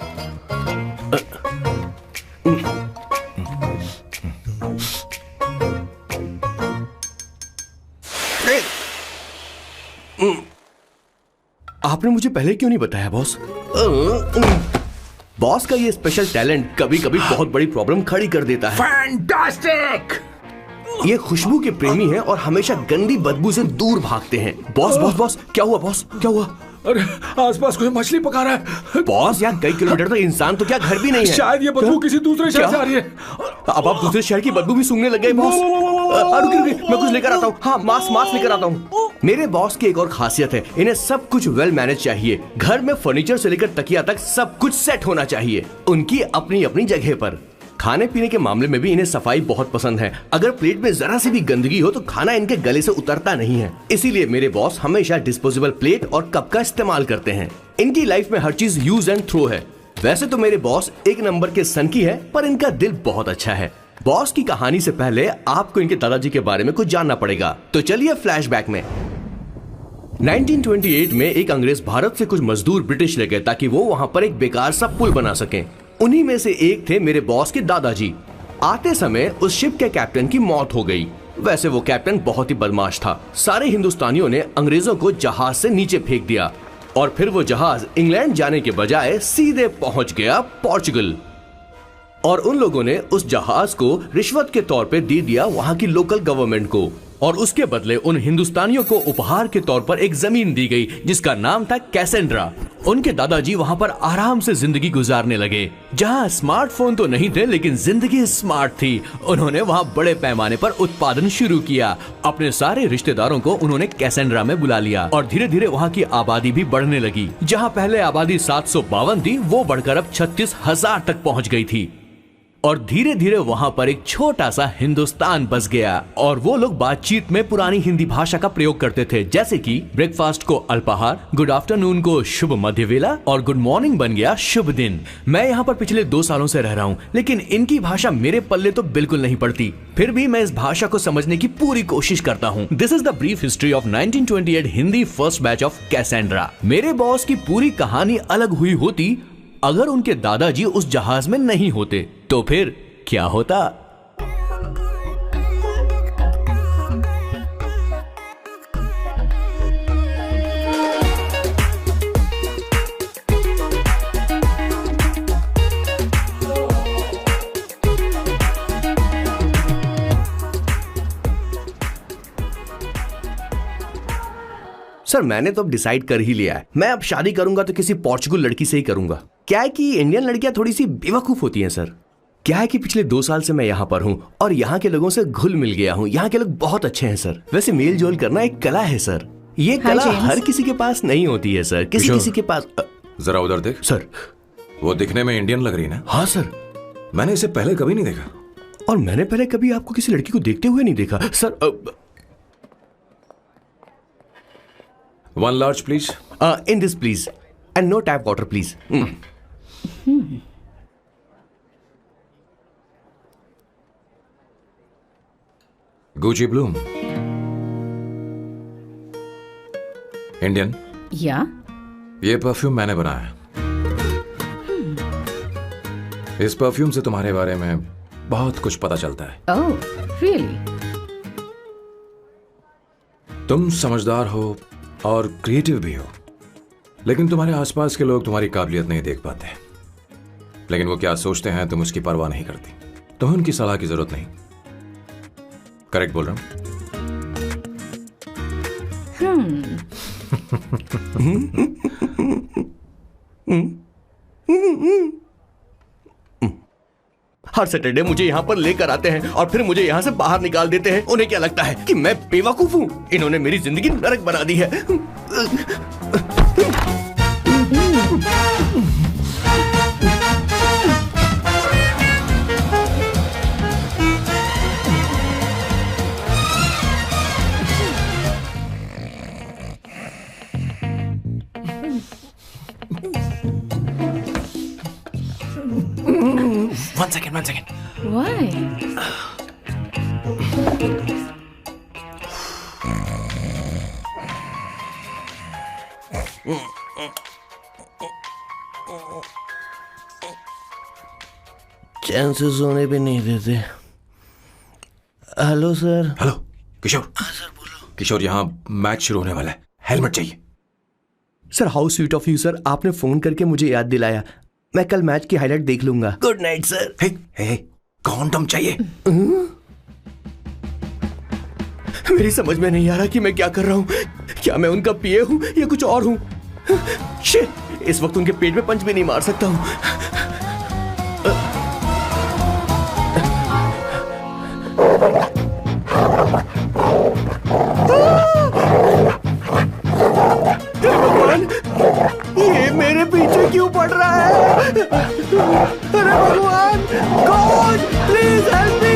आपने मुझे पहले क्यों नहीं बताया बॉस? बॉस का ये स्पेशल टैलेंट कभी कभी बहुत बड़ी प्रॉब्लम खड़ी कर देता है। फैंटास्टिक! ये खुशबू के प्रेमी हैं और हमेशा गंदी बदबू से दूर भागते हैं। बॉस, क्या हुआ बॉस? क्या हुआ? अरे आसपास कोई मछली पका रहा है। बॉस यार, कई किलोमीटर तक इंसान तो क्या घर भी नहीं है। शायद ये बदबू किसी दूसरे शहर से आ रही है। अब आप दूसरे शहर की बदबू भी सूंघने लग गए बॉस। रुकिए, मैं कुछ लेकर आता हूँ। हाँ, मास्क लेकर आता हूँ। मेरे बॉस की एक और खासियत है, इन्हें सब कुछ वेल मैनेज चाहिए। घर में फर्नीचर से लेकर तकिया तक सब कुछ सेट होना चाहिए, उनकी अपनी अपनी जगह पर। खाने पीने के मामले में भी इन्हें सफाई बहुत पसंद है। अगर प्लेट में जरा सी भी गंदगी हो तो खाना इनके गले से उतरता नहीं है। इसीलिए मेरे बॉस हमेशा डिस्पोजेबल प्लेट और कप का इस्तेमाल करते हैं। इनकी लाइफ में हर चीज यूज एंड थ्रो है। वैसे तो मेरे बॉस एक नंबर के सनकी है, पर इनका दिल बहुत अच्छा है। बॉस की कहानी से पहले आपको इनके दादाजी के बारे में कुछ जानना पड़ेगा, तो चलिए फ्लैशबैक में। 1928 में एक अंग्रेज भारत से कुछ मजदूर ब्रिटिश ले गए ताकि वो वहां पर एक बेकार सा पुल बना सकें। उन्हीं में से एक थे मेरे बॉस के दादाजी। आते समय उस शिप के कैप्टन की मौत हो गई। वैसे वो कैप्टन बहुत ही बदमाश था। सारे हिंदुस्तानियों ने अंग्रेजों को जहाज से नीचे फेंक दिया और फिर वो जहाज इंग्लैंड जाने के बजाय सीधे पहुंच गया पोर्चुगल। और उन लोगों ने उस जहाज को रिश्वत के तौर पे दे दिया वहां की लोकल गवर्नमेंट को, और उसके बदले उन हिंदुस्तानियों को उपहार के तौर पर एक जमीन दी गई जिसका नाम था कैसेंड्रा। उनके दादाजी वहां पर आराम से जिंदगी गुजारने लगे। जहां स्मार्टफोन तो नहीं थे, लेकिन जिंदगी स्मार्ट थी। उन्होंने वहां बड़े पैमाने पर उत्पादन शुरू किया। अपने सारे रिश्तेदारों को उन्होंने कैसेंड्रा में बुला लिया और धीरे धीरे वहां की आबादी भी बढ़ने लगी। जहां पहले आबादी 752 थी, वो बढ़कर अब 36,000 तक पहुंच गई थी। और धीरे धीरे वहां पर एक छोटा सा हिंदुस्तान बस गया और वो लोग बातचीत में पुरानी हिंदी भाषा का प्रयोग करते थे, जैसे कि ब्रेकफास्ट को अल्पाहार, गुड आफ्टरनून को शुभ मध्य वेला और गुड मॉर्निंग बन गया शुभ दिन। मैं यहाँ पर पिछले 2 सालों से रह रहा हूँ, लेकिन इनकी भाषा मेरे पल्ले तो बिल्कुल नहीं पड़ती। फिर भी मैं इस भाषा को समझने की पूरी कोशिश करता हूँ। This is the brief history of 1928 Hindi first batch of Cassandra. मेरे बॉस की पूरी कहानी अलग हुई होती अगर उनके दादाजी उस जहाज में नहीं होते, तो फिर क्या होता? सर, मैंने तो अब डिसाइड कर ही लिया है। मैं अब शादी करूंगा तो किसी पोर्चुगल लड़की से ही करूंगा। क्या है कि इंडियन लड़कियां थोड़ी सी बेवकूफ होती हैं सर। क्या है कि पिछले 2 साल से मैं यहाँ पर हूँ और यहाँ के लोगों से घुल मिल गया हूँ। यहाँ के लोग बहुत अच्छे हैं सर। वैसे मेल जोल करना एक कला है सर। ये कला हर किसी के पास नहीं होती है सर। किसी के पास। जरा उधर देख सर। वो दिखने में इंडियन लग रही है ना? हाँ सर। मैंने इसे पहले कभी नहीं देखा। और मैंने पहले कभी आपको किसी लड़की को देखते हुए नहीं देखा sir. 1 large please. In this please. And no tap water please. Gucci Bloom. Indian? या? ये परफ्यूम मैंने बनाया। इस परफ्यूम से तुम्हारे बारे में बहुत कुछ पता चलता है। ओह, रियली? तुम समझदार हो और क्रिएटिव भी हो, लेकिन तुम्हारे आसपास के लोग तुम्हारी काबिलियत नहीं देख पाते। लेकिन वो क्या सोचते हैं तुम उसकी परवाह नहीं करती। तुम्हें उनकी सलाह की जरूरत नहीं। करेक्ट बोल रहा हूं? हर सैटरडे मुझे यहाँ पर लेकर आते हैं और फिर मुझे यहाँ से बाहर निकाल देते हैं। उन्हें क्या लगता है कि मैं बेवकूफ हूँ? इन्होंने मेरी जिंदगी नरक बना दी है। One second. Why? चैन से सोने भी नहीं देते। Hello sir. हेलो किशोर। सर बोलो। किशोर, यहाँ मैच शुरू होने वाला है, हेलमेट चाहिए। Sir how sweet of you sir, आपने फोन करके मुझे याद दिलाया। मैं कल मैच की हाईलाइट देख लूंगा। Good night sir. Hey, condom चाहिए। मेरी समझ में नहीं आ रहा कि मैं क्या कर रहा हूँ। क्या मैं उनका पीए हूँ या कुछ और हूँ? शिट, इस वक्त उनके पेट में पंच भी नहीं मार सकता हूँ। भगवान, ये मेरे पीछे क्यों पड़ रहा है? अरे भगवान, गॉड प्लीज हेल्प मी।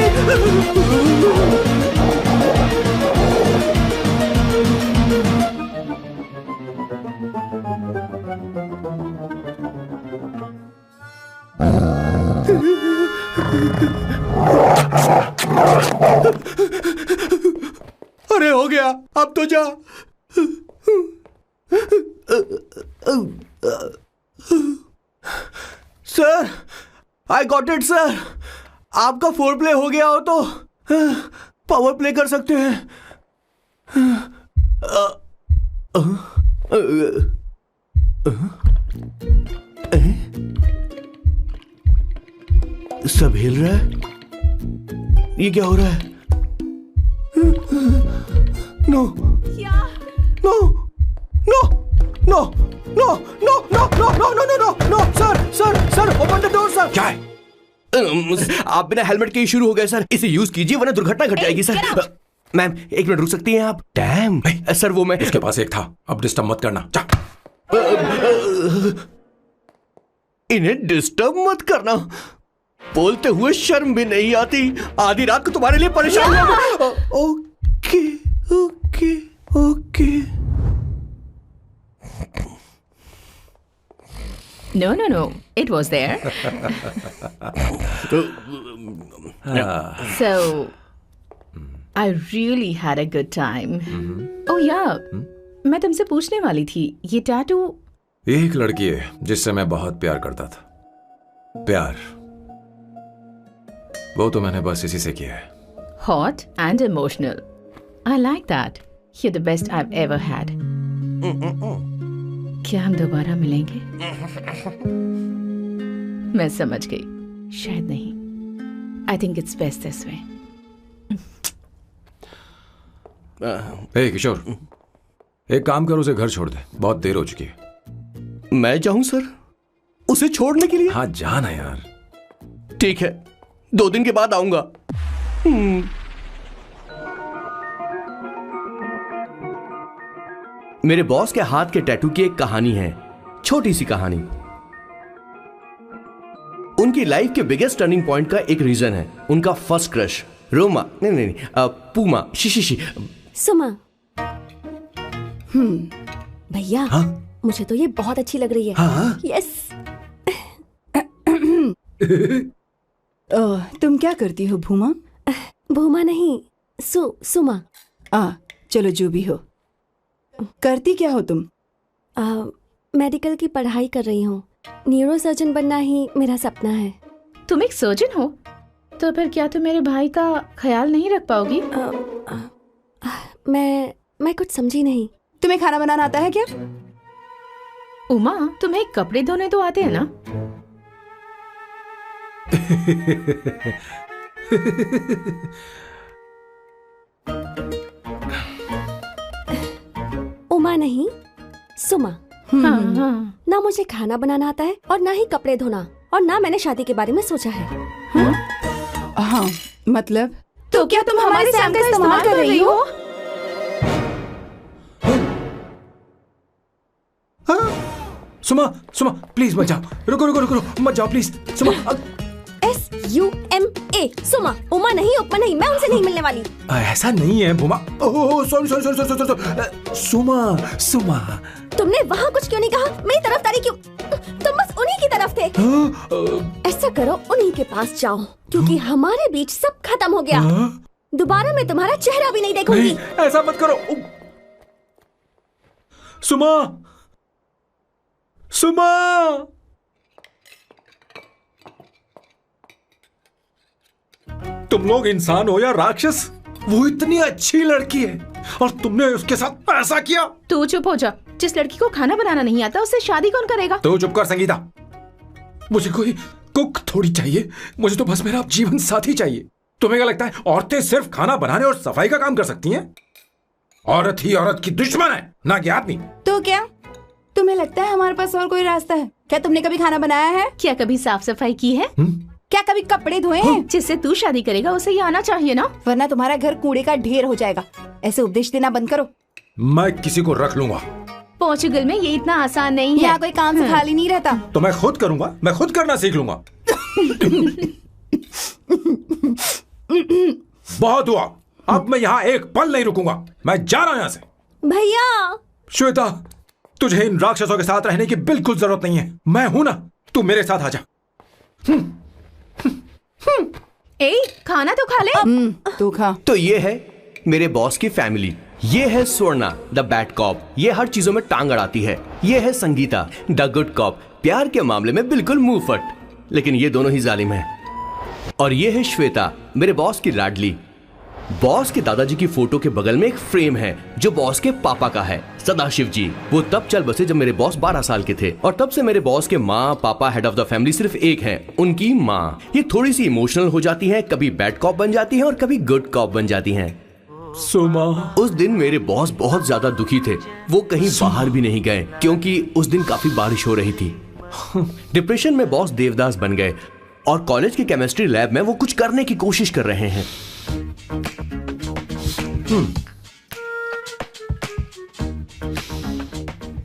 अरे हो गया, अब तो जा। Sir, I got it sir. आपका फोर प्ले हो गया हो तो पावर प्ले कर सकते हैं। सब हिल रहा है। ये क्या हो रहा है? No no no no no no no no no no no no no sir sir sir open the door sir. क्या है? आप बिना हेलमेट के ही शुरू हो गए सर। इसे यूज कीजिए वरना दुर्घटना घट जाएगी सर। मैम 1 मिनट रुक सकती हैं आप? डैम सर, वो मैं उसके पास एक था, अब डिस्टर्ब मत करना। जा। इन्हें डिस्टर्ब मत करना। बोलते हुए शर्म भी नहीं आती। आधी रात को तुम्हारे लिए परेशान हो। Okay okay okay. No. It was there. So, I really had a good time. Oh yeah, मैं तुमसे पूछने वाली थी, ये टैटू। ये एक लड़की है जिससे मैं बहुत प्यार करता था। प्यार वो तो मैंने बस इसी से किया है। Hot and emotional. I like that. You're the best I've ever had. क्या हम दोबारा मिलेंगे? मैं समझ गई, शायद नहीं। I think it's best this way. हे किशोर, एक काम कर, उसे घर छोड़ दे, बहुत देर हो चुकी है। मैं जाऊं सर उसे छोड़ने के लिए? हाँ जाना यार। ठीक है, 2 दिन के बाद आऊंगा। मेरे बॉस के हाथ के टैटू की एक कहानी है, छोटी सी कहानी। उनकी लाइफ के बिगेस्ट टर्निंग पॉइंट का एक रीजन है उनका फर्स्ट क्रश रोमा, नहीं, पूमा, शिशिशी, सुमा। भैया मुझे तो ये बहुत अच्छी लग रही है। यस। तुम क्या करती हो भूमा? भूमा नहीं, सुमा। चलो जो भी हो। करती क्या हो तुम? मेडिकल की पढ़ाई कर रही हूँ। न्यूरो सर्जन बनना ही मेरा सपना है। तुम एक सर्जन हो तो फिर क्या तुम मेरे भाई का ख्याल नहीं रख पाओगी? मैं कुछ समझी नहीं। तुम्हें खाना बनाना आता है क्या? उमा, तुम्हें कपड़े धोने तो आते हैं ना? उमा नहीं, सुमा। ना मुझे खाना बनाना आता है और ना ही कपड़े धोना, और ना मैंने शादी के बारे में सोचा है। हाँ, मतलब तो क्या तुम हमारे सैम का इस्तेमाल कर रही हो? सुमा प्लीज मत जाओ। रुको मत जाओ प्लीज। सुमा। SUMA, सुमा। उमा नहीं, उपमा नहीं, मैं उनसे नहीं मिलने वाली। ऐसा नहीं है भूमा। सॉरी। सुमा। तुमने वहाँ कुछ क्यों नहीं कहा? मेरी तरफदारी क्यों? तुम बस उन्हीं की तरफ थे। ऐसा करो, उन्हीं के पास जाओ, क्योंकि हमारे बीच सब खत्म हो गया। दोबारा मैं तुम्हारा चेहरा भी नहीं देखूंगी। नहीं, ऐसा मत करो। सुमा। तुम लोग इंसान हो या राक्षस? वो इतनी अच्छी लड़की है और तुमने उसके साथ ऐसा किया। तू चुप हो जा। जिस लड़की को खाना बनाना नहीं आता उससे शादी कौन करेगा? तो चुप कर संगीता। मुझे कोई कुक थोड़ी चाहिए, मुझे तो बस मेरा जीवन साथी चाहिए। तुम्हें क्या लगता है औरतें सिर्फ खाना बनाने और सफाई का काम कर सकती हैं? औरत ही औरत की दुश्मन है, ना कि आदमी। तो क्या तुम्हें लगता है हमारे पास और कोई रास्ता है? क्या तुमने कभी खाना बनाया है? क्या कभी साफ सफाई की है? क्या कभी कपड़े धोए हैं? जिससे तू शादी करेगा उसे ये आना चाहिए ना, वरना तुम्हारा घर कूड़े का ढेर हो जाएगा। ऐसे उपदेश देना बंद करो। मैं किसी को रख लूंगा। पोर्चुगल में ये इतना आसान नहीं है। यहाँ कोई काम से खाली नहीं रहता। तो मैं खुद करूंगा, मैं खुद करना सीख लूंगा। बहुत हुआ, अब मैं यहाँ एक पल नहीं रुकूंगा। मैं जा रहा हूँ यहाँ से। भैया। श्वेता, तुझे इन राक्षसों के साथ रहने की बिल्कुल जरूरत नहीं है। मैं हूं ना, तू मेरे साथ आ जा। खाना तो खा ले। तू खा। तो ये है मेरे बॉस की फैमिली। ये है स्वर्णा द बैड कॉप, ये हर चीजों में टांग अड़ाती है। ये है संगीता द गुड कॉप, प्यार के मामले में बिल्कुल मुंह फट, लेकिन ये दोनों ही जालिम हैं। और ये है श्वेता, मेरे बॉस की लाडली। बॉस के दादाजी की फोटो के बगल में एक फ्रेम है जो बॉस के पापा का है, सदाशिव जी। वो तब चल बसे जब मेरे बॉस 12 साल के थे, और तब से मेरे बॉस के माँ पापा हेड ऑफ द फैमिली सिर्फ एक है, उनकी माँ। ये थोड़ी सी इमोशनल हो जाती है, कभी बैड कॉप बन जाती है और कभी गुड कॉप बन जाती हैं। सुमा। उस दिन मेरे बॉस बहुत ज्यादा दुखी थे। वो कहीं बाहर भी नहीं गए क्योंकि उस दिन काफी बारिश हो रही थी। डिप्रेशन में बॉस देवदास बन गए और कॉलेज की केमिस्ट्री लैब में वो कुछ करने की कोशिश कर रहे हैं।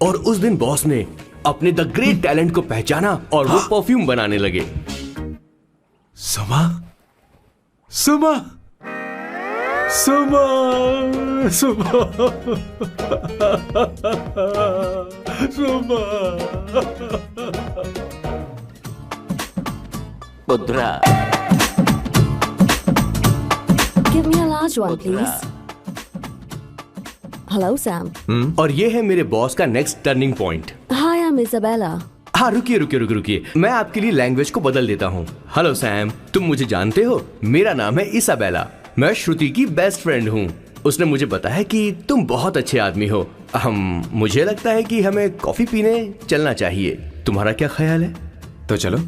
और उस दिन बॉस ने अपने द ग्रेट टैलेंट को पहचाना और वो परफ्यूम बनाने लगे। सुमा। सुमा। सुमा। सुमा। सुमा। पुत्रा। Give me a large one, please. Hello, Sam. और ये है मेरे बॉस का next turning point. Hi, I'm Isabella. हाँ, रुकिए, मैं आपके लिए लैंग्वेज को बदल देता हूँ। हेलो सैम, तुम मुझे जानते हो? मेरा नाम है इसाबेला। मैं श्रुति की बेस्ट फ्रेंड हूँ। उसने मुझे बताया कि तुम बहुत अच्छे आदमी हो। मुझे लगता है कि हमें कॉफी पीने चलना चाहिए। तुम्हारा क्या ख्याल है? तो चलो।